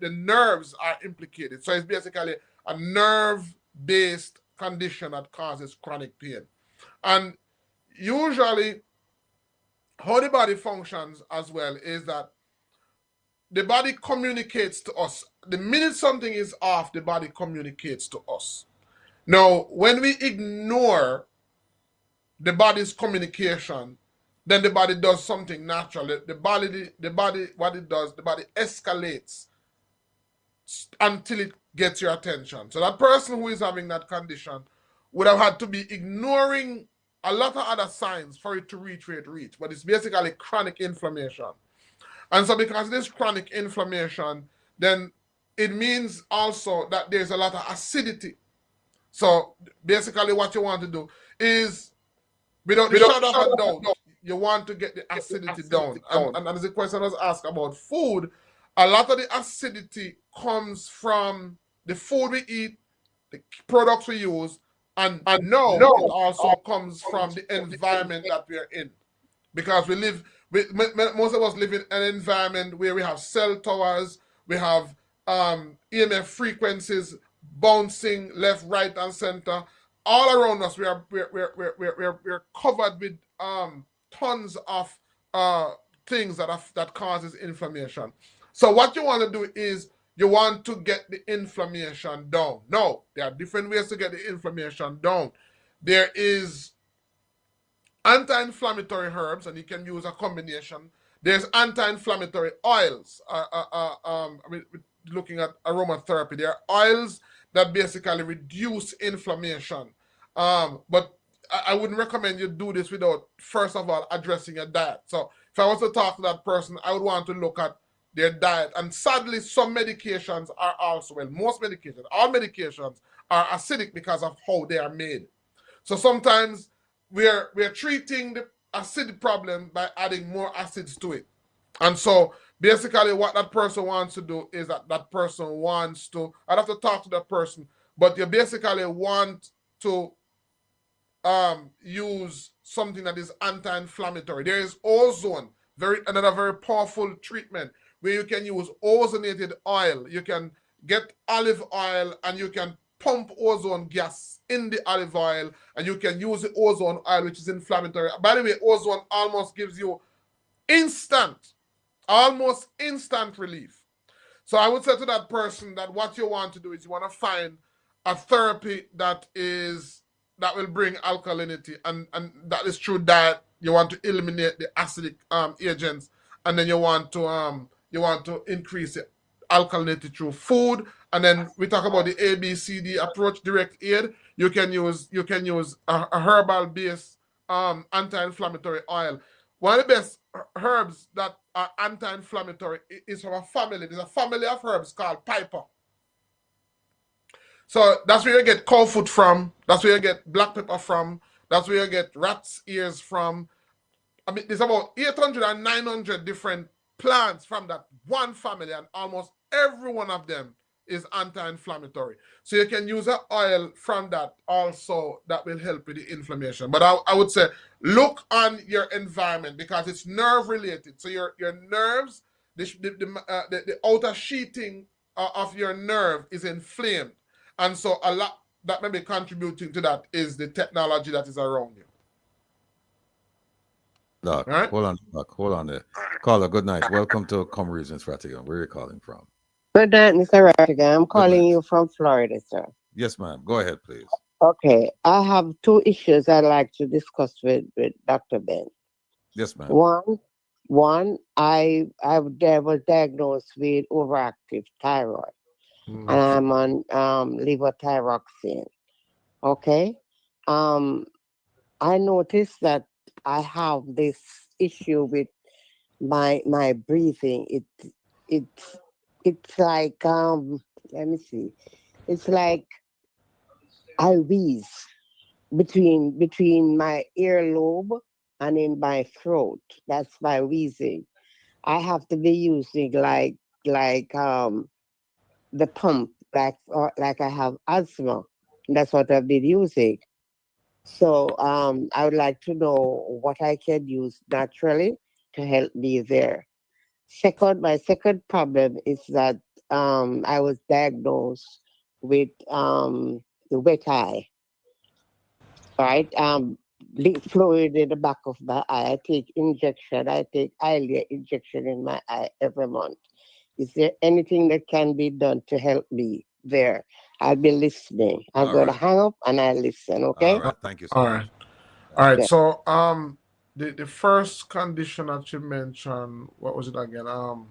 the nerves are implicated. So it's basically a nerve-based condition that causes chronic pain. And usually, how the body functions as well is that the body communicates to us. The minute something is off, the body communicates to us. Now, when we ignore the body's communication, then the body does something natural. The body, what it does, the body escalates until it gets your attention. So that person who is having that condition would have had to be ignoring a lot of other signs for it to reach where it reached. But it's basically chronic inflammation. And so because this chronic inflammation, then it means also that there's a lot of acidity. So basically what you want to do is, without the shadow of a doubt, you want to get the acidity down. And as the question was asked about food, a lot of the acidity comes from the food we eat, the products we use, and no, it also comes from the environment that we are in. Because most of us live in an environment where we have cell towers, we have EMF frequencies bouncing left, right, and center. All around us, we're covered with tons of things that causes inflammation. So what you want to do is you want to get the inflammation down. No, there are different ways to get the inflammation down. There is anti-inflammatory herbs, and you can use a combination. There's anti-inflammatory oils. Looking at aromatherapy, there are oils that basically reduce inflammation. But I wouldn't recommend you do this without, first of all, addressing your diet. So if I was to talk to that person, I would want to look at their diet. And sadly, some medications are also, most medications, all medications are acidic because of how they are made. So sometimes we're treating the acid problem by adding more acids to it. And so basically what that person wants to do is that person wants to, I'd have to talk to that person, but you basically want to use something that is anti-inflammatory. There is ozone, another very powerful treatment where you can use ozonated oil. You can get olive oil and you can pump ozone gas in the olive oil, and you can use the ozone oil, which is inflammatory. By the way, ozone almost gives you almost instant relief. So I would say to that person that what you want to do is you want to find a therapy that will bring alkalinity, and that is through diet. You want to eliminate the acidic agents, and then you want to increase the alkalinity through food. And then we talk about the ABCD approach, direct aid. You can use a herbal based anti-inflammatory oil. One of the best herbs that anti-inflammatory is from a family. There's a family of herbs called piper. So that's where you get cow foot from. That's where you get black pepper from. That's where you get rat's ears from. I mean, there's about 800 and 900 different plants from that one family, and almost every one of them is anti-inflammatory. So you can use an oil from that also that will help with the inflammation. But I would say look on your environment because it's nerve related. So your nerves, the outer sheeting of your nerve is inflamed. And so a lot that may be contributing to that is the technology that is around you. Doc, right. Hold on there. Caller, good night. Welcome to Come Reasons Rattigan. Where are you calling from? Good night, Mr. Rattigan. I'm calling you from Florida, sir. Yes, ma'am. Go ahead, please. Okay. I have two issues I'd like to discuss with Dr. Ben. Yes, ma'am. One, I was diagnosed with overactive thyroid. And I'm on levothyroxine. Okay. I noticed that I have this issue with my breathing. It's like let me see. It's like I wheeze between my earlobe and in my throat. That's my wheezing. I have to be using like the pump, like I have asthma. That's what I've been using. So I would like to know what I can use naturally to help me there. My second problem is that I was diagnosed with the wet eye, right? Fluid in the back of my eye. I take Eylea injection in my eye every month. Is there anything that can be done to help me there? I'll be listening. I'm going to hang up and I listen, okay? All right, thank you so All much. right. Yeah. So the first condition that you mentioned, what was it again? Right.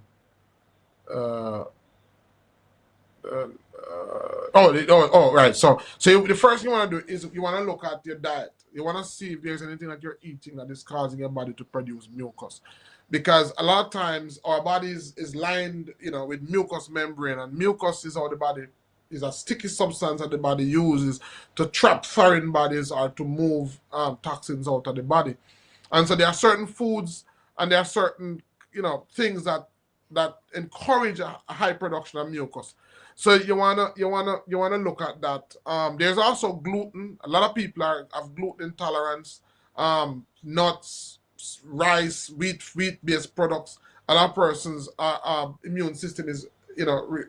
So the first thing you want to do is you want to look at your diet. You want to see if there's anything that you're eating that is causing your body to produce mucus. Because a lot of times our body is lined, with mucous membrane, and mucus is how the body is a sticky substance that the body uses to trap foreign bodies or to move toxins out of the body. And so there are certain foods and there are certain things that encourage a high production of mucus. So you wanna look at that. There's also gluten. A lot of people have gluten intolerance. Nuts, rice, wheat-based products. A lot of persons' immune system is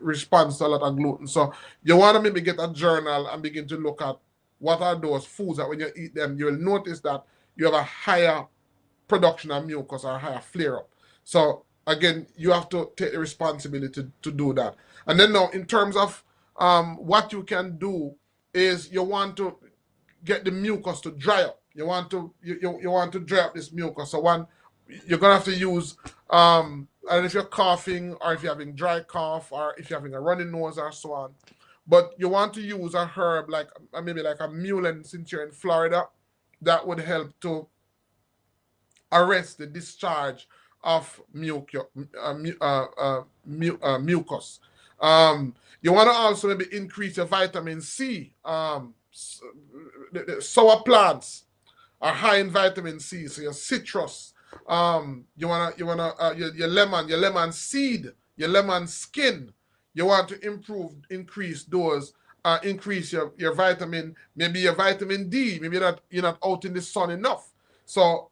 responds to a lot of gluten. So you want to maybe get a journal and begin to look at what are those foods that when you eat them, you will notice that you have a higher production of mucus or a higher flare-up. So again, you have to take the responsibility to do that. And then now, in terms of what you can do is you want to get the mucus to dry up. You want to dry up this mucus. So you're gonna have to use and if you're coughing or if you're having dry cough or if you're having a runny nose or so on. But you want to use a herb like maybe like a mullein, since you're in Florida, that would help to arrest the discharge of mucus. You want to also maybe increase your vitamin C. The sour plants are high in vitamin C, so your citrus. You wanna your lemon seed, your lemon skin. You want to increase those. Increase your vitamin, maybe your vitamin D. Maybe you're not out in the sun enough. So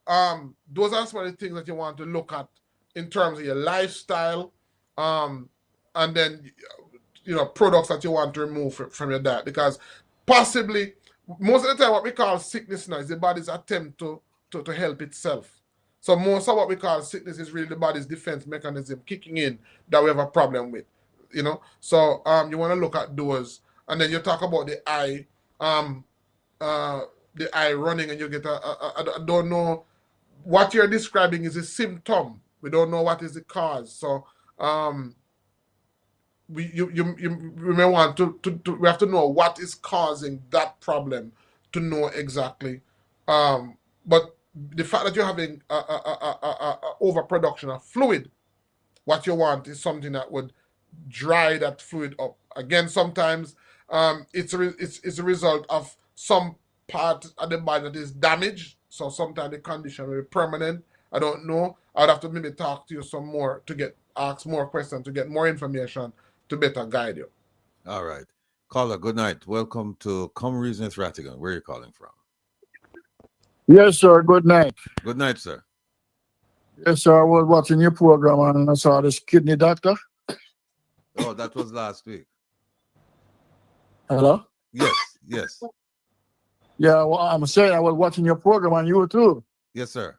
those are some of the things that you want to look at in terms of your lifestyle, and then products that you want to remove from your diet, because possibly most of the time what we call sickness now is the body's attempt to help itself. So most of what we call sickness is really the body's defense mechanism kicking in that we have a problem with, So you want to look at those, and then you talk about the eye, the eye running, and you get I don't know what you're describing is a symptom. We don't know what is the cause. So we may want to we have to know what is causing that problem to know exactly. But the fact that you're having a overproduction of fluid, what you want is something that would dry that fluid up. Again, sometimes it's a result of some part of the body that is damaged. So sometimes the condition will be permanent. I don't know. I'd have to maybe talk to you some more to ask more questions, to get more information to better guide you. All right. Caller, good night. Welcome to Come Reason with Rattigan. Where are you calling from? Yes, sir. Good night. Good night, sir. Yes, sir. I was watching your program and I saw this kidney doctor. Oh, that was last week. Hello? Yes. Yeah, well, I'm saying I was watching your program on YouTube. Yes, sir.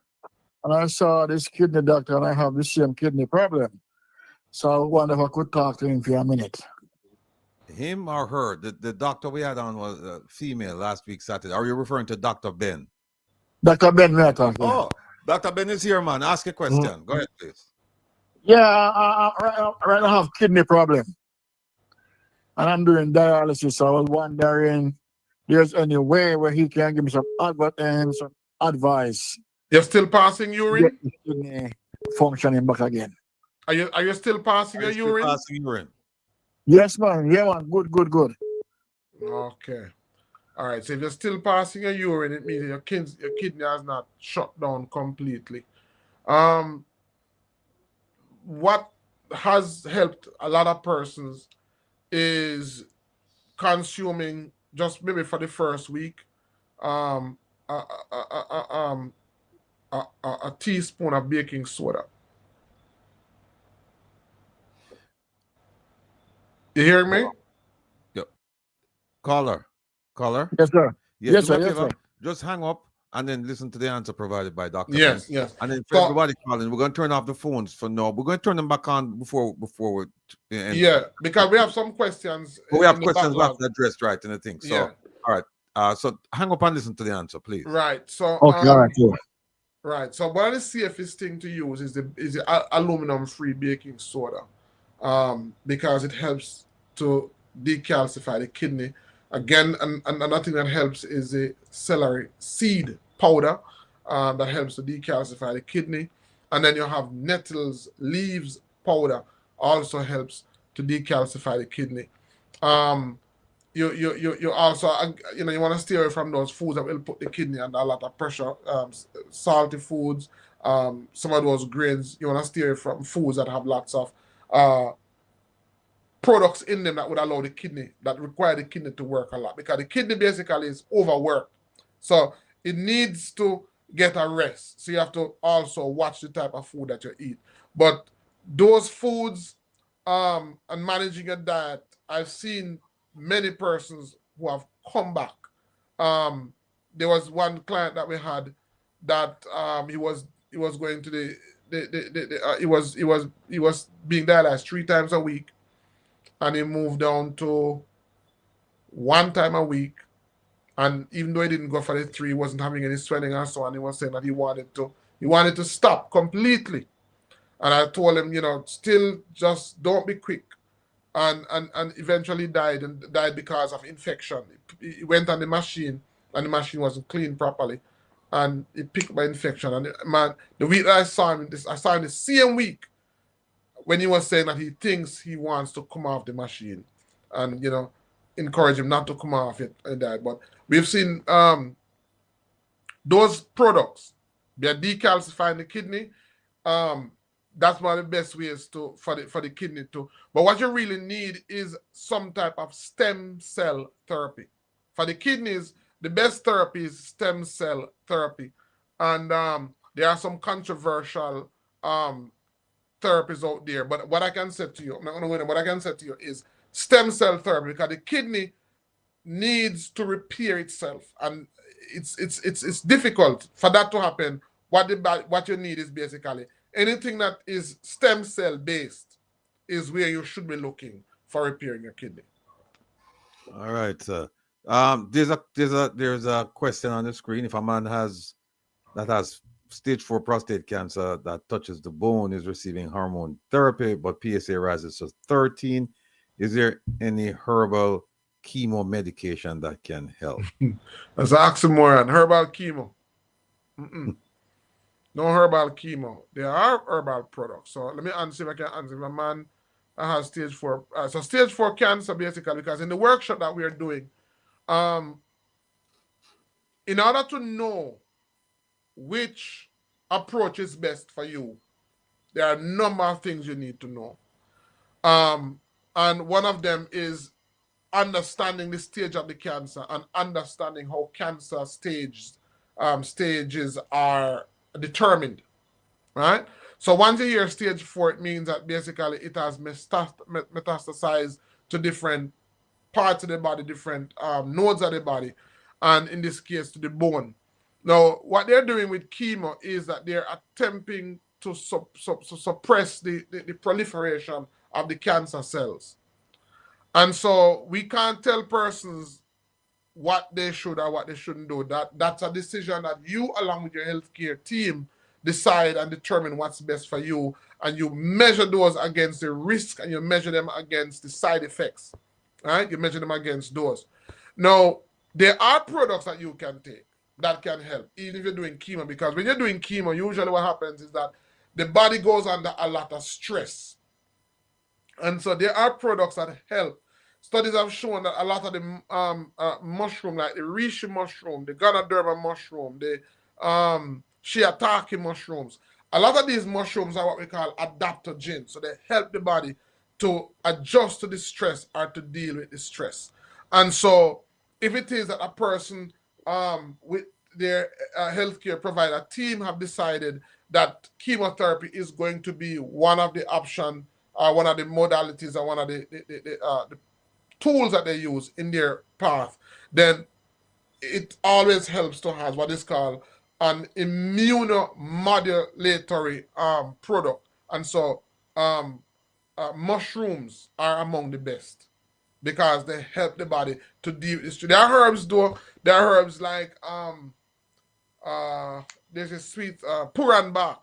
And I saw this kidney doctor and I have the same kidney problem. So I wonder if I could talk to him for a minute. Him or her? The doctor we had on was a female last week, Saturday. Are you referring to Dr. Ben? Dr. Ben, we are talking. Oh, Dr. Ben is here, man. Ask a question. Go ahead, please. Yeah, right now I have kidney problem. And I'm doing dialysis. So I was wondering there's any way where he can give me some advice. You're still passing urine? Get the kidney functioning back again. Are you still passing your urine? Passing urine. Yes, man. Yeah, man. Good. Okay. All right. So if you're still passing your urine, it means your kidney has not shut down completely. What has helped a lot of persons is consuming, just maybe for the first week, a teaspoon of baking soda. You hearing me? Yep. Caller. Yes, sir. Yes, sir. Just hang up and then listen to the answer provided by Dr. Yes, Ben. yes. And then for everybody calling, we're going to turn off the phones for now. We're going to turn them back on before we end. Yeah, because we have some questions. But we have questions we have to address right in the thing. So, Yeah. all right. So hang up and listen to the answer, please. Right. So Okay, all right. Yeah. Right. So one of the safest thing to use is the aluminum-free baking soda, because it helps to decalcify the kidney. Again, and another thing that helps is the celery seed powder that helps to decalcify the kidney. And then you have nettles leaves powder, also helps to decalcify the kidney. You also, you want to stay away from those foods that will put the kidney under a lot of pressure. Salty foods, some of those grains. You want to stay away from foods that have lots of products in them that would allow the kidney, that require the kidney to work a lot, because the kidney basically is overworked. So it needs to get a rest. So you have to also watch the type of food that you eat. But those foods and managing a diet, I've seen many persons who have come back. There was one client that we had that he was going to he was being dialyzed 3 times a week, and he moved down to 1 time a week. And even though he didn't go for the 3, he wasn't having any swelling and so on. He was saying that he wanted to stop completely. And I told him, still just don't be quick. And eventually died because of infection. He went on the machine and the machine wasn't cleaned properly. And it picked up by infection. And the week that I saw him the same week when he was saying that he thinks he wants to come off the machine, and encourage him not to come off it and that. But we've seen those products, they're decalcifying the kidney. That's one of the best ways for the kidney to. But what you really need is some type of stem cell therapy. For the kidneys, the best therapy is stem cell therapy. And there are some controversial therapies out there. But what I can say to you, I'm not going to go into what I can say to you is stem cell therapy, because the kidney needs to repair itself. And it's difficult for that to happen. What you need is basically anything that is stem cell based is where you should be looking for repairing your kidney. All right, sir. There's a question on the screen. If a man has stage 4 prostate cancer that touches the bone, is receiving hormone therapy, but PSA rises to 13, is there any herbal chemo medication that can help? That's oxymoron. Herbal chemo. No herbal chemo. There are herbal products. So let me answer if I can answer. If a man has stage 4. So stage 4 cancer, basically, because in the workshop that we are doing, in order to know which approach is best for you, there are a number of things you need to know. And one of them is understanding the stage of the cancer and understanding how cancer stages are determined, right? So once you hear stage 4, it means that basically it has metastasized to different parts of the body, different nodes of the body, and in this case to the bone. Now, what they're doing with chemo is that they're attempting to suppress the proliferation of the cancer cells. And so we can't tell persons what they should or what they shouldn't do. That's a decision that you, along with your healthcare team, decide and determine what's best for you. And you measure those against the risk and you measure them against the side effects. Right? You measure them against those. Now, there are products that you can take that can help, even if you're doing chemo. Because when you're doing chemo, usually what happens is that the body goes under a lot of stress. And so there are products that help. Studies have shown that a lot of the mushroom, like the reishi mushroom, the Ganoderma mushroom, the shiitake mushrooms, a lot of these mushrooms are what we call adaptogens. So they help the body to adjust to the stress or to deal with the stress. And so if it is that a person with their healthcare provider team have decided that chemotherapy is going to be one of the options, one of the modalities, or one of the tools that they use in their path, then it always helps to have what is called an immunomodulatory product. And so mushrooms are among the best because they help the body to deal with this. There are herbs though. There are herbs like there's a sweet puran bark.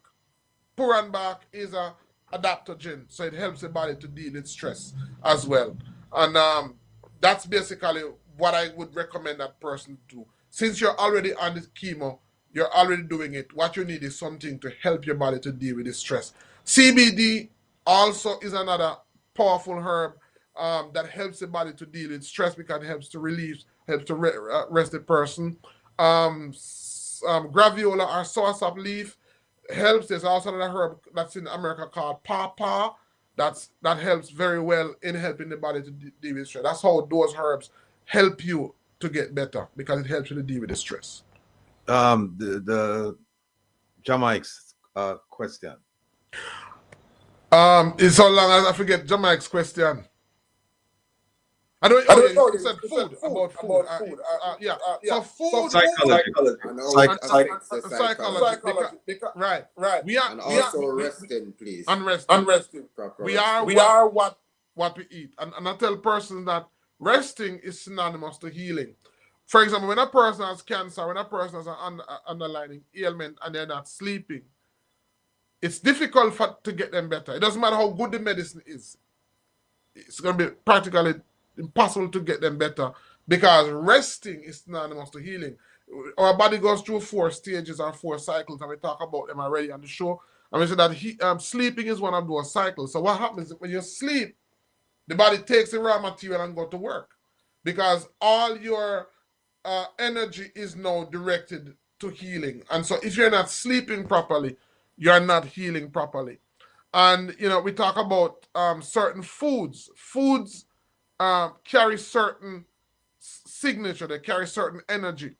Puran bark is a adaptogen, so it helps the body to deal with stress as well. And that's basically what I would recommend that person do. Since you're already on the chemo, you're already doing it, what you need is something to help your body to deal with the stress. CBD also is another powerful herb that helps the body to deal with stress because it helps to relieve, helps to rest the person. Graviola or soursop leaf helps. There's also another herb that's in America called pawpaw that helps very well in helping the body to deal with stress. That's how those herbs help you to get better because it helps you to deal with the stress. The Jamaican's question. It's so long as I forget Jamaican's question. I don't know. You said food. About food. Yeah. So food, psychology. Psychology. Right. We are also resting, please. Unresting. We are what we eat. And I tell persons that resting is synonymous to healing. For example, when a person has cancer, when a person has an underlying ailment and they're not sleeping, it's difficult to get them better. It doesn't matter how good the medicine is. It's going to be practically impossible to get them better because resting is synonymous to healing. Our body goes through 4 stages or 4 cycles, and we talk about them already on the show. And we said that sleeping is one of those cycles. So what happens when you sleep, the body takes the raw material and go to work because all your energy is now directed to healing. And so if you're not sleeping properly, you're not healing properly. And, we talk about certain foods. Foods carry certain signature, they carry certain energy.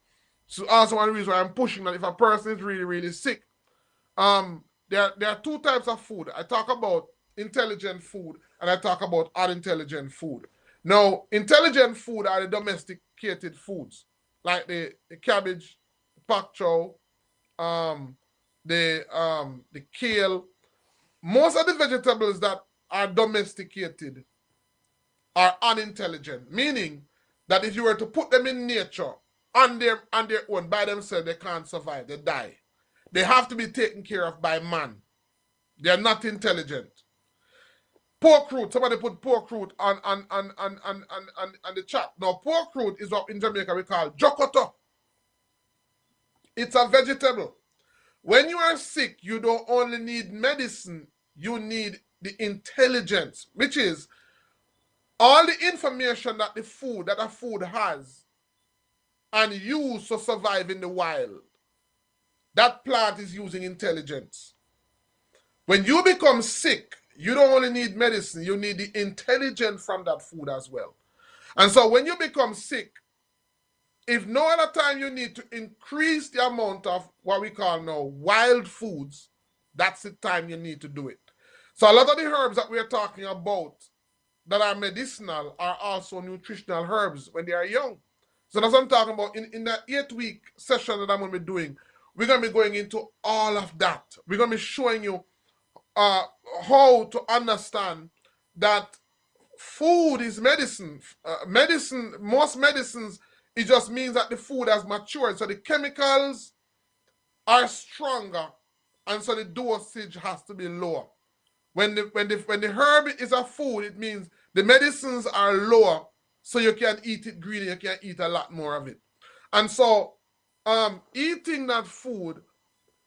So also one reason why I'm pushing that if a person is really, really sick, there are 2 types of food. I talk about intelligent food and I talk about unintelligent food. Now, intelligent food are the domesticated foods, like the cabbage, pak chow, the kale. Most of the vegetables that are domesticated are unintelligent, meaning that if you were to put them in nature on their own by themselves, they can't survive, they die. They have to be taken care of by man. They're not intelligent. Pork root, somebody put pork root on the chat. Now, pork root is what in Jamaica we call jokoto. It's a vegetable. when you are sick, you don't only need medicine, you need the intelligence, which is all the information that a food has and used to survive in the wild. That plant is using intelligence. When you become sick, you don't only need medicine, you need the intelligence from that food as well. And so when you become sick, if no other time you need to increase the amount of what we call now wild foods, that's the time you need to do it. So a lot of the herbs that we're talking about that are medicinal are also nutritional herbs when they are young. So that's what I'm talking about. In the 8-week session that I'm going to be doing, we're going to be going into all of that. We're going to be showing you how to understand that food is medicine. Most medicines, it just means that the food has matured. So the chemicals are stronger, and so the dosage has to be lower. When the herb is a food, it means the medicines are lower, so you can eat it greedy, you can eat a lot more of it. And so eating that food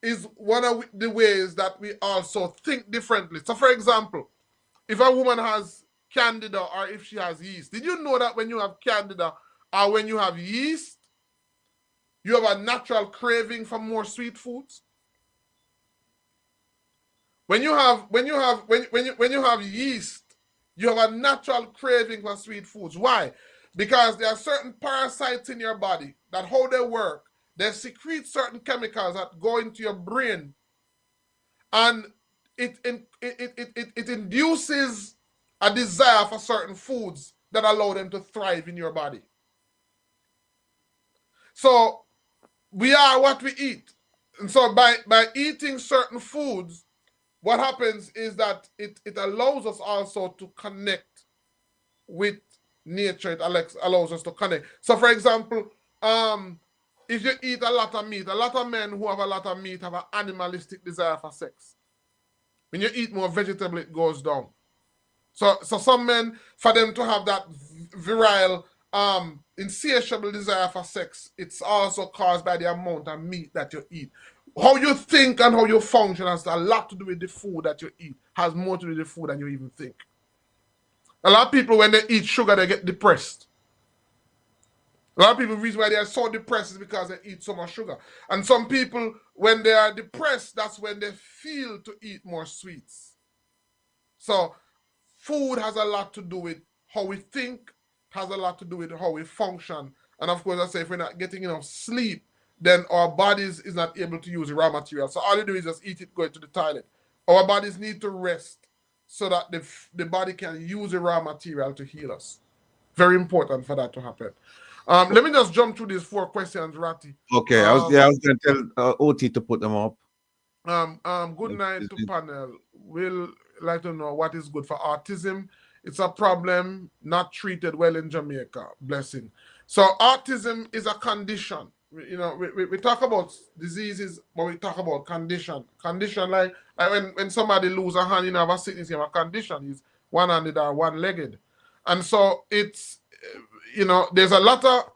is one of the ways that we also think differently. So for example, if a woman has candida or if she has yeast, did you know that when you have candida or when you have yeast, you have a natural craving for more sweet foods? When you have yeast, you have a natural craving for sweet foods. Why? Because there are certain parasites in your body that how they work, they secrete certain chemicals that go into your brain, and it induces a desire for certain foods that allow them to thrive in your body. So we are what we eat. And so by eating certain foods, what happens is that it allows us also to connect with nature. It allows us to connect. So for example, if you eat a lot of meat, a lot of men who have a lot of meat have an animalistic desire for sex. When you eat more vegetable, it goes down. So some men, for them to have that virile, insatiable desire for sex, it's also caused by the amount of meat that you eat. How you think and how you function has a lot to do with the food that you eat. Has more to do with the food than you even think. A lot of people, when they eat sugar, they get depressed. A lot of people, the reason why they are so depressed is because they eat so much sugar. And some people, when they are depressed, that's when they feel to eat more sweets. So food has a lot to do with how we think, has a lot to do with how we function. And of course, I say if we're not getting enough sleep, then our bodies is not able to use the raw material. So all you do is just eat it, go to the toilet. Our bodies need to rest so that the body can use the raw material to heal us. Very important for that to happen. Let me just jump through these 4 questions, Ratty. Okay, I was going to tell OT to put them up. Good night to panel. We'll like to know what is good for autism. It's a problem not treated well in Jamaica. Blessing. So autism is a condition. You know, we talk about diseases, but we talk about condition. Condition like when somebody lose a hand, you know, have a sickness, you have a condition. He's one-handed or one-legged. And so it's, you know, there's a lot of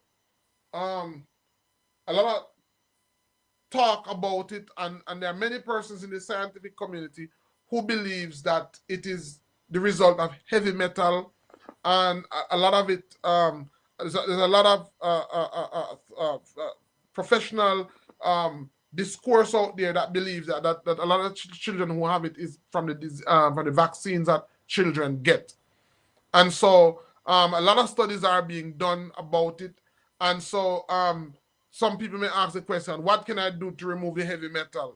talk about it, and there are many persons in the scientific community who believes that it is the result of heavy metal, and a lot of it, there's a lot of professional discourse out there that believes that a lot of children who have it is from the vaccines that children get. And so a lot of studies are being done about it. And so some people may ask the question, what can I do to remove the heavy metal?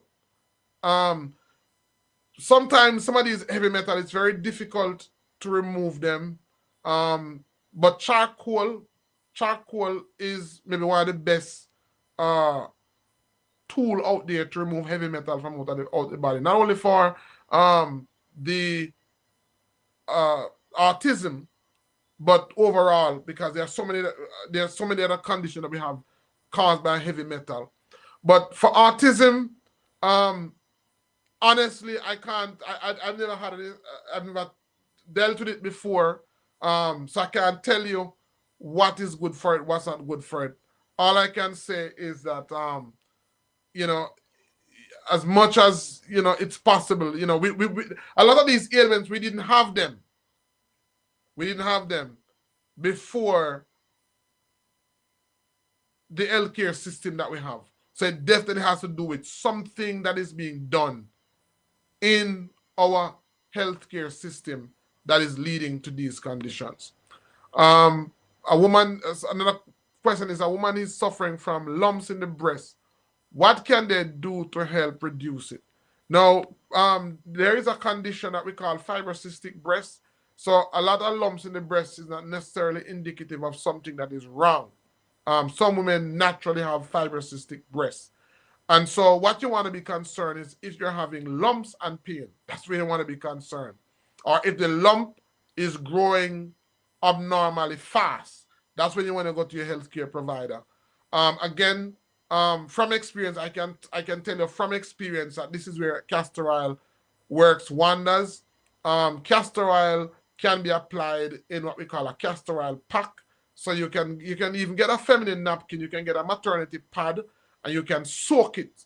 Sometimes some of these heavy metal, it's very difficult to remove them. But charcoal is maybe one of the best tool out there to remove heavy metal from out the body. Not only for the autism, but overall, because there are so many other conditions that we have caused by heavy metal. But for autism, honestly, I've never had it. I've never dealt with it before, so I can't tell you what is good for it, what's not good for it. All I can say is that, you know, as much as it's possible. We a lot of these ailments we didn't have them. We didn't have them before the healthcare system that we have. So it definitely has to do with something that is being done in our healthcare system that is leading to these conditions. Another question is, a woman is suffering from lumps in the breast. What can they do to help reduce it? Now, there is a condition that we call fibrocystic breast. So a lot of lumps in the breast is not necessarily indicative of something that is wrong. Some women naturally have fibrocystic breasts. And so what you want to be concerned is if you're having lumps and pain, that's where you want to be concerned. Or if the lump is growing abnormally fast, that's when you want to go to your healthcare provider. Again, from experience, I can tell you from experience that this is where castor oil works wonders. Castor oil can be applied in what we call a castor oil pack. So you can even get a feminine napkin, you can get a maternity pad, and you can soak it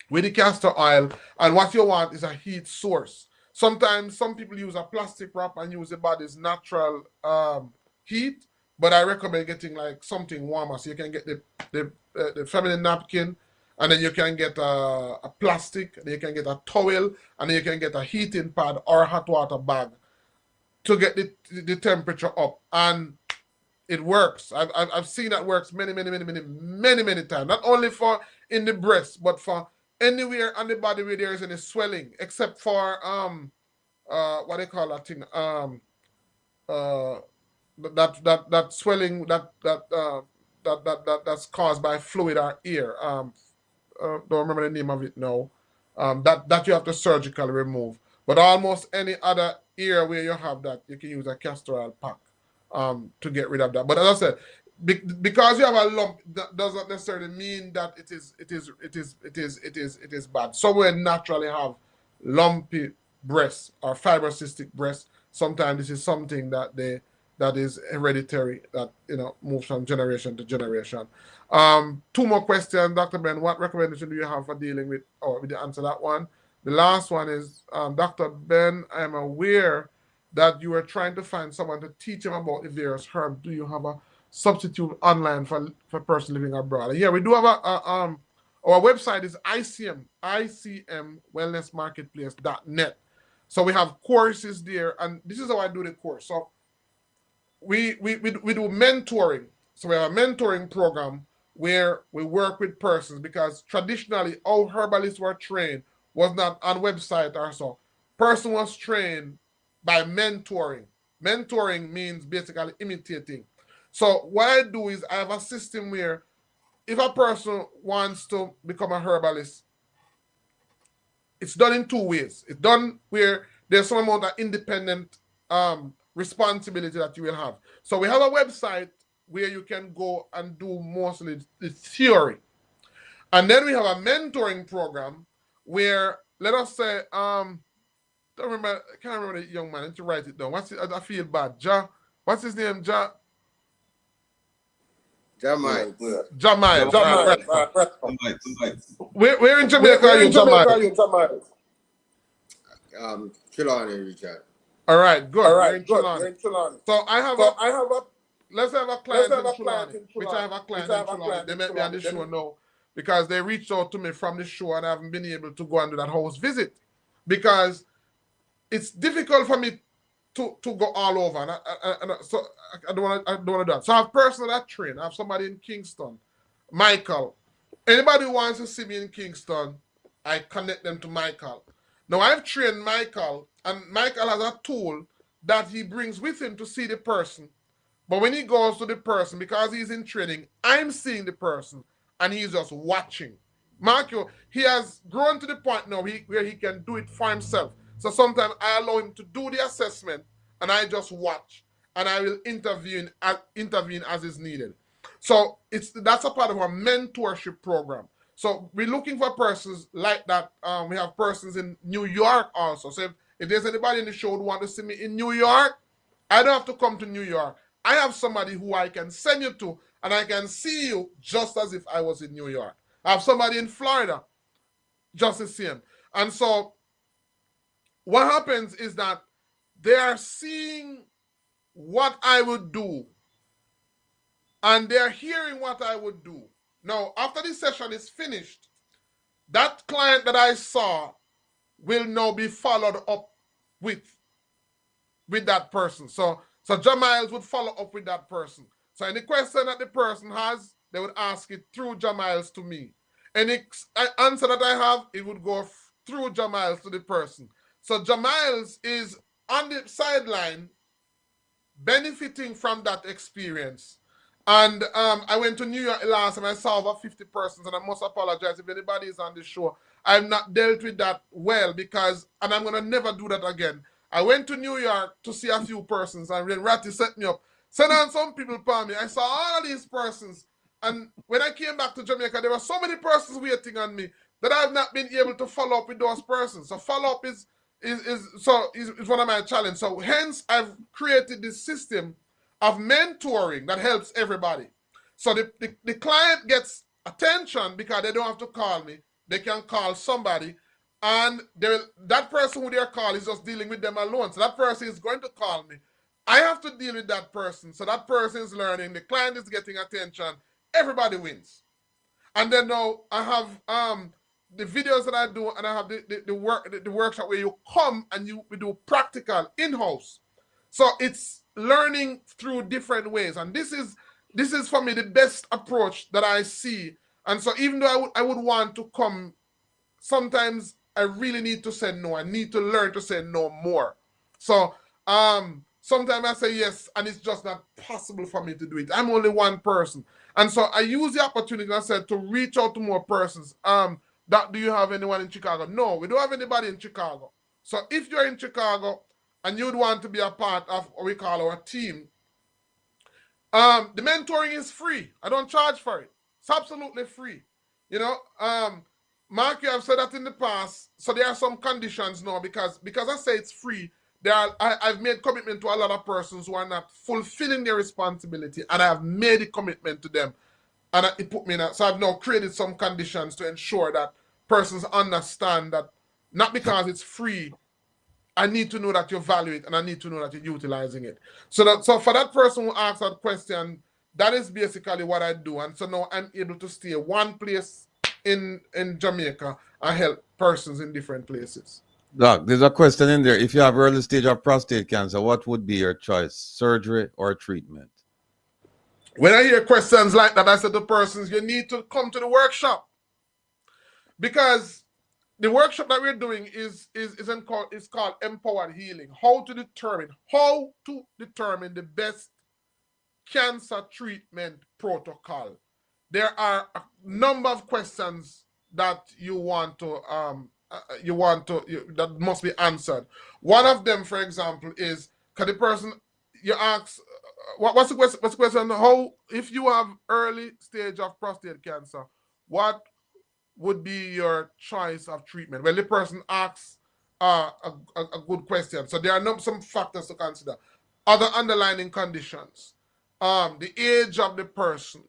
with the castor oil. And what you want is a heat source. Sometimes some people use a plastic wrap and use the body's natural heat, but I recommend getting like something warmer. So you can get the feminine napkin, and then you can get a plastic, and you can get a towel, and then you can get a heating pad or a hot water bag to get the temperature up. And it works. I've seen that works many times. Not only for in the breast, but for anywhere on the body where there is any swelling, except for what they call that thing, that swelling that's caused by fluid or air. Don't remember the name of it now. That you have to surgically remove. But almost any other area where you have that, you can use a castor oil pack to get rid of that. But as I said, because you have a lump, that does not necessarily mean that it is bad. Some women naturally have lumpy breasts or fibrocystic breasts. Sometimes this is something that is hereditary, that moves from generation to generation. 2 more questions, Dr. Ben. What recommendation do you have for dealing with, or with the answer to that one? The last one is, Dr. Ben, I am aware that you are trying to find someone to teach him about the various herbs. Do you have a substitute online for person living abroad? Yeah, we do have our website is icmwellnessmarketplace.net. So we have courses there, and this is how I do the course. So we do mentoring. So we have a mentoring program where we work with persons, because traditionally all herbalists were trained was not on website or so. Person was trained by mentoring. Mentoring means basically imitating. So what I do is I have a system where if a person wants to become a herbalist, it's done in 2 ways. It's done where there's some amount of independent responsibility that you will have. So we have a website where you can go and do mostly the theory. And then we have a mentoring program where, let us say, I can't remember the young man. I need to write it down. I feel bad. What's his name? Jamaican. Where in Jamaica are you, Jamaican? Trelawney, Richard. All right, good. We're in Trelawney. So let's have a client in Trelawney, which I have a client in Trelawney. They met me on the show now because they reached out to me from the show, and I haven't been able to go and do that house visit because it's difficult for me to go all over, so I don't want to do that. So I have person that train. I have somebody in Kingston, Michael. Anybody who wants to see me in Kingston, I connect them to Michael. Now I've trained Michael, and Michael has a tool that he brings with him to see the person. But when he goes to the person, because he's in training, I'm seeing the person, and he's just watching. Mark you, he has grown to the point now where he can do it for himself. So sometimes I allow him to do the assessment, and I just watch, and I will intervene as is needed. So that's a part of our mentorship program. So we're looking for persons like that. We have persons in New York also. So if there's anybody in the show who want to see me in New York, I don't have to come to New York. I have somebody who I can send you to, and I can see you just as if I was in New York. I have somebody in Florida. just the same. And so what happens is that they are seeing what I would do, and they're hearing what I would do. Now, after this session is finished, that client that I saw will now be followed up with that person. So Jamiles would follow up with that person. So any question that the person has, they would ask it through Jamiles to me. Any answer that I have, it would go through Jamiles to the person. So Jamiles is on the sideline benefiting from that experience. And I went to New York last time. I saw over 50 persons, and I must apologize if anybody is on the show. I've not dealt with that well because, and I'm going to never do that again. I went to New York to see a few persons, and when Ratty set me up, sent on some people for me. I saw all of these persons, and when I came back to Jamaica, there were so many persons waiting on me that I've not been able to follow up with those persons. So follow-up is one of my challenges. So hence, I've created this system of mentoring that helps everybody. So the client gets attention because they don't have to call me. They can call somebody, and that person who they're calling is just dealing with them alone. So that person is going to call me. I have to deal with that person. So that person is learning. The client is getting attention. Everybody wins. And then now I have the videos that I do, and I have the workshop where you come and we do practical in-house. So it's learning through different ways, and this is for me the best approach that I see. And so even though I would want to come, sometimes I really need to say no. I need to learn to say no more. So sometimes I say yes, and it's just not possible for me to do it. I'm only one person, and so I use the opportunity, I said, to reach out to more persons. Do you have anyone in Chicago? No, we don't have anybody in Chicago. So if you're in Chicago and you'd want to be a part of what we call our team, the mentoring is free. I don't charge for it. It's absolutely free. You know, Mark, you have said that in the past. So there are some conditions now because I say it's free. I've made commitment to a lot of persons who are not fulfilling their responsibility, and I have made a commitment to them. And it put me in so I've now created some conditions to ensure that persons understand that not because it's free, I need to know that you value it, and I need to know that you're utilizing it. So for that person who asked that question, that is basically what I do. And so now I'm able to stay one place in Jamaica and help persons in different places. Doc, there's a question in there. If you have early stage of prostate cancer, what would be your choice, surgery or treatment? When I hear questions like that, I say to persons, you need to come to the workshop, because the workshop that we're doing is called Empowered Healing. How to determine the best cancer treatment protocol. There are a number of questions that that must be answered. One of them, for example, is, can the person, you ask, what's the question? What's the question? How, if you have early stage of prostate cancer, what would be your choice of treatment? Well, the person asks a good question. So there are some factors to consider. Other underlying conditions, the age of the person,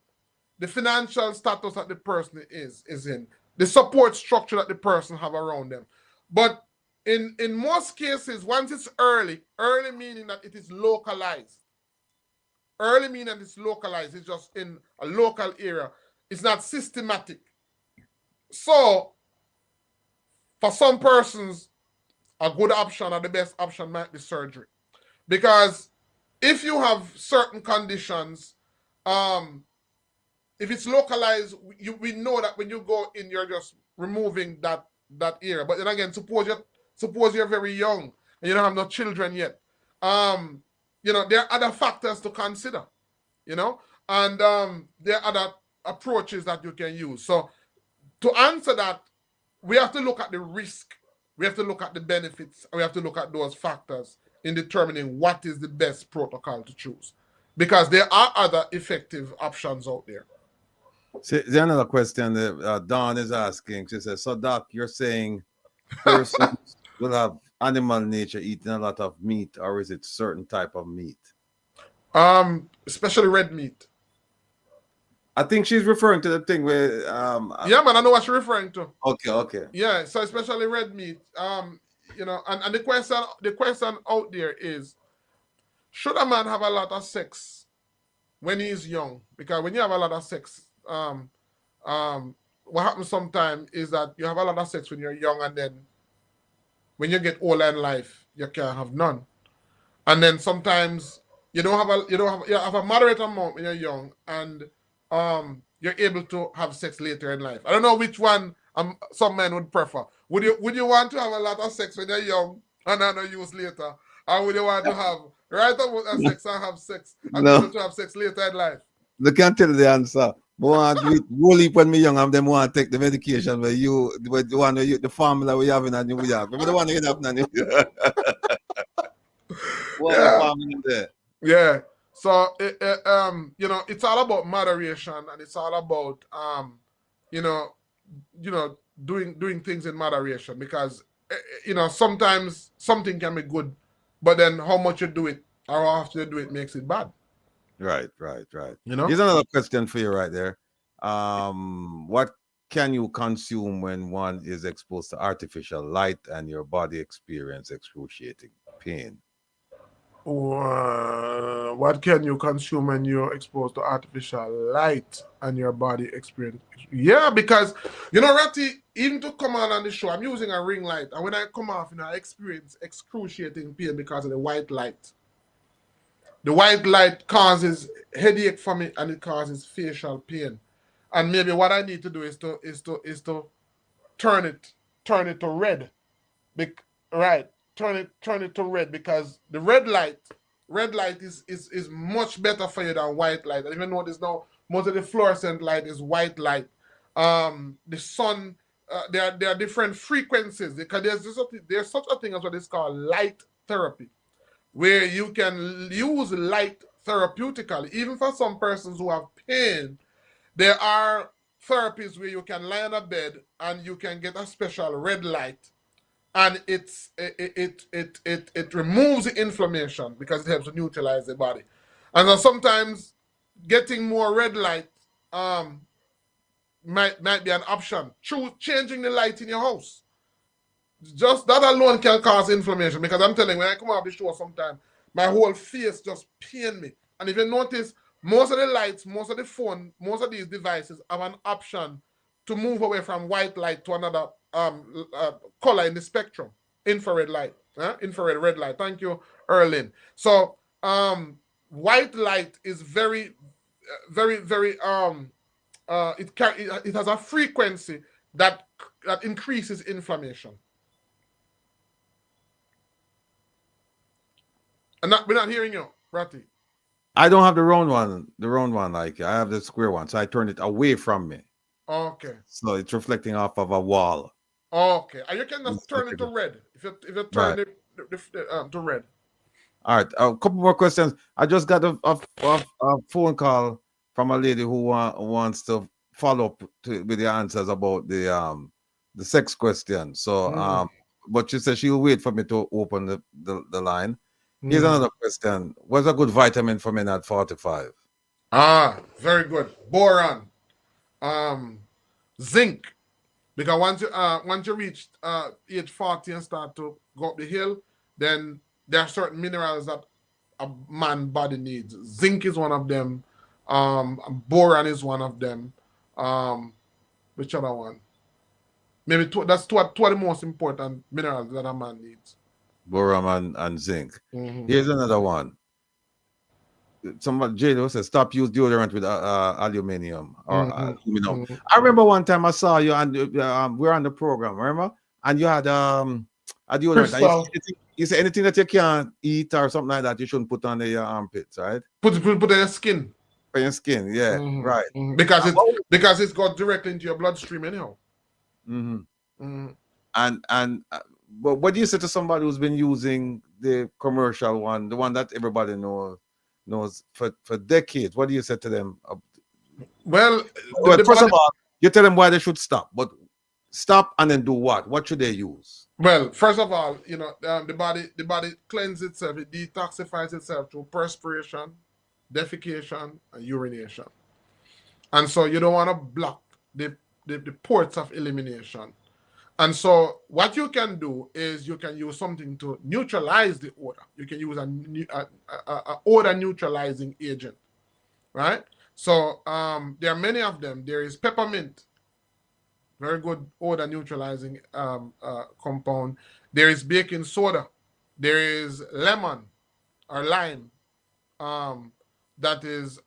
the financial status that the person is in, the support structure that the person have around them. But in most cases, once it's early meaning that it is localized. Early meaning that it's localized. It's just in a local area. It's not systematic. So for some persons, a good option or the best option might be surgery. Because if you have certain conditions, if it's localized, we know that when you go in, you're just removing that area. But then again, suppose you're very young and you don't have no children yet. You know, there are other factors to consider, you know, and there are other approaches that you can use. So to answer that, we have to look at the risk, we have to look at the benefits, and we have to look at those factors in determining what is the best protocol to choose. Because there are other effective options out there. See, there's another question that Dawn is asking. She says, so Doc, you're saying persons will have animal nature eating a lot of meat, or is it certain type of meat? Especially red meat. I think she's referring to the thing where yeah, man, I know what she's referring to. Okay. Yeah, so especially red meat. You know, and the question out there is, should a man have a lot of sex when he's young? Because when you have a lot of sex, what happens sometimes is that you have a lot of sex when you're young, and then when you get older in life, you can't have none. And then sometimes you have a moderate amount when you're young, and you're able to have sex later in life. I don't know which one some men would prefer. Would you want to have a lot of sex when you're young and not use later? Or would you want to have right amount of sex and have sex and be able to have sex later in life? They can't tell the answer. Want only when me young and them want to take the medication where the formula we have in and we have. Remember the one you have now. Yeah. So you know, it's all about moderation, and it's all about you know, doing things in moderation, because you know, sometimes something can be good, but then how much you do it or how often you do it makes it bad. Right. You know, here's another question for you right there. What can you consume when one is exposed to artificial light and your body experience excruciating pain? What can you consume when you're exposed to artificial light and your body experience? Yeah, because you know, Ratty, even to come on the show, I'm using a ring light, and when I come off, you know, I experience excruciating pain because of the white light. The white light causes headache for me, and it causes facial pain. And maybe what I need to do is to turn it to red. Turn it to red, because the red light is much better for you than white light. And even notice now, most of the fluorescent light is white light. The sun, there are different frequencies, because there's such a thing as what is called light therapy, where you can use light therapeutically. Even for some persons who have pain, there are therapies where you can lie on a bed and you can get a special red light, and it removes the inflammation because it helps to neutralize the body. And then sometimes getting more red light might be an option through changing the light in your house. Just that alone can cause inflammation, because I'm telling you, when I come off the show sometimes, my whole face just pain me. And if you notice, most of the lights, most of the phone, most of these devices have an option to move away from white light to another color in the spectrum, infrared light, infrared red light. Thank you, Erlin. So white light is very it has a frequency that increases inflammation. And we're not hearing you, Ratty. I don't have the round one like I have the square one, so I turn it away from me. Okay. So it's reflecting off of a wall. Okay. And you can just turn it to red. If you turn it to red. All right. A couple more questions. I just got a phone call from a lady who wants to follow up with the answers about the sex question. So but she said she'll wait for me to open the line. Here's another question. What's a good vitamin for men at 45? Very good. Boron. Zinc. Because once you reach age 40 and start to go up the hill, then there are certain minerals that a man body needs. Zinc is one of them. Boron is one of them. Which other one? Maybe that's two of the most important minerals that a man needs. Boron and zinc. Here's another one. Somebody, Jado says, stop use deodorant with aluminum or aluminum. I remember one time I saw you and we were on the program, remember? And you had a deodorant. You say anything that you can't eat or something like that, you shouldn't put on your armpits, right? Put on your skin. For your skin, yeah, right. Because it's got directly into your bloodstream anyhow. And but what do you say to somebody who's been using the commercial one, the one that everybody knows for decades? What do you say to them? Well, first of all, you tell them why they should stop, but stop and then do what? What should they use? Well, first of all, the body cleanses itself, it detoxifies itself through perspiration, defecation, and urination. And so you don't want to block the ports of elimination. And so what you can do is you can use something to neutralize the odor. You can use a odor neutralizing agent, right? So there are many of them. There is peppermint, very good odor neutralizing compound. There is baking soda. There is lemon or lime that is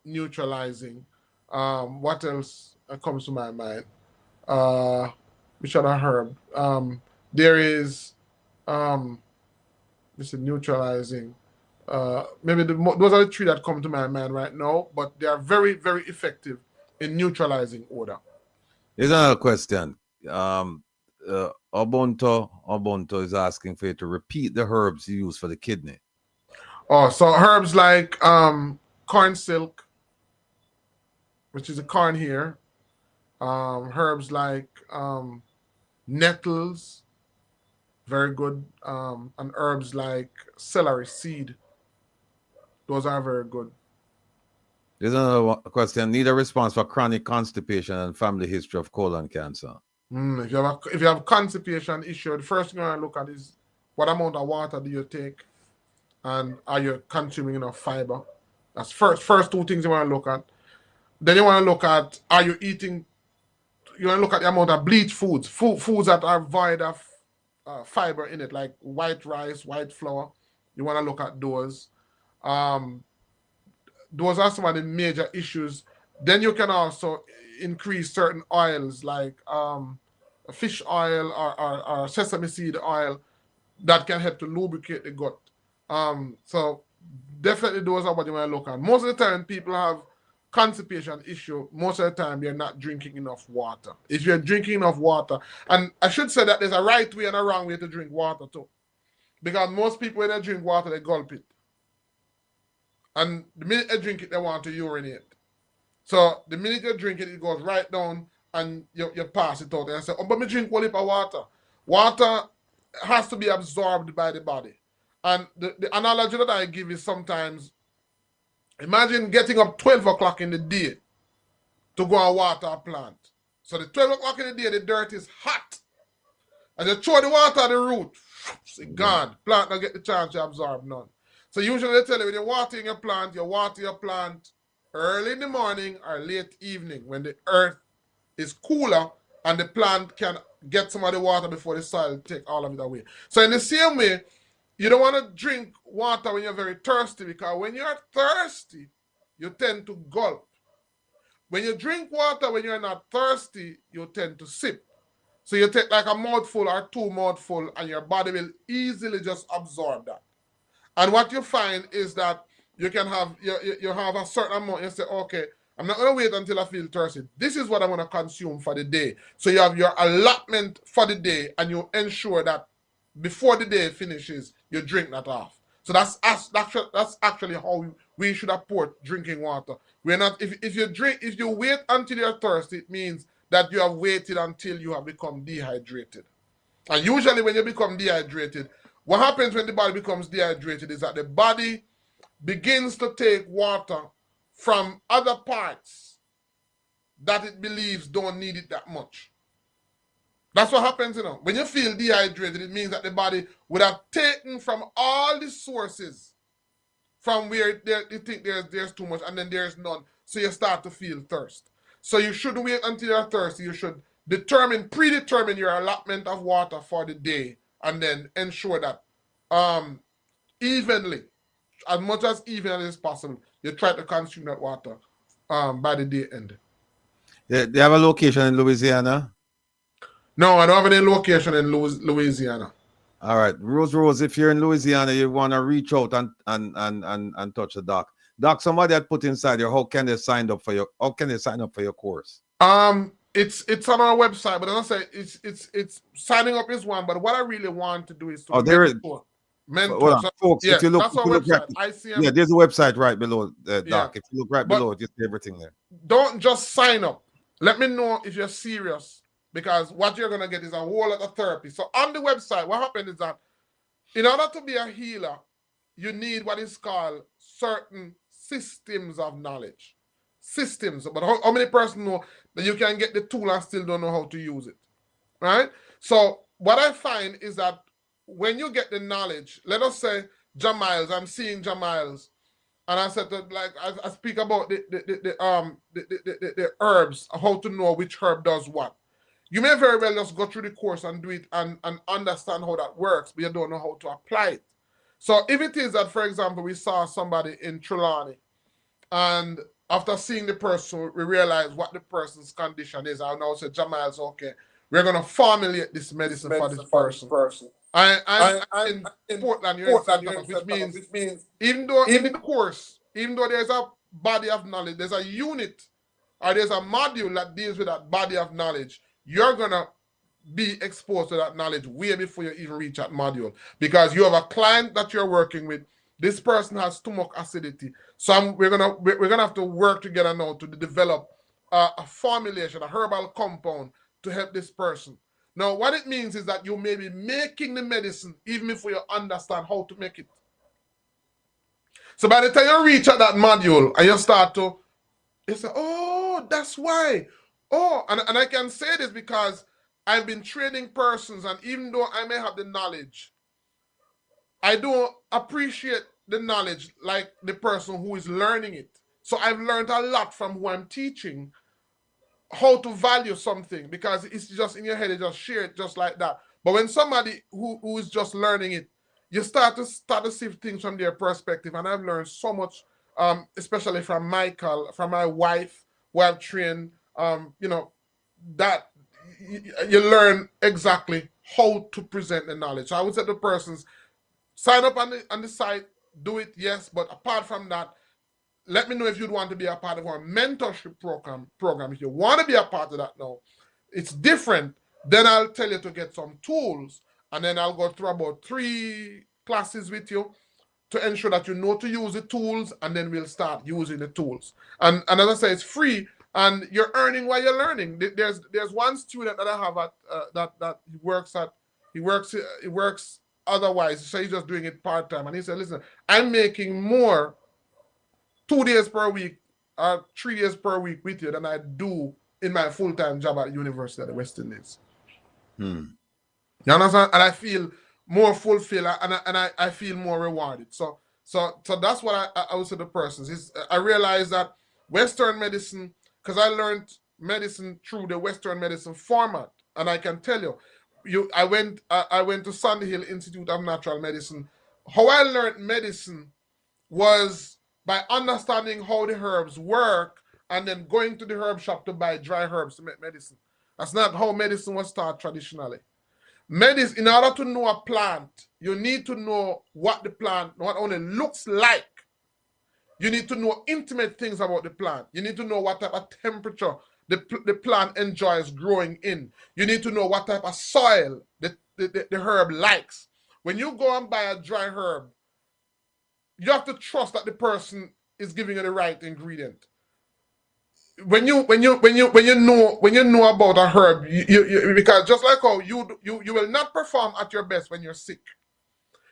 neutralizing. What else comes to my mind? Which other herb? There is this is neutralizing. Maybe those are the three that come to my mind right now, but they are very, very effective in neutralizing odor. Here's another question. Ubuntu is asking for you to repeat the herbs you use for the kidney. Oh, so herbs like corn silk, which is a corn here. Herbs like nettles, very good. And herbs like celery seed. Those are very good. There's another question. Need a response for chronic constipation and family history of colon cancer. If you have constipation issue, the first thing you want to look at is what amount of water do you take, and are you consuming enough fiber? That's first two things you want to look at. Then you want to look at, are you eating? You want to look at the amount of bleached foods that are void of fiber in it, like white rice, white flour. You want to look at those. Those are some of the major issues. Then you can also increase certain oils like fish oil or sesame seed oil that can help to lubricate the gut. So definitely those are what you want to look at. Most of the time people have constipation issue. Most of the time you're not drinking enough water. If you're drinking enough water, and I should say that there's a right way and a wrong way to drink water too. Because most people when they drink water, they gulp it. And the minute they drink it, they want to urinate. So the minute you drink it, it goes right down and you pass it out. And I say, oh, but me drink one liter of water. Water has to be absorbed by the body. And the analogy that I give is sometimes, imagine getting up 12 o'clock in the day to go and water a plant. So the 12 o'clock in the day, the dirt is hot. And you throw the water at the root, it's gone. Plant don't get the chance to absorb none. So usually they tell you when you're watering your plant, you water your plant early in the morning or late evening when the earth is cooler and the plant can get some of the water before the soil take all of it away. So in the same way, you don't want to drink water when you're very thirsty, because when you're thirsty, you tend to gulp. When you drink water when you're not thirsty, you tend to sip. So you take like a mouthful or two mouthfuls and your body will easily just absorb that. And what you find is that you can have you have a certain amount. You say, okay, I'm not going to wait until I feel thirsty. This is what I'm going to consume for the day. So you have your allotment for the day, and you ensure that before the day finishes, you drink that off. So that's actually how we should approach drinking water. We're not if you wait until you're thirsty, it means that you have waited until you have become dehydrated. And usually when you become dehydrated, what happens when the body becomes dehydrated is that the body begins to take water from other parts that it believes don't need it that much. That's what happens, you know. When you feel dehydrated, it means that the body would have taken from all the sources from where you think there's too much, and then there's none. So you start to feel thirst. So you shouldn't wait until you're thirsty. You should predetermine your allotment of water for the day, and then ensure that evenly, as much as evenly as possible, you try to consume that water by the day end. They have a location in Louisiana? No, I don't have any location in Louisiana. All right. Rose, if you're in Louisiana, you want to reach out and touch the doc. Doc, somebody had put inside here, how can they sign up for your course? It's on our website, but as I say, it's signing up is one, but what I really want to do is to mentor. Well, folks, yeah, if you look, that's our website. there's a website right below Doc. Yeah. If you look right below, just everything there. Don't just sign up. Let me know if you're serious, because what you're gonna get is a whole lot of therapy. So on the website, what happened is that in order to be a healer, you need what is called certain systems of knowledge. systems, but how many persons know that you can get the tool and still don't know how to use it, right? So what I find is that when you get the knowledge, let us say Jamiles, I'm seeing Jamiles, and I said that, like I speak about the herbs, how to know which herb does what. You may very well just go through the course and do it and understand how that works, but you don't know how to apply it. So if it is that, for example, we saw somebody in Trelawney, and after seeing the person, we realize what the person's condition is. I now say, Jamiles, okay, we're going to formulate this medicine for this person. I'm in Portland, you're in St. Thomas, which means even though in the course, even though there's a body of knowledge, there's a unit or there's a module that deals with that body of knowledge, you're going to be exposed to that knowledge way before you even reach that module, because you have a client that you're working with. This person has stomach acidity, so we're gonna have to work together now to develop a formulation, a herbal compound to help this person. Now, what it means is that you may be making the medicine even before you understand how to make it. So by the time you reach at that module and you start to, you say, oh, that's why. Oh, and I can say this because I've been training persons, and even though I may have the knowledge, I don't appreciate the knowledge like the person who is learning it. So I've learned a lot from who I'm teaching, how to value something, because it's just in your head, you just share it just like that. But when somebody who is just learning it, you start to see things from their perspective. And I've learned so much, especially from Michael, from my wife, who I've trained, that you learn exactly how to present the knowledge. So I would say to persons, sign up on the site, do it, yes. But apart from that, let me know if you'd want to be a part of our mentorship program. If you want to be a part of that now, it's different. Then I'll tell you to get some tools, and then I'll go through about 3 classes with you to ensure that you know to use the tools, and then we'll start using the tools. And as I say, it's free, and you're earning while you're learning. There's one student that I have at that he works otherwise, so he's just doing it part-time, and he said, listen, I'm making more 2 days per week or 3 days per week with you than I do in my full-time job at University of the West Indies. You understand? And I feel more fulfilled, and I feel more rewarded. So that's what I would say to persons. I realize that Western medicine, because I learned medicine through the Western medicine format, and I can tell you, I went to Sandy Hill Institute of Natural Medicine. How I learned medicine was by understanding how the herbs work and then going to the herb shop to buy dry herbs to make medicine. That's not how medicine was taught traditionally. Medicine, in order to know a plant, you need to know what the plant not only looks like, you need to know intimate things about the plant. You need to know what type of temperature the plant enjoys growing in. You need to know what type of soil the herb likes. When you go and buy a dry herb, you have to trust that the person is giving you the right ingredient. When you know about a herb, you because just like how you will not perform at your best when you're sick.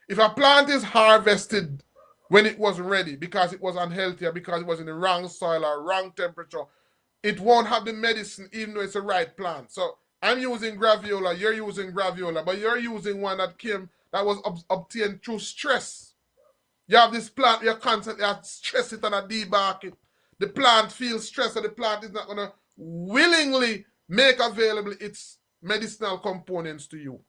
If a plant is harvested when it wasn't ready because it was unhealthy or because it was in the wrong soil or wrong temperature, it won't have the medicine even though it's the right plant. So I'm using graviola, you're using graviola, but you're using one that was obtained through stress. You have this plant, you constantly have to stress it and debark it. The plant feels stressed, and the plant is not going to willingly make available its medicinal components to you.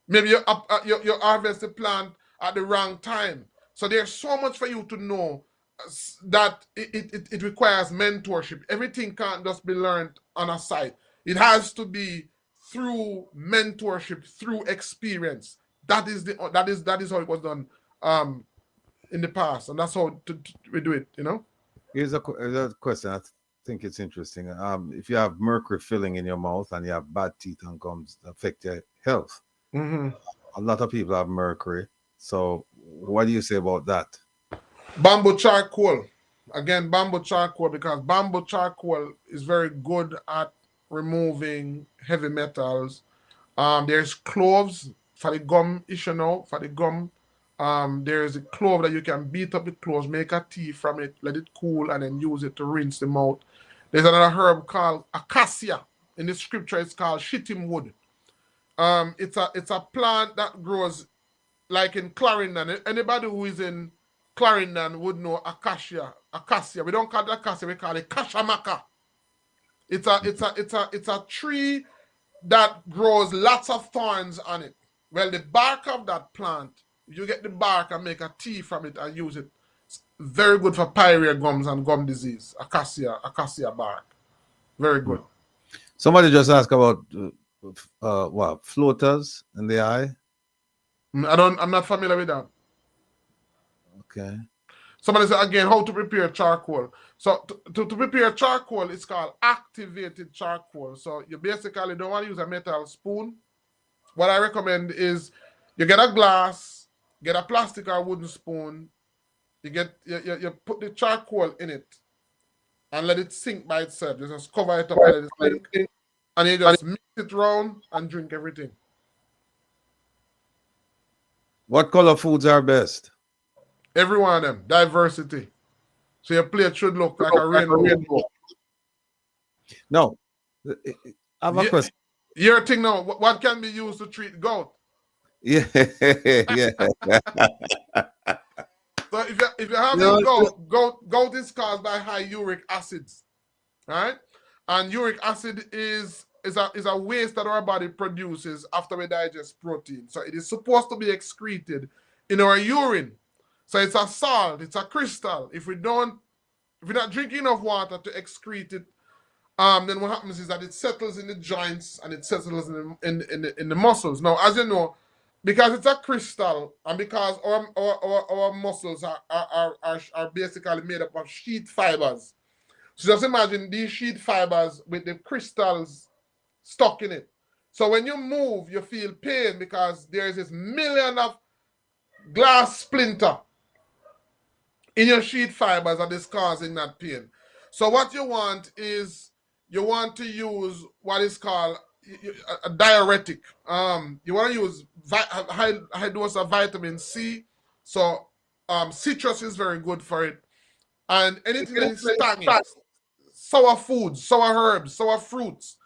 Maybe you harvest the plant at the wrong time. So there's so much for you to know that it requires mentorship. Everything can't just be learned on a site. It has to be through mentorship, through experience. That is how it was done in the past, and that's how we do it. Here's a question. I think it's interesting. If you have mercury filling in your mouth and you have bad teeth and gums, affect your health. A lot of people have mercury. So what do you say about that? Bamboo charcoal. Again, bamboo charcoal, because bamboo charcoal is very good at removing heavy metals. There's cloves for the gum issue now, for the gum There's a clove that you can beat up the cloves, make a tea from it, let it cool, and then use it to rinse the mouth. There's another herb called acacia. In the scripture, it's called shittim wood. It's a plant that grows like in Clarendon. Anybody who is in Clarendon would know acacia. Acacia. We don't call it acacia, we call it kashamaka. It's a tree that grows lots of thorns on it. Well, the bark of that plant, you get the bark and make a tea from it and use it. It's very good for pyorrhea gums and gum disease. Acacia bark. Very good. Somebody just asked about what, floaters in the eye? I'm not familiar with that. Okay. Somebody said again, how to prepare charcoal. So to prepare charcoal, it's called activated charcoal. So you basically don't want to use a metal spoon. What I recommend is you get a glass, get a plastic or wooden spoon, you put the charcoal in it and let it sink by itself. You just cover it up and let it sink, and you just mix it around and drink everything. What color foods are best? Every one of them. Diversity. So your plate should look like a rainbow. No. I have a question. Your thing now, what can be used to treat gout? Yeah. Yeah. So if you have gout is caused by high uric acids, right? And uric acid is a waste that our body produces after we digest protein. So it is supposed to be excreted in our urine. So it's a salt, it's a crystal. If we're not drinking enough water to excrete it, then what happens is that it settles in the joints and it settles in the muscles. Now, as you know, because it's a crystal and because our muscles are basically made up of sheet fibers. So just imagine these sheet fibers with the crystals stuck in it. So when you move, you feel pain because there's this million of glass splinter in your sheet fibers that is causing that pain. So what you want is you want to use what is called a diuretic. You want to use high dose of vitamin C. So citrus is very good for it. And anything that is tangy, sour foods, sour herbs, sour fruits,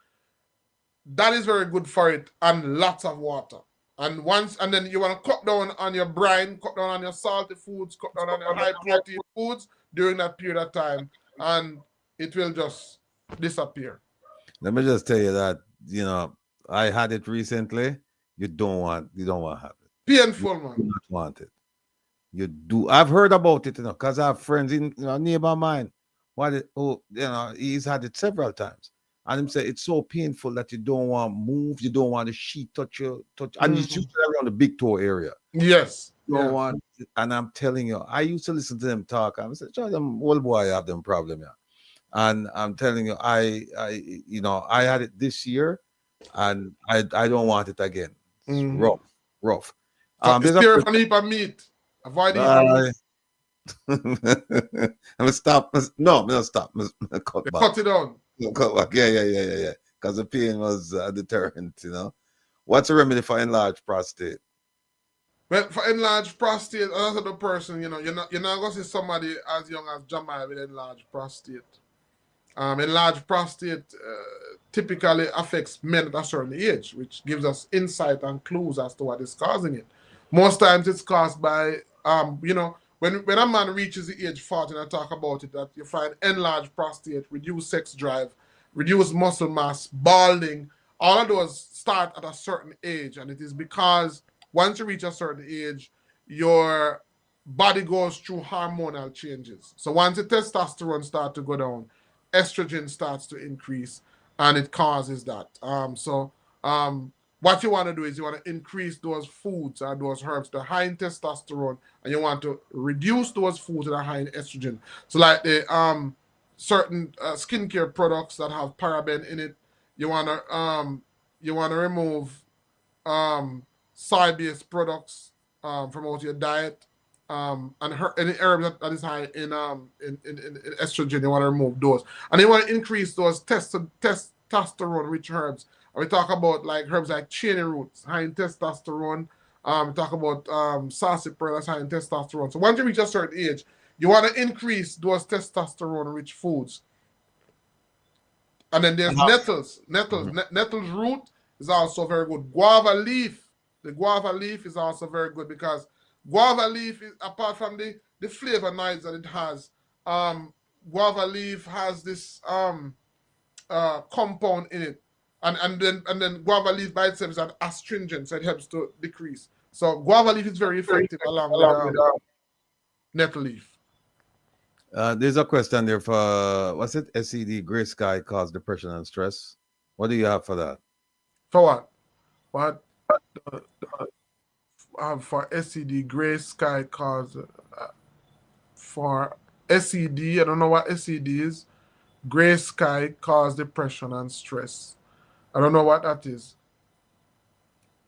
that is very good for it, and lots of water. And then you want to cut down on your brine, cut down on your salty foods, cut down on your high protein foods during that period of time, and it will just disappear. Let me just tell you that, I had it recently. You don't want to have it. Painful, man. You do not want it. You do. I've heard about it, because I have friends in nearby mine. He's had it several times. And him say it's so painful that you don't want to move, you don't want the sheet touch. And it's usually around the big toe area. Yes. You don't want it. And I'm telling you, I used to listen to them talk. I said, them old boy have them problem, yeah. And I'm telling you, I had it this year, and I don't want it again. It's rough. It's pure from heap of meat. Avoid eating. I'm gonna stop. No, I'm gonna stop. Cut it down. Cut back. Yeah. Because the pain was a deterrent, What's a remedy for enlarged prostate? Well, for enlarged prostate, as the person, you're not going to see somebody as young as Jamaican with enlarged prostate. Enlarged prostate typically affects men at a certain age, which gives us insight and clues as to what is causing it. Most times it's caused by, when a man reaches the age 40, and I talk about it, that you find enlarged prostate, reduced sex drive, reduced muscle mass, balding, all of those start at a certain age. And it is because once you reach a certain age, your body goes through hormonal changes. So once the testosterone starts to go down, estrogen starts to increase, and it causes that. What you want to do is you want to increase those foods or those herbs that are high in testosterone, and you want to reduce those foods that are high in estrogen. So like the certain skincare products that have paraben in it, you want to remove soy-based products from out your diet, and any herbs that is high in estrogen, you want to remove those, and you want to increase those testosterone-rich herbs. And we talk about like herbs like chain roots, high in testosterone, Talk about sarsaparilla high in testosterone. So once you reach a certain age, you want to increase those testosterone-rich foods. And then there's nettles. Nettles root is also very good. Guava leaf. The guava leaf is also very good because guava leaf, is, apart from the flavonoids that it has, guava leaf has this compound in it. And then guava leaf by itself is an astringent, so it helps to decrease. So guava leaf is very effective along with nettle leaf. There's a question there for, what's it? SED, gray sky cause depression and stress. What do you have for that? For what? What? For SED, gray sky cause, for SED, I don't know what SED is. Gray sky cause depression and stress. I don't know what that is.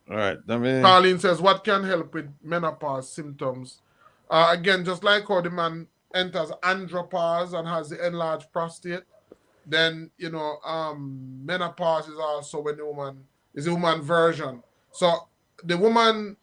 All right. I mean, Carlene says, what can help with menopause symptoms? Again, just like how the man enters andropause and has the enlarged prostate, then, you know, menopause is also when the woman is the woman version. So the woman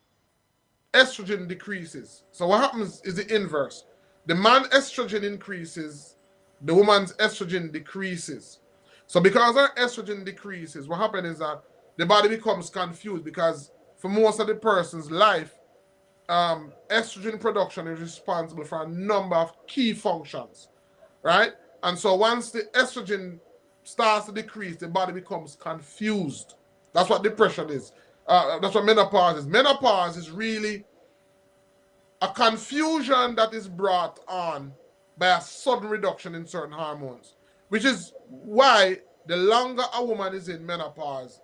estrogen decreases. So what happens is the inverse. The man estrogen increases, the woman's estrogen decreases. So because our estrogen decreases, what happens is that the body becomes confused because for most of the person's life, estrogen production is responsible for a number of key functions, right? And so once the estrogen starts to decrease, the body becomes confused. That's what depression is. That's what menopause is. Menopause is really a confusion that is brought on by a sudden reduction in certain hormones, which is why the longer a woman is in menopause,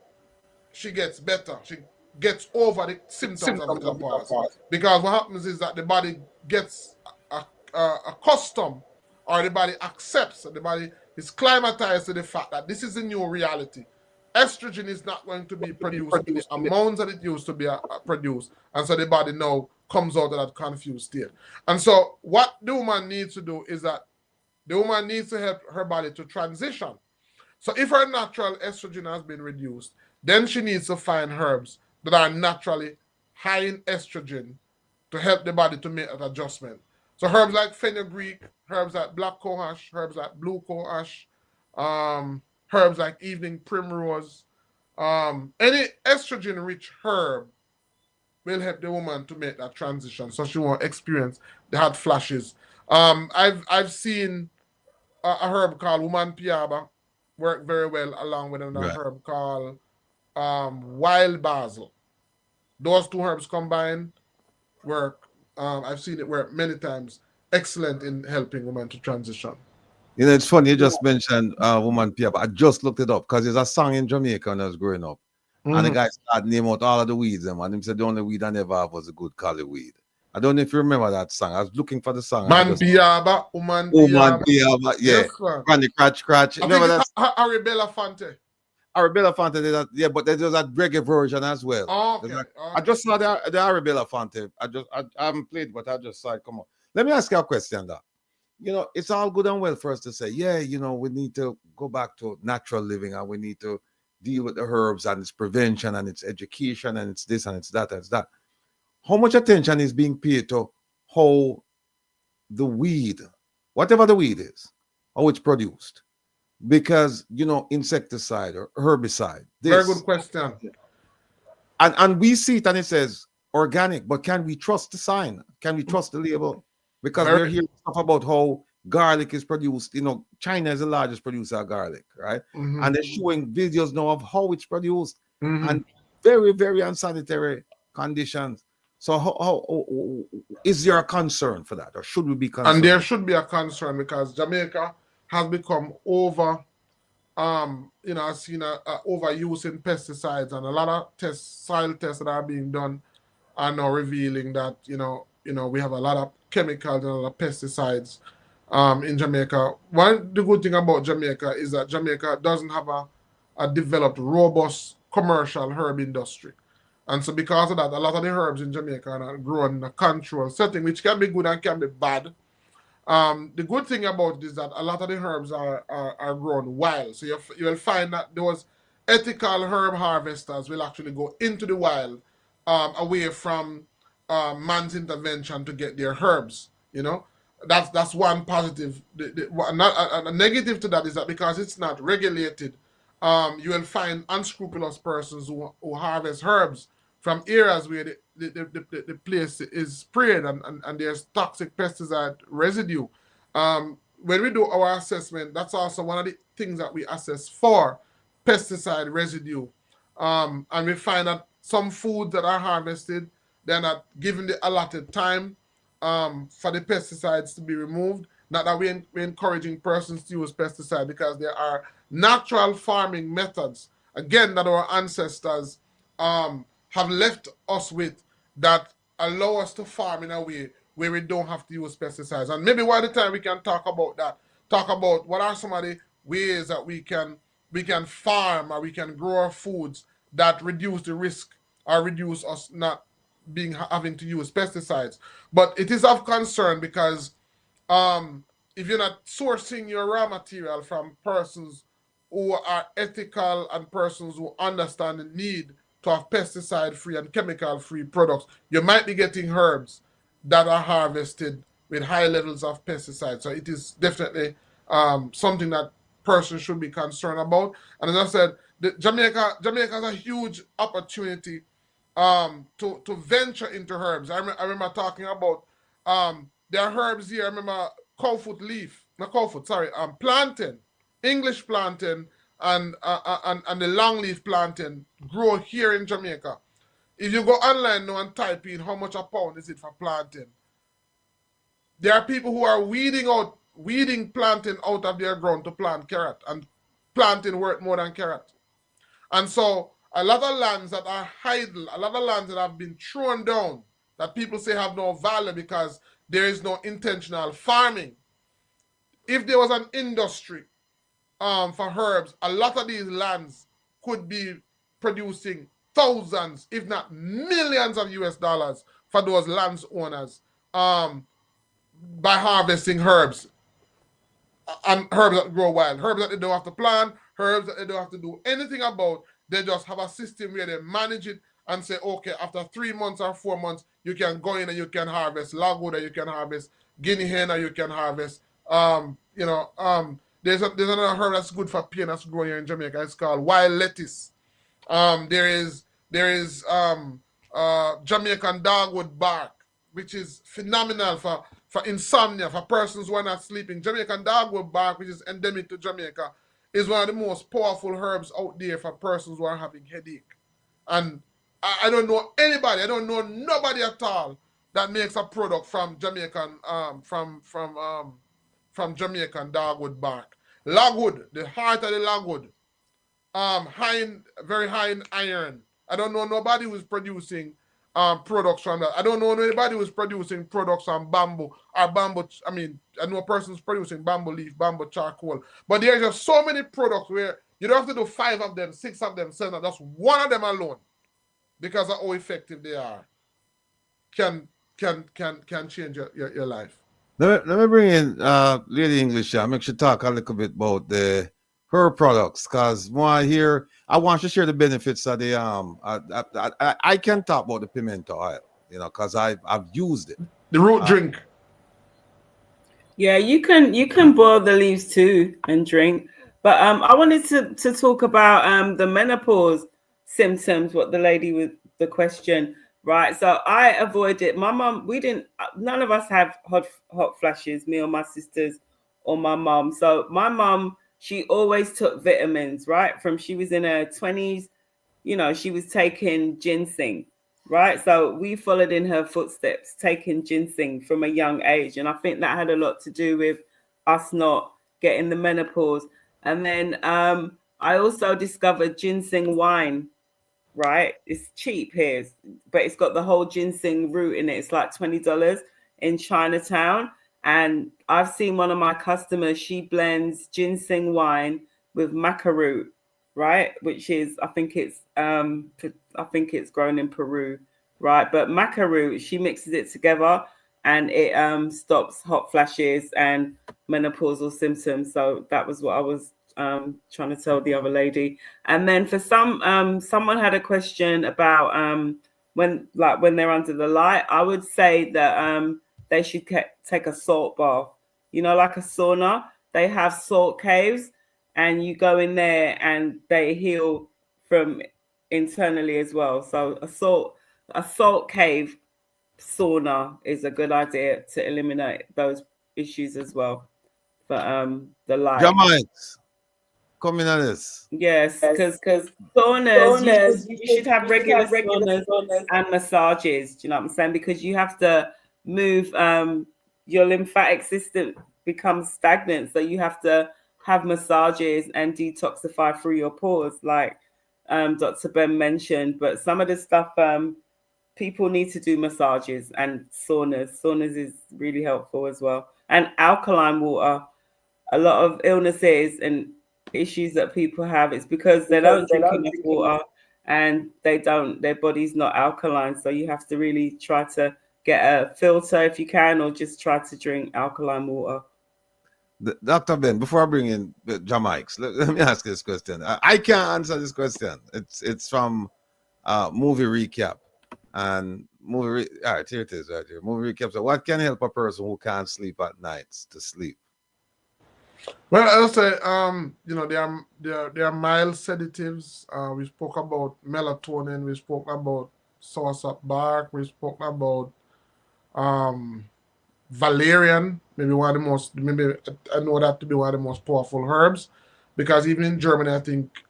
she gets better. She gets over the symptoms of menopause. Because what happens is that the body gets accustomed, or the body accepts, the body is climatized to the fact that this is a new reality. Estrogen is not going to be produced in the amounts that it used to be produced. And so the body now comes out of that confused state. And so what the woman needs to do is that the woman needs to help her body to transition. So if her natural estrogen has been reduced, then she needs to find herbs that are naturally high in estrogen to help the body to make that adjustment. So herbs like fenugreek, herbs like black cohosh, herbs like blue cohosh, herbs like evening primrose, any estrogen-rich herb will help the woman to make that transition, so she won't experience the hot flashes. I've seen a herb called woman piaba work very well along with another herb called wild basil. Those two herbs combined work. I've seen it work many times. Excellent in helping women to transition. You know, it's funny you just mentioned woman piaba. I just looked it up because there's a song in Jamaica when I was growing up. And the guy started naming out all of the weeds, and he said the only weed I never have was a good cali weed. I don't know if you remember that song. I was looking for the song. Man piaba, woman piaba. Yeah. Granny Crotch. I think it's Arabella Fante. Arabella Fante did that, yeah, but there's that reggae version as well. Oh, okay. I just saw the Arabella Fante. I haven't played, but I just saw it. Come on. Let me ask you a question, that. You know, it's all good and well for us to say, yeah, you know, we need to go back to natural living and we need to deal with the herbs and its prevention and its education and it's this and it's that and it's that. How much attention is being paid to how the weed, whatever the weed is, how it's produced? Because, you know, insecticide or herbicide. Very good question. And we see it and it says organic, but can we trust the sign? Can we trust the label? Because we're hearing stuff about how garlic is produced. You know, China is the largest producer of garlic, right? And they're showing videos now of how it's produced and very, very unsanitary conditions. So how is there a concern for that, or should we be concerned? And there should be a concern because Jamaica has become over, you know, I've seen a overuse in pesticides, and a lot of soil tests that are being done are now revealing that, you know, we have a lot of chemicals and a lot of pesticides in Jamaica. The good thing about Jamaica is that Jamaica doesn't have a developed, robust commercial herb industry. And so because of that, a lot of the herbs in Jamaica are grown in a controlled setting, which can be good and can be bad. The good thing about it is that a lot of the herbs are grown wild. So you will find that those ethical herb harvesters will actually go into the wild away from man's intervention to get their herbs. You know, that's one positive. A negative to that is that because it's not regulated, you will find unscrupulous persons who harvest herbs from areas where the place is sprayed and there's toxic pesticide residue. When we do our assessment, that's also one of the things that we assess for, pesticide residue. And we find that some foods that are harvested, they're not given the allotted time for the pesticides to be removed. Not that we're encouraging persons to use pesticide, because there are natural farming methods, again, that our ancestors have left us with, that allow us to farm in a way where we don't have to use pesticides. And maybe one of the time we can talk about that, talk about what are some of the ways that we can farm or we can grow our foods that reduce the risk or reduce us not having to use pesticides. But it is of concern because if you're not sourcing your raw material from persons who are ethical and persons who understand the need to have pesticide-free and chemical-free products, you might be getting herbs that are harvested with high levels of pesticides. So it is definitely something that persons should be concerned about. And as I said, Jamaica has a huge opportunity to venture into herbs. I remember talking about there are herbs here. I remember plantain, English plantain, and the longleaf plantain grow here in Jamaica. If you go online now and type in how much a pound is it for plantain, there are people who are weeding plantain out of their ground to plant carrot, and plantain worth more than carrot. And so a lot of lands that are idle, a lot of lands that have been thrown down, that people say have no value because there is no intentional farming. If there was an industry for herbs, a lot of these lands could be producing thousands, if not millions of US dollars for those lands owners by harvesting herbs. And herbs that grow wild, herbs that they don't have to plant, herbs that they don't have to do anything about. They just have a system where they manage it and say, okay, after 3 months or 4 months, you can go in and you can harvest logwood, or you can harvest guinea hen, or you can harvest, there's another herb that's good for pain that's growing here in Jamaica. It's called wild lettuce. There is Jamaican dogwood bark, which is phenomenal for insomnia, for persons who are not sleeping. Jamaican dogwood bark, which is endemic to Jamaica, is one of the most powerful herbs out there for persons who are having headache. And I don't know anybody, I don't know nobody at all that makes a product from Jamaican from Jamaican dogwood bark. Logwood, the heart of the logwood, very high in iron. I don't know nobody who's producing products from that. I don't know anybody who's producing products from bamboo or bamboo. I mean, I know a person's producing bamboo leaf, bamboo charcoal. But there's just so many products where you don't have to do 5 of them, 6 of them, 7 of them. Just one of them alone, because of how effective they are, can change your life. Let me bring in Lady English. I make sure talk a little bit about her products, because I want to share the benefits of the I can talk about the pimento oil, because I've used it. The root drink. Yeah, you can boil the leaves too and drink. But I wanted to talk about the menopause symptoms, what the lady with the question, right? So I avoid it. My mom, none of us have hot flashes, me or my sisters or my mom. So my mom, she always took vitamins, right? From she was in her 20s, she was taking ginseng, right? So we followed in her footsteps, taking ginseng from a young age. And I think that had a lot to do with us not getting the menopause. And then I also discovered ginseng wine, right? It's cheap here, but it's got the whole ginseng root in it. It's like $20 in Chinatown. And I've seen one of my customers, she blends ginseng wine with maca root, right? Which is, I think it's grown in Peru, right? But maca root, she mixes it together and it stops hot flashes and menopausal symptoms. So that was what I was trying to tell the other lady. And then for someone had a question about when they're under the light, I would say that they should take a salt bath. You know, like a sauna. They have salt caves, and you go in there and they heal from internally as well. So a salt cave sauna is a good idea to eliminate those issues as well. But the light. Jamaicans, come in on this. Yes, because saunas, you should have regular saunas and massages. Do you know what I'm saying? Because you have to move, your lymphatic system becomes stagnant, so you have to have massages and detoxify through your pores, like Dr. Ben mentioned. But some of the stuff, people need to do massages and saunas. Saunas is really helpful as well, and alkaline water. A lot of illnesses and issues that people have, it's because they don't drink enough water and their body's not alkaline. So you have to really try to get a filter if you can, or just try to drink alkaline water. Dr. Ben, before I bring in the Jamaicans, let me ask this question. I can't answer this question. It's from movie recap. And all right, here it is right here. Movie recap. So what can help a person who can't sleep at nights to sleep? Well, I'll say, you know, there are mild sedatives. We spoke about melatonin. We spoke about soursop bark. We spoke about valerian. Maybe one of the most. Maybe I know that to be one of the most powerful herbs, because even in Germany, I think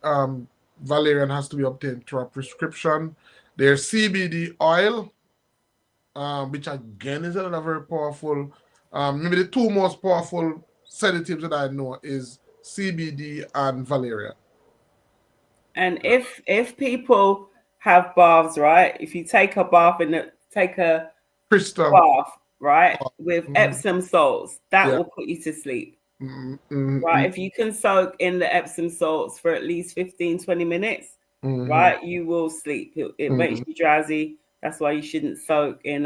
valerian has to be obtained through a prescription. There's CBD oil, which again is another very powerful. Maybe the two most powerful sedatives that I know is CBD and valerian. And if people have baths, right? If you take a bath and take a crystal bath, right, with Epsom salts, that will put you to sleep. Right? If you can soak in the Epsom salts for at least 15-20 minutes, right, you will sleep. It makes you drowsy. That's why you shouldn't soak in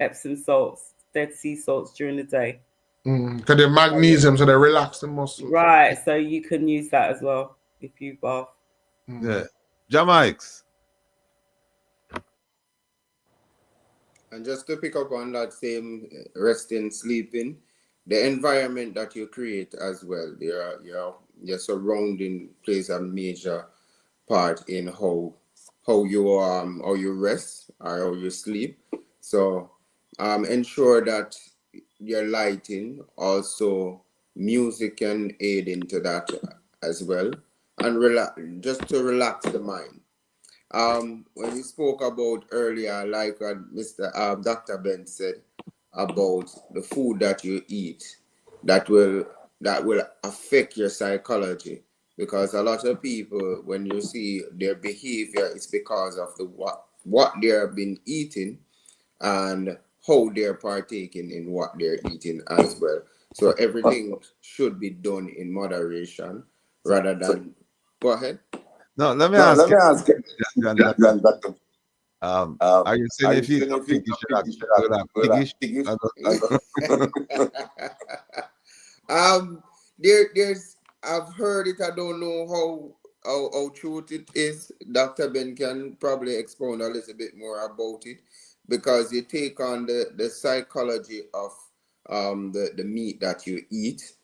Epsom salts, Dead Sea salts during the day. Because they're magnesium, so they relax the muscles. Right, so you can use that as well if you bath. Yeah. Jamaicans. And just to pick up on that same resting, sleeping, the environment that you create as well, your surrounding plays a major part in how you rest or how you sleep. So ensure that your lighting, also music can aid into that as well, and just to relax the mind. When you spoke about earlier, like what Dr. Ben said about the food that you eat, that will affect your psychology, because a lot of people, when you see their behavior, it's because of what they have been eating and how they're partaking in what they're eating as well. So everything should be done in moderation rather than. Go ahead. No, let me ask you. Are you saying if you don't think you should have piggish? There's I've heard it. I don't know how true it is. Dr. Ben can probably expound a little bit more about it, because you take on the psychology of the meat that you eat.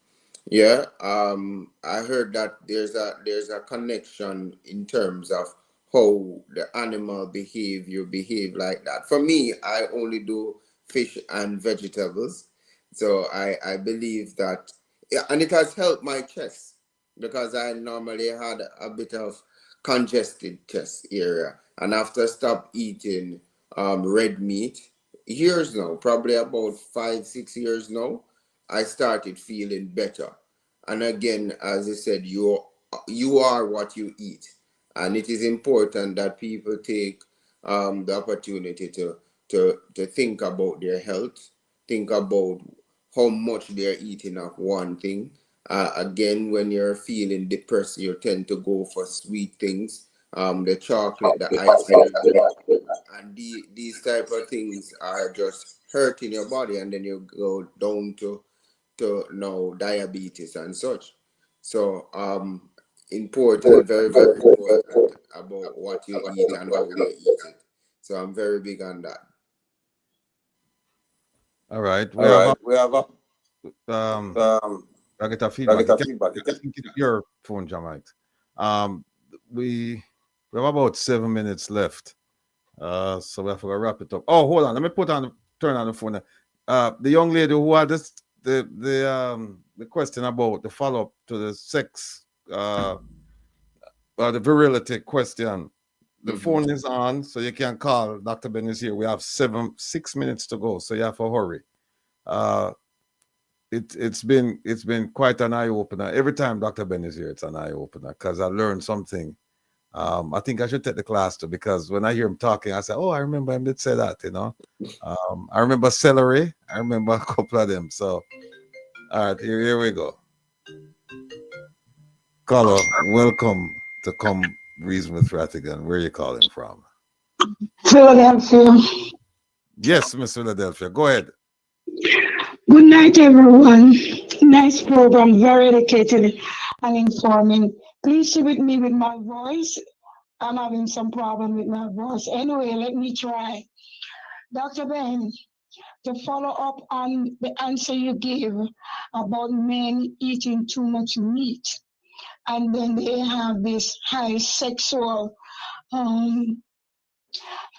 Yeah, I heard that there's a connection in terms of how the animal behave like that. For me, I only do fish and vegetables, so I believe that, and it has helped my chest, because I normally had a bit of congested chest area, and after stop eating red meat years now, probably about 5-6 years now, I started feeling better. And again, as I said, you are what you eat, and it is important that people take the opportunity to think about their health, think about how much they're eating of one thing. Again, when you're feeling depressed, you tend to go for sweet things, the chocolate, the ice cream, and these type of things are just hurting your body, and then you go down to diabetes and such. So important, very, very important about what you eat and how you eat it. So I'm very big on that. All right. We have I get a feedback. I think it's your phone, Jamaican. We have about 7 minutes left. So we have to wrap it up. Oh, hold on. Let me turn on the phone. The young lady who had this the question about the follow-up to the sex the virility question. The phone is on, so you can call. Dr. Ben is here. We have 6 minutes to go, so you have to hurry. It's been quite an eye-opener. Every time Dr. Ben is here, it's an eye-opener because I learned something. I think I should take the class too, because when I hear him talking, I say, oh, I remember him did say that, you know. I remember celery. I remember a couple of them. So, all right, here we go. Caller, welcome to Come Reason with Rattigan. Where are you calling from? Philadelphia. Yes, Miss Philadelphia. Go ahead. Good night, everyone. Nice program, very educated and informing. Please share with me with my voice. I'm having some problem with my voice. Anyway, let me try. Dr. Ben, to follow up on the answer you gave about men eating too much meat, and then they have this high sexual, what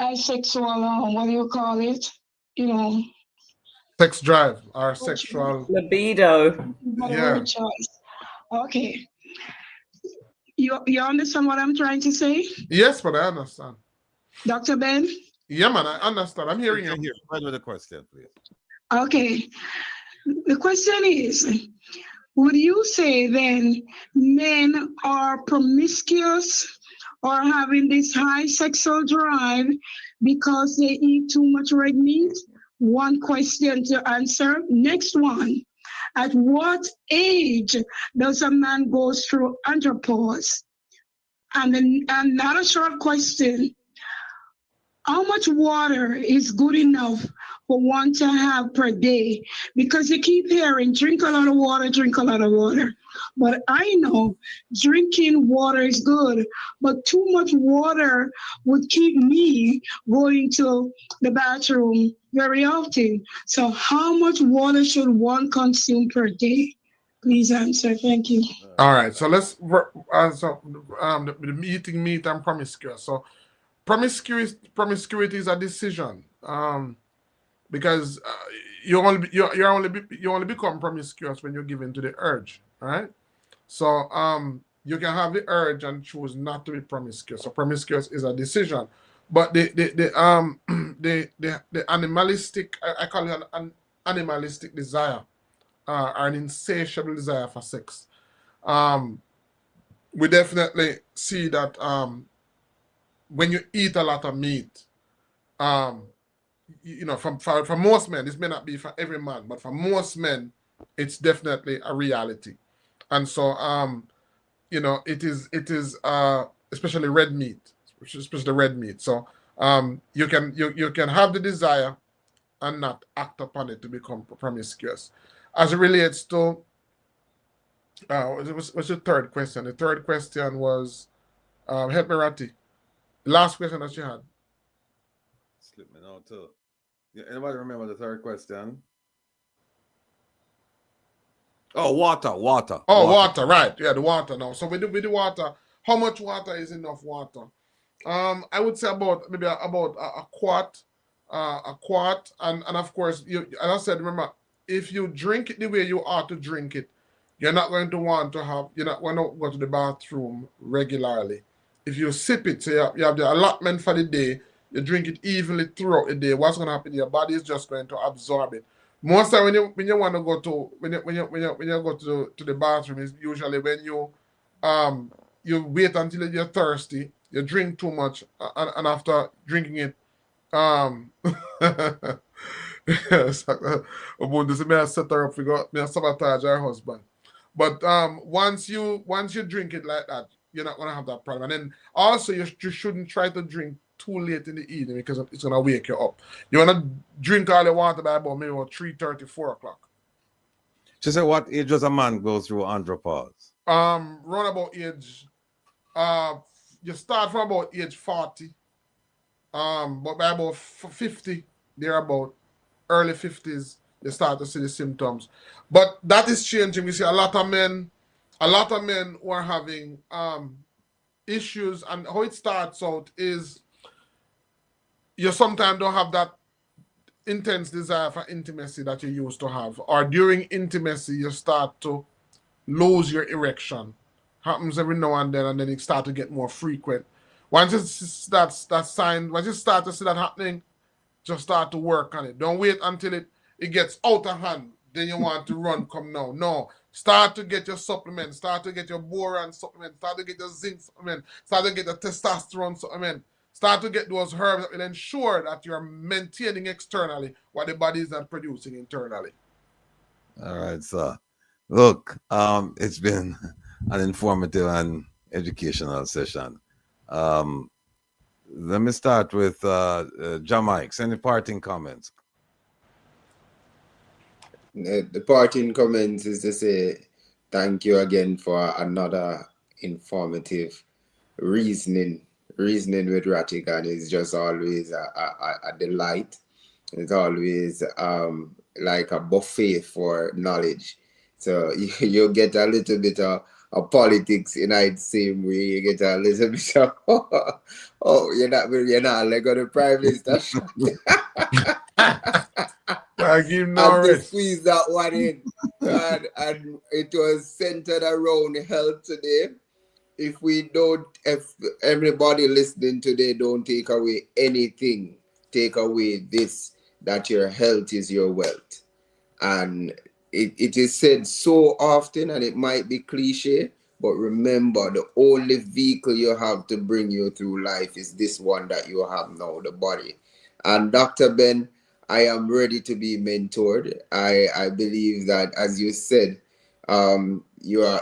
do you call it? You know, sex drive or sexual libido. Yeah. Choice. Okay. You understand what I'm trying to say? Yes, but I understand. Dr. Ben? Yeah, man, I understand. I'm hearing you. Here. Go ahead with the question, please. Okay. The question is, would you say then men are promiscuous or having this high sexual drive because they eat too much red meat? One question to answer. Next one. At what age does a man go through andropause? And another short question. How much water is good enough for one to have per day? Because you keep hearing, drink a lot of water, drink a lot of water. But I know drinking water is good, but too much water would keep me going to the bathroom very often. So how much water should one consume per day? Please answer. Thank you. All right. So let's the eating meat and promiscuous. So promiscuity is a decision, because you only become promiscuous when you're given to the urge, right? So you can have the urge and choose not to be promiscuous. So promiscuous is a decision, but the animalistic, I call it an animalistic desire, or an insatiable desire for sex. We definitely see that when you eat a lot of meat, you know, for most men, this may not be for every man, but for most men, it's definitely a reality. And so, you know, it is especially red meat, especially red meat. So you can have the desire and not act upon it to become promiscuous. As it relates to what's your third question? The third question was, help me, Ratty. The last question that you had. Slip me now too. Yeah, anybody remember the third question? Oh, water. Oh, water, right. Yeah, the water now. So with the water, how much water is enough water? I would say maybe about a quart. And of course, as I said, remember, if you drink it the way you ought to drink it, you're not going to want to go to the bathroom regularly. If you sip it, so you have the allotment for the day, you drink it evenly throughout the day, what's going to happen? Your body is just going to absorb it. Most time when you want to go to when you go to the bathroom is usually when you wait until you're thirsty, you drink too much, and after drinking it, about this, may I set her up? May I sabotage her husband? But once you drink it like that, you're not gonna have that problem. And then also you shouldn't try to drink too late in the evening because it's gonna wake you up. You wanna drink all the water by about maybe 3:30, 4 o'clock. She said, what age does a man go through andropause? Round about age, you start from about age 40. but by about 50, thereabout, early 50s, you start to see the symptoms. But that is changing. We see a lot of men who are having issues, and how it starts out is you sometimes don't have that intense desire for intimacy that you used to have, or during intimacy you start to lose your erection. Happens every now and then it start to get more frequent. Once you start that sign, once you start to see that happening, just start to work on it. Don't wait until it gets out of hand. Then you want to run, come now. No. Start to get your supplement. Start to get your boron supplement. Start to get your zinc supplement. Start to get the testosterone supplement. Start to get those herbs that will ensure that you're maintaining externally what the body is not producing internally. All right, so look, it's been an informative and educational session. Let me start with Jamaicans. Any parting comments? The parting comments is to say thank you again for another informative reasoning with Rattigan is just always a delight. It's always like a buffet for knowledge. So you get a little bit of politics in the same way. You get a little bit of oh, you're not like the Prime Minister. I give no and to rest. squeeze that one in. And it was centered around health today. If everybody listening today don't take away anything, take away this, that your health is your wealth. And it is said so often, and it might be cliche, but remember, the only vehicle you have to bring you through life is this one that you have now, the body. And Dr. Ben, I am ready to be mentored. I believe that, as you said, you are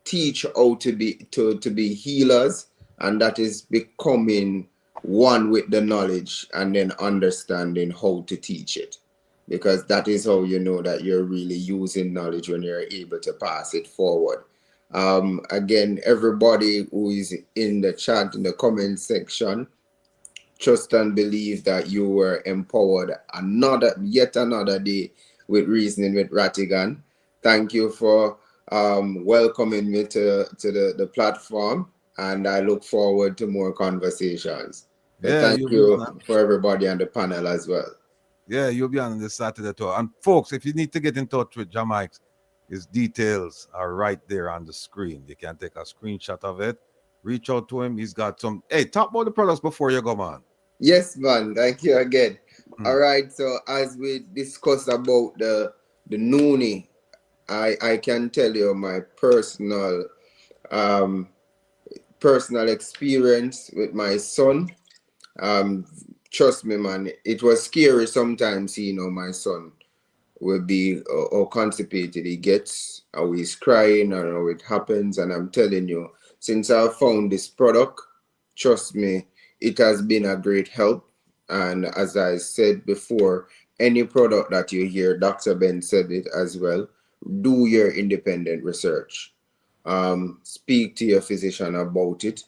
teach how to be healers, and that is becoming one with the knowledge and then understanding how to teach it, because that is how you know that you're really using knowledge, when you're able to pass it forward. Again, everybody who is in the chat, in the comment section, trust and believe that you were empowered yet another day with Reasoning with Rattigan. Thank you for welcoming me to the platform, and I look forward to more conversations. But thank you for everybody on the panel as well. Yeah, you'll be on this Saturday too. And folks, if you need to get in touch with Jamaican, his details are right there on the screen. You can take a screenshot of it. Reach out to him. He's got some. Hey, talk about the products before you go, man. Yes, man. Thank you again. All right. So as we discuss about the noonie, I can tell you my personal experience with my son. Trust me, man, it was scary sometimes. My son will be how constipated he gets, how he's crying, or how it happens. And I'm telling you, since I found this product, trust me, it has been a great help. And as I said before, any product that you hear, Dr. Ben said it as well, do your independent research. Speak to your physician about it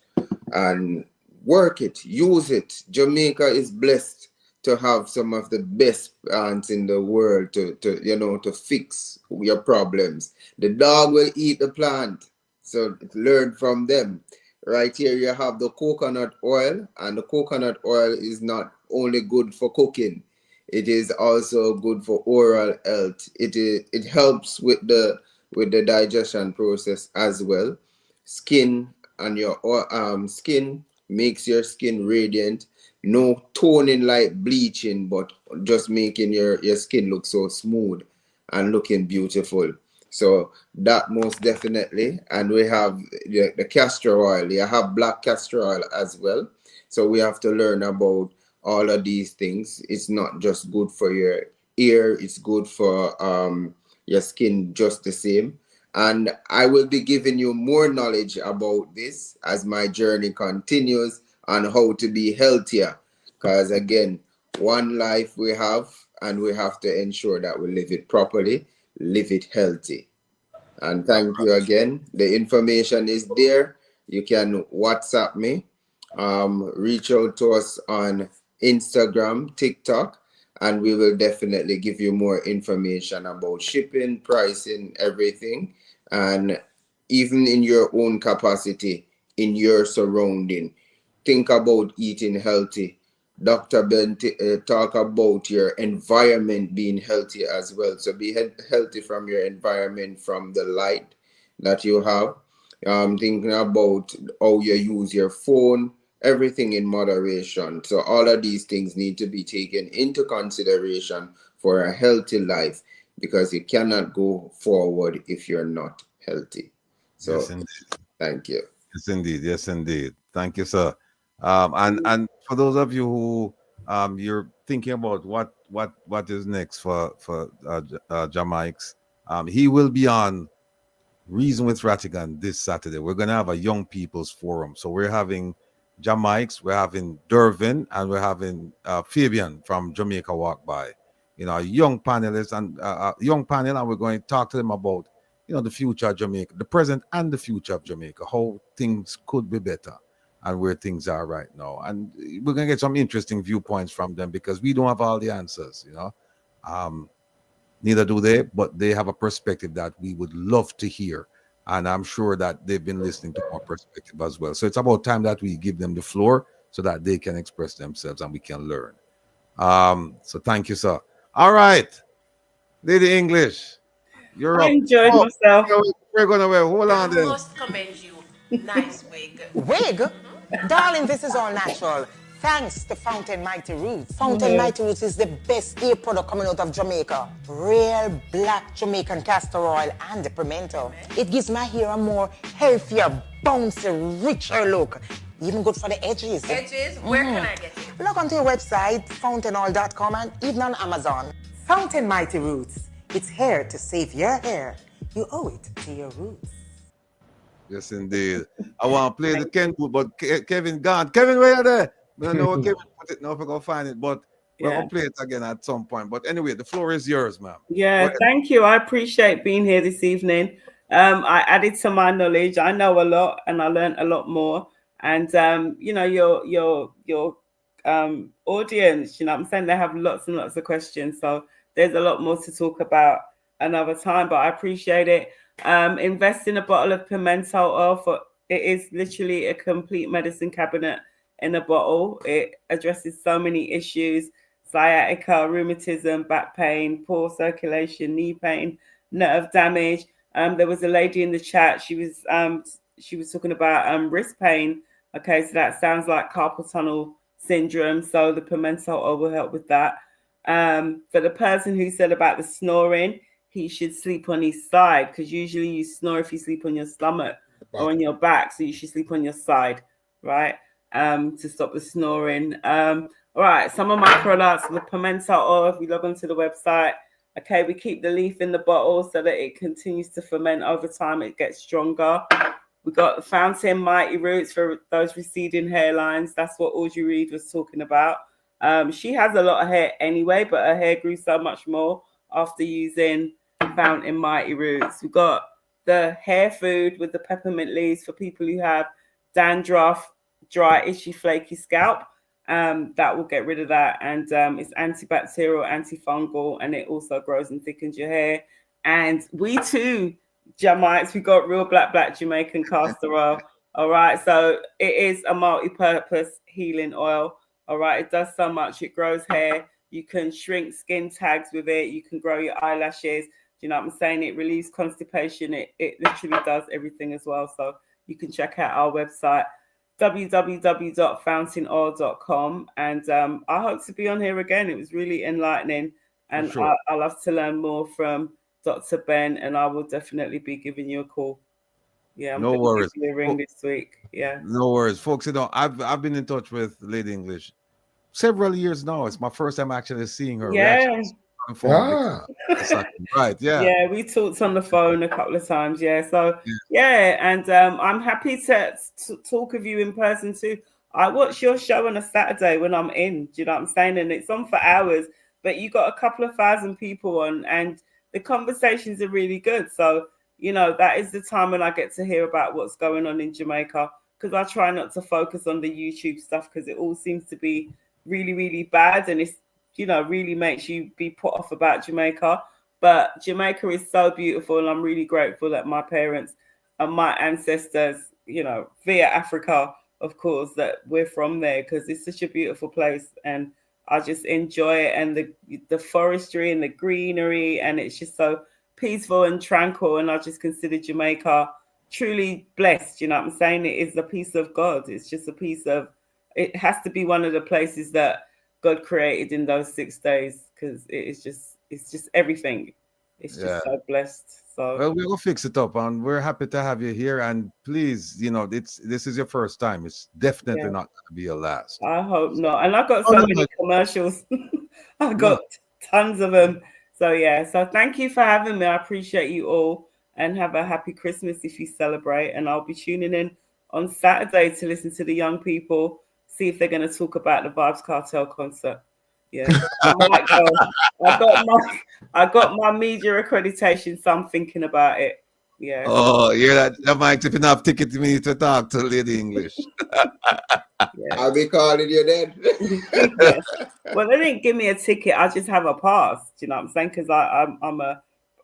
and work it, use it. Jamaica is blessed to have some of the best plants in the world to fix your problems. The dog will eat the plant, so learn from them. Right here you have the coconut oil, and the coconut oil is not only good for cooking, it is also good for oral health. It helps with the digestion process as well. Skin, and your skin makes your skin radiant. No toning like bleaching, but just making your skin look so smooth and looking beautiful. So that most definitely. And we have the castor oil. You have black castor oil as well. So we have to learn about all of these things. It's not just good for your ear, it's good for your skin just the same. And I will be giving you more knowledge about this as my journey continues on how to be healthier. Because again, one life we have, and we have to ensure that we live it properly, live it healthy. And thank you again. The information is there. You can WhatsApp me, reach out to us on Instagram, TikTok, and we will definitely give you more information about shipping, pricing, everything, and even in your own capacity, in your surrounding. Think about eating healthy. Dr. Ben talk about your environment being healthy as well. So be healthy from your environment, from the light that you have. Thinking about how you use your phone, everything in moderation. So all of these things need to be taken into consideration for a healthy life, because you cannot go forward if you're not healthy. So Yes, indeed. Thank you. Yes, indeed. Yes, indeed. Thank you, sir. And for those of you who you're thinking about what is next for Jamaics, he will be on Reason with Rattigan this Saturday. We're going to have a young people's forum. So we're having Jamaics, we're having Dervin, and we're having Fabian from Jamaica Walk By. You know, a young panelists and a young panel, and we're going to talk to them about, you know, the future of Jamaica, the present and the future of Jamaica, how things could be better and where things are right now. And we're going to get some interesting viewpoints from them because we don't have all the answers, you know. Neither do they, but they have a perspective that we would love to hear. And I'm sure that they've been listening to our perspective as well. So it's about time that we give them the floor so that they can express themselves and we can learn. So thank you, sir. All right. Lady English, you're I up. enjoyed myself. We're going to wear. Hold on I there. must commend you. Nice wig. Wig? Darling, this is all natural. Thanks to Fountain Mighty Roots. Fountain Yeah. Mighty Roots is the best hair product coming out of Jamaica. Real black Jamaican castor oil and the pimento. It gives my hair a more healthier, bouncy, richer look. Even good for the edges. Edges? Where can I get it? Log onto your website, fountainoil.com, and even on Amazon. Fountain Mighty Roots. It's hair to save your hair. You owe it to your roots. Yes, indeed. I want to play the Ken boot, but Kevin gone. Kevin, where are there? I know Kevin put it now if I go find it, but we're going to play it again at some point. But anyway, the floor is yours, ma'am. Yeah, thank you. I appreciate being here this evening. I added to my knowledge. I know a lot and I learned a lot more. And you know, your audience, you know what I'm saying, they have lots and lots of questions. So there's a lot more to talk about another time, but I appreciate it. Invest in a bottle of pimento oil for it is literally a complete medicine cabinet in a bottle. It addresses so many issues: sciatica, rheumatism, back pain, poor circulation, knee pain, nerve damage. There was a lady in the chat. She was talking about wrist pain. Okay, so that sounds like carpal tunnel syndrome. So the pimento oil will help with that. For the person who said about the snoring, he should sleep on his side because usually you snore if you sleep on your stomach or on your back. So you should sleep on your side, right? To stop the snoring. All right, some of my products, the pimento oil, if you log onto the website, okay, we keep the leaf in the bottle so that it continues to ferment over time. It gets stronger. We got the Fountain Mighty Roots for those receding hairlines. That's what Audrey Reed was talking about. She has a lot of hair anyway, but her hair grew so much more after using Fountain Mighty Roots. We've got the hair food with the peppermint leaves for people who have dandruff, dry, itchy, flaky scalp. That will get rid of that. And it's antibacterial, antifungal, and it also grows and thickens your hair. And we too, Jamaics, we got real black Jamaican castor oil. All right. So it is a multi-purpose healing oil. All right. It does so much. It grows hair. You can shrink skin tags with it. You can grow your eyelashes. You know what I'm saying? It relieves constipation. It literally does everything as well. So you can check out our website, www.fountainoil.com. And I hope to be on here again. It was really enlightening. And sure. I love to learn more from Dr. Ben, and I will definitely be giving you a call. Yeah, I'm No worries. Give you a ring this week. Yeah. No worries. Folks, you know, I've been in touch with Lady English several years now. It's my first time actually seeing her. Yeah. Right. Yeah. Yeah, we talked on the phone a couple of times. Yeah. So and I'm happy to talk with you in person too. I watch your show on a Saturday when I'm in. Do you know what I'm saying? And it's on for hours, but you got a couple of thousand people on, and the conversations are really good. So you know that is the time when I get to hear about what's going on in Jamaica, because I try not to focus on the YouTube stuff because it all seems to be really, really bad, and it's, you know, really makes you be put off about Jamaica. But Jamaica is so beautiful, and I'm really grateful that my parents and my ancestors, you know, via Africa, of course, that we're from there, because it's such a beautiful place, and I just enjoy it, and the forestry and the greenery, and it's just so peaceful and tranquil. And I just consider Jamaica truly blessed. You know what I'm saying? It is a piece of God. It's just a piece of. It has to be one of the places that God created in those 6 days, because it's just everything. It's just so blessed. So well, we will fix it up, and we're happy to have you here. And please, you know, this is your first time. It's definitely not going to be your last. I hope not. And I got so many commercials. I got tons of them. So yeah. So thank you for having me. I appreciate you all, and have a happy Christmas if you celebrate. And I'll be tuning in on Saturday to listen to the young people, see if they're going to talk about the Vibes Cartel concert. Yeah, I might go. I got my media accreditation, so I'm thinking about it. Yeah. Oh, yeah, that might if you have ticket to me to talk to Lady English. I'll be calling you then. Yes. Well, they didn't give me a ticket. I just have a pass. Do you know what I'm saying? Because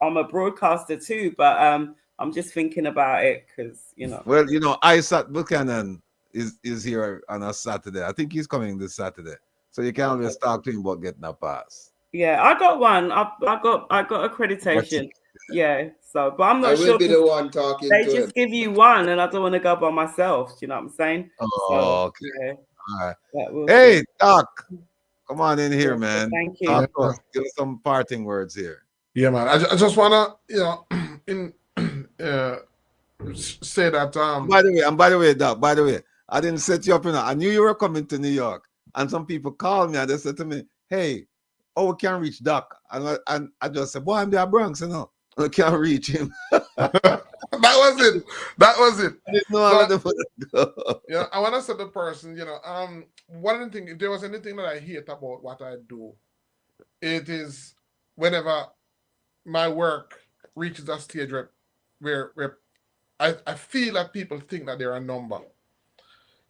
I'm a broadcaster too, but I'm just thinking about it, because, you know. Well, you know, Isaac Buchanan is here on a Saturday. I think he's coming this Saturday, so you can always talk to him about getting a pass. Yeah, I got one. I got accreditation. Yeah. So, but I'm not I sure. will be the one talking They to just him. give you one, and I don't want to go by myself. Do you know what I'm saying? Oh, okay. Yeah. All right. Hey, Doc, come on in here, man. Thank you. Talk to us. Give us some parting words here. Yeah, man. I just wanna, you know, say that. By the way, Doc. By the way, I didn't set you up. I knew you were coming to New York, and some people called me and they said to me, "Hey, we can't reach Doc," and I just said, "Boy, I'm there, Bronx, you know, I can't reach him." That was it. I didn't know Yeah, I want to say the person, you know, one of the things, if there was anything that I hate about what I do, it is whenever my work reaches a stage where I feel that people think that they're a number,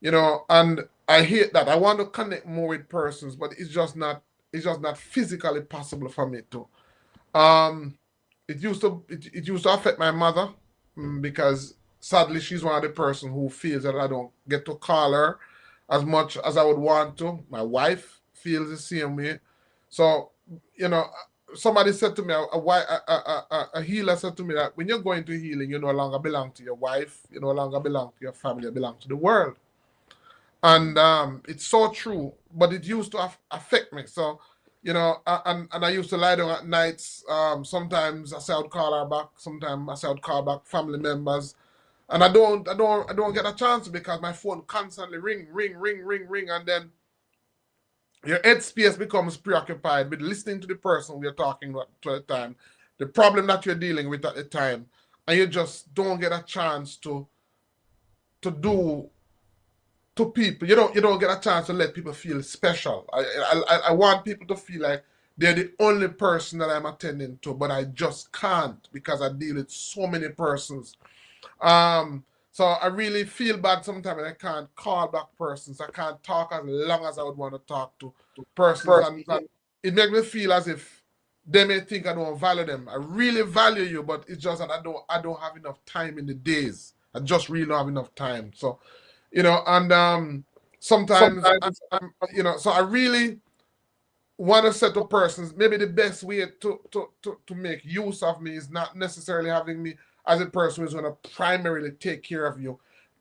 you know, and I hate that. I want to connect more with persons, but it's just not physically possible for me to. It used to affect my mother, because sadly she's one of the person who feels that I don't get to call her as much as I would want to. My wife feels the same way. So, you know, somebody said to me, a healer said to me that when you're going to healing, you no longer belong to your wife, you no longer belong to your family, you belong to the world. And it's so true, but it used to affect me. So, you know, and I used to lie down at nights. Sometimes I say I'd call her back. Sometimes I say I'd call back family members, and I don't get a chance because my phone constantly ring, and then your headspace becomes preoccupied with listening to the person we're talking to at the time, the problem that you're dealing with at the time, and you just don't get a chance to do to people. You don't get a chance to let people feel special. I want people to feel like they're the only person that I'm attending to, but I just can't because I deal with so many persons. So I really feel bad sometimes when I can't call back persons. I can't talk as long as I would want to talk to persons. And it makes me feel as if they may think I don't value them. I really value you, but it's just that I don't have enough time in the days. I just really don't have enough time. So, you know, and sometimes you know, so I really want to set up persons. Maybe the best way to make use of me is not necessarily having me as a person who's going to primarily take care of you.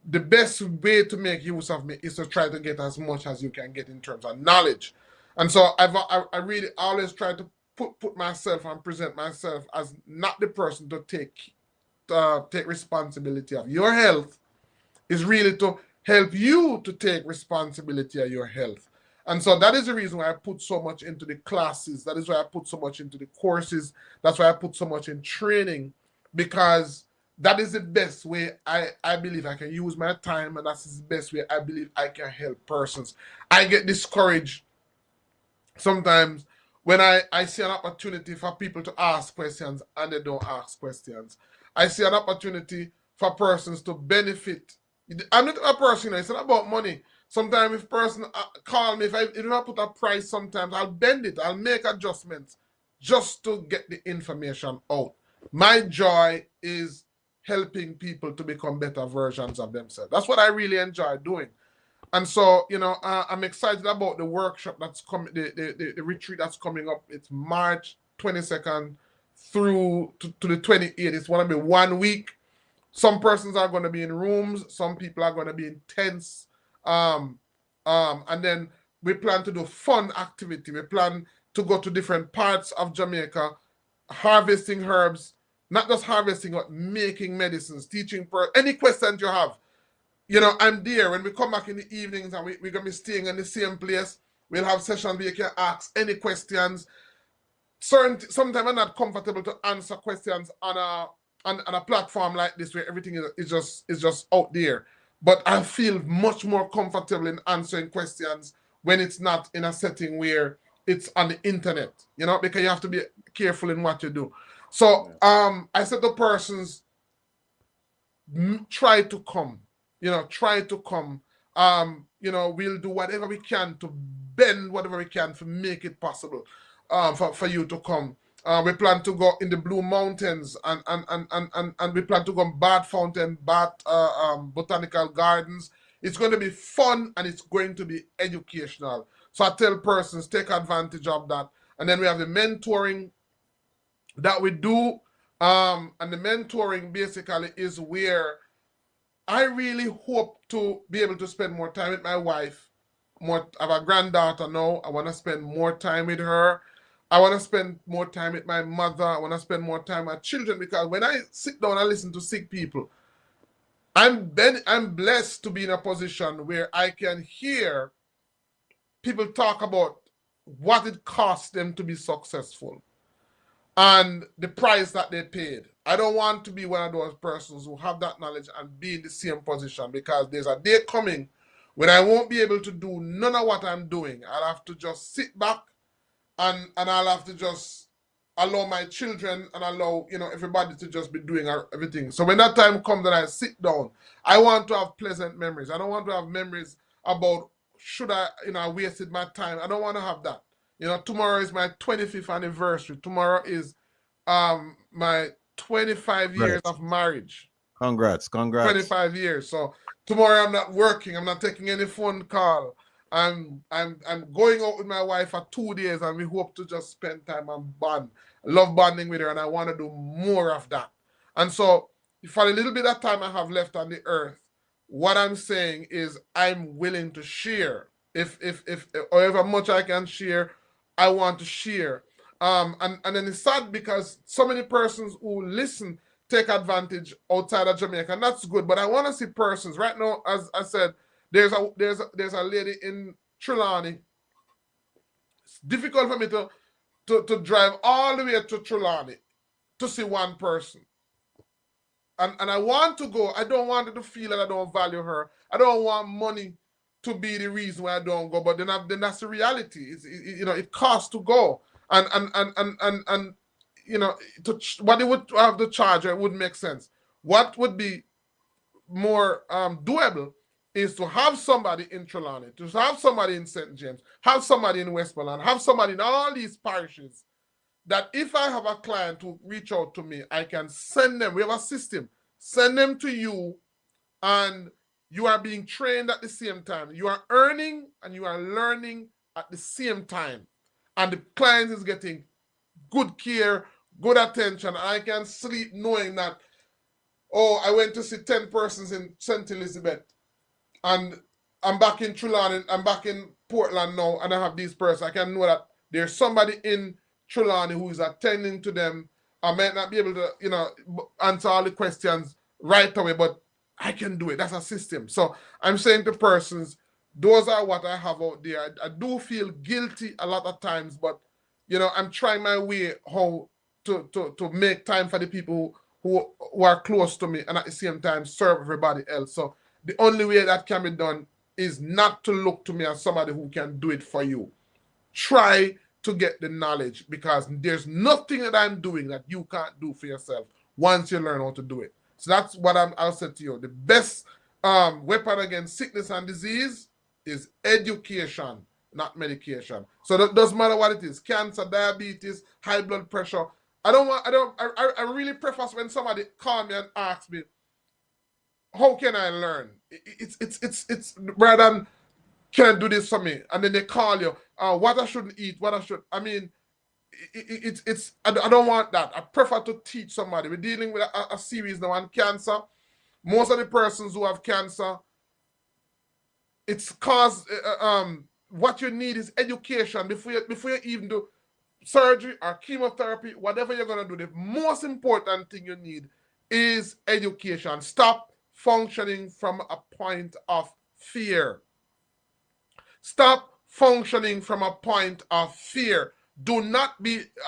The best way to make use of me is to try to get as much as you can get in terms of knowledge. And so I really always try to put myself and present myself as not the person to take responsibility of your health. Is really to help you to take responsibility of your health. And so that is the reason why I put so much into the classes. That is why I put so much into the courses. That's why I put so much in training, because that is the best way I believe I can use my time, and that's the best way I believe I can help persons. I get discouraged sometimes when I see an opportunity for people to ask questions and they don't ask questions. I see an opportunity for persons to benefit. I'm not a person, it's not about money. Sometimes if person call me, if I put a price, sometimes I'll bend it. I'll make adjustments just to get the information out. My joy is helping people to become better versions of themselves. That's what I really enjoy doing. And so, I'm excited about the workshop that's coming, the retreat that's coming up. It's March 22nd through to the 28th. It's going to be 1 week. Some persons are going to be in rooms. Some people are going to be in tents. And then we plan to do fun activity. We plan to go to different parts of Jamaica, harvesting herbs, not just harvesting, but making medicines, teaching any questions you have. I'm there. When we come back in the evenings and we're going to be staying in the same place, we'll have sessions where you can ask any questions. Sometimes I'm not comfortable to answer questions on a platform like this where everything is just out there. But I feel much more comfortable in answering questions when it's not in a setting where it's on the internet, because you have to be careful in what you do. So I said to persons, try to come. Try to come. We'll do whatever we can to bend whatever we can to make it possible for you to come. We plan to go in the Blue Mountains and we plan to go Bat Fountain, Botanical Gardens. It's going to be fun and it's going to be educational. So I tell persons, take advantage of that. And then we have the mentoring that we do. And the mentoring basically is where I really hope to be able to spend more time with my wife. I have a granddaughter now. I want to spend more time with her. I want to spend more time with my mother. I want to spend more time with children, because when I sit down and listen to sick people, I'm blessed to be in a position where I can hear people talk about what it costs them to be successful and the price that they paid. I don't want to be one of those persons who have that knowledge and be in the same position, because there's a day coming when I won't be able to do none of what I'm doing. I'll have to just sit back and I'll have to just allow my children and allow everybody to just be doing everything. So when that time comes and I sit down, I want to have pleasant memories. I don't want to have memories about should I wasted my time. I don't want to have that. Tomorrow is my 25th anniversary. Tomorrow is my 25 years of marriage. Congrats. 25 years. So tomorrow I'm not working. I'm not taking any phone call. I'm going out with my wife for 2 days, and we hope to just spend time and bond. I love bonding with her, and I want to do more of that. And so for the little bit of time I have left on the earth, what I'm saying is I'm willing to share. If however much I can share, I want to share. And then it's sad because so many persons who listen take advantage outside of Jamaica, and that's good. But I want to see persons right now. As I said, there's a lady in Trelawney. It's difficult for me to drive all the way to Trelawney to see one person. And I want to go. I don't want her to feel that I don't value her. I don't want money to be the reason why I don't go. But then that's the reality. It costs to go. And what it would have to charge, it wouldn't make sense. What would be more doable is to have somebody in Trelawney, to have somebody in St. James, have somebody in Westmoreland, have somebody in all these parishes, that if I have a client who reach out to me, I can send them. We have a system. Send them to you, and you are being trained at the same time. You are earning and you are learning at the same time. And the client is getting good care, good attention. And I can sleep knowing that, I went to see 10 persons in St. Elizabeth, and I'm back in Trelawney, I'm back in Portland now, and I have these persons. I can know that there's somebody in Trelawney who is attending to them. I might not be able to, answer all the questions right away, but I can do it. That's a system. So I'm saying to persons, those are what I have out there. I do feel guilty a lot of times, but I'm trying my way how to make time for the people who are close to me, and at the same time serve everybody else. So the only way that can be done is not to look to me as somebody who can do it for you. Try to get the knowledge, because there's nothing that I'm doing that you can't do for yourself once you learn how to do it. So that's what I'll say to you. The best weapon against sickness and disease is education, not medication. So that doesn't matter what it is: cancer, diabetes, high blood pressure. I really prefer when somebody call me and ask me, how can I learn? It's rather than, can I do this for me? And then they call you, what I shouldn't eat, what I should. I mean, I don't want that. I prefer to teach somebody. We're dealing with a series now on cancer. Most of the persons who have cancer, it's caused, what you need is education before you even do surgery or chemotherapy, whatever you're going to do. The most important thing you need is education. Stop functioning from a point of fear. Stop functioning from a point of fear. Do not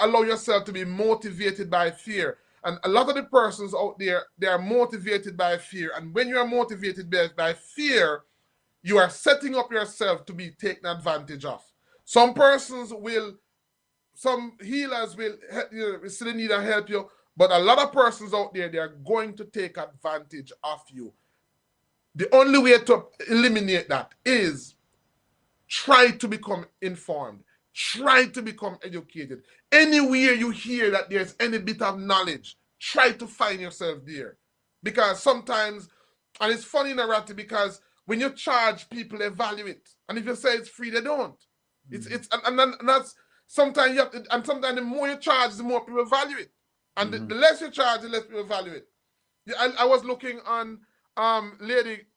allow yourself to be motivated by fear. And a lot of the persons out there, they are motivated by fear. And when you are motivated by fear, you are setting up yourself to be taken advantage of. Some persons some healers will still need to help you, but a lot of persons out there, they are going to take advantage of you. The only way to eliminate that is try to become informed. Try to become educated. Anywhere you hear that there's any bit of knowledge, try to find yourself there. Because sometimes, and it's funny, Narati, because when you charge, people evaluate it. And if you say it's free, they don't. And that's sometimes you have to, and sometimes the more you charge, the more people value it. And the less you charge, the less people value it. I was looking on Lady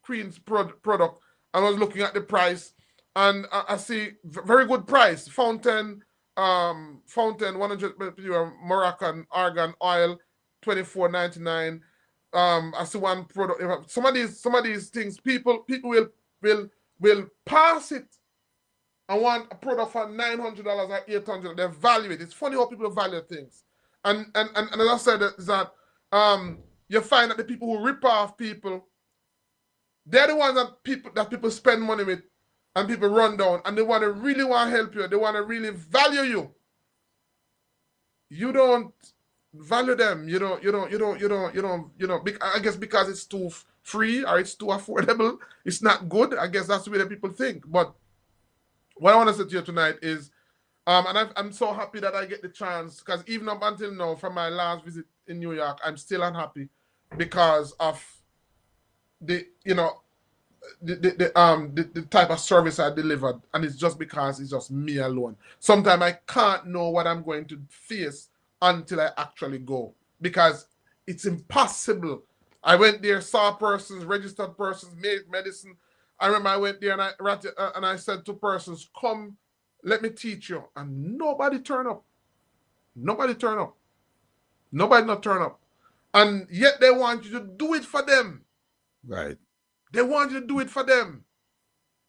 Queen's product. I was looking at the price, and I see very good price. Fountain 100 Moroccan argan oil, $24.99. I see one product. Some of these things, people will pass it and want a product for $900 or $800. They value it. It's funny how people value things. And as I said, is that you find that the people who rip off people, they're the ones that people spend money with and people run down, and they really want to help you. They want to really value you. You don't value them. You don't. I guess because it's too free or it's too affordable, it's not good. I guess that's the way that people think. But what I want to say to you tonight is, and I'm so happy that I get the chance, because even up until now, from my last visit in New York, I'm still unhappy because of the type of service I delivered, and it's just because it's just me alone. Sometimes I can't know what I'm going to face until I actually go, because it's impossible. I went there, saw persons, registered persons, made medicine. I remember I went there and I said to persons, come, let me teach you. And nobody turned up. Nobody turned up. Nobody not turn up. And yet they want you to do it for them. Right. They want you to do it for them.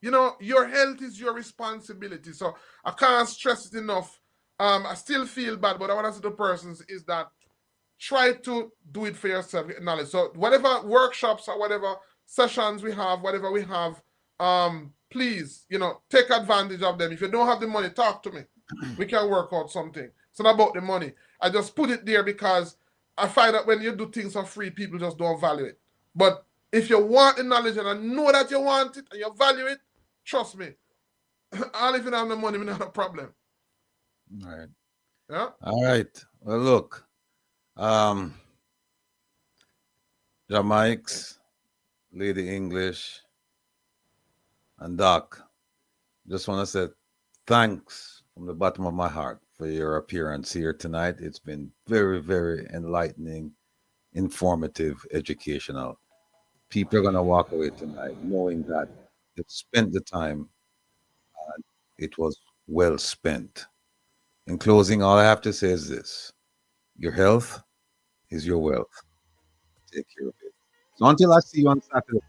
Your health is your responsibility. So I can't stress it enough. I still feel bad, but I want to say to persons is that try to do it for yourself, get knowledge. So whatever workshops or whatever sessions we have, whatever we have, please, take advantage of them. If you don't have the money, talk to me. We can work out something. It's not about the money. I just put it there because I find that when you do things for free, people just don't value it. But if you want the knowledge and I know that you want it and you value it, trust me. All if you don't have the money, we not a problem. All right. Yeah. All right. Well, look, Jamaicans, Lady English, and Doc, just want to say thanks from the bottom of my heart for your appearance here tonight. It's been very, very enlightening, informative, educational. People are going to walk away tonight knowing that they've spent the time and it was well spent. In closing, all I have to say is this: your health is your wealth. Take care of it. So until I see you on Saturday,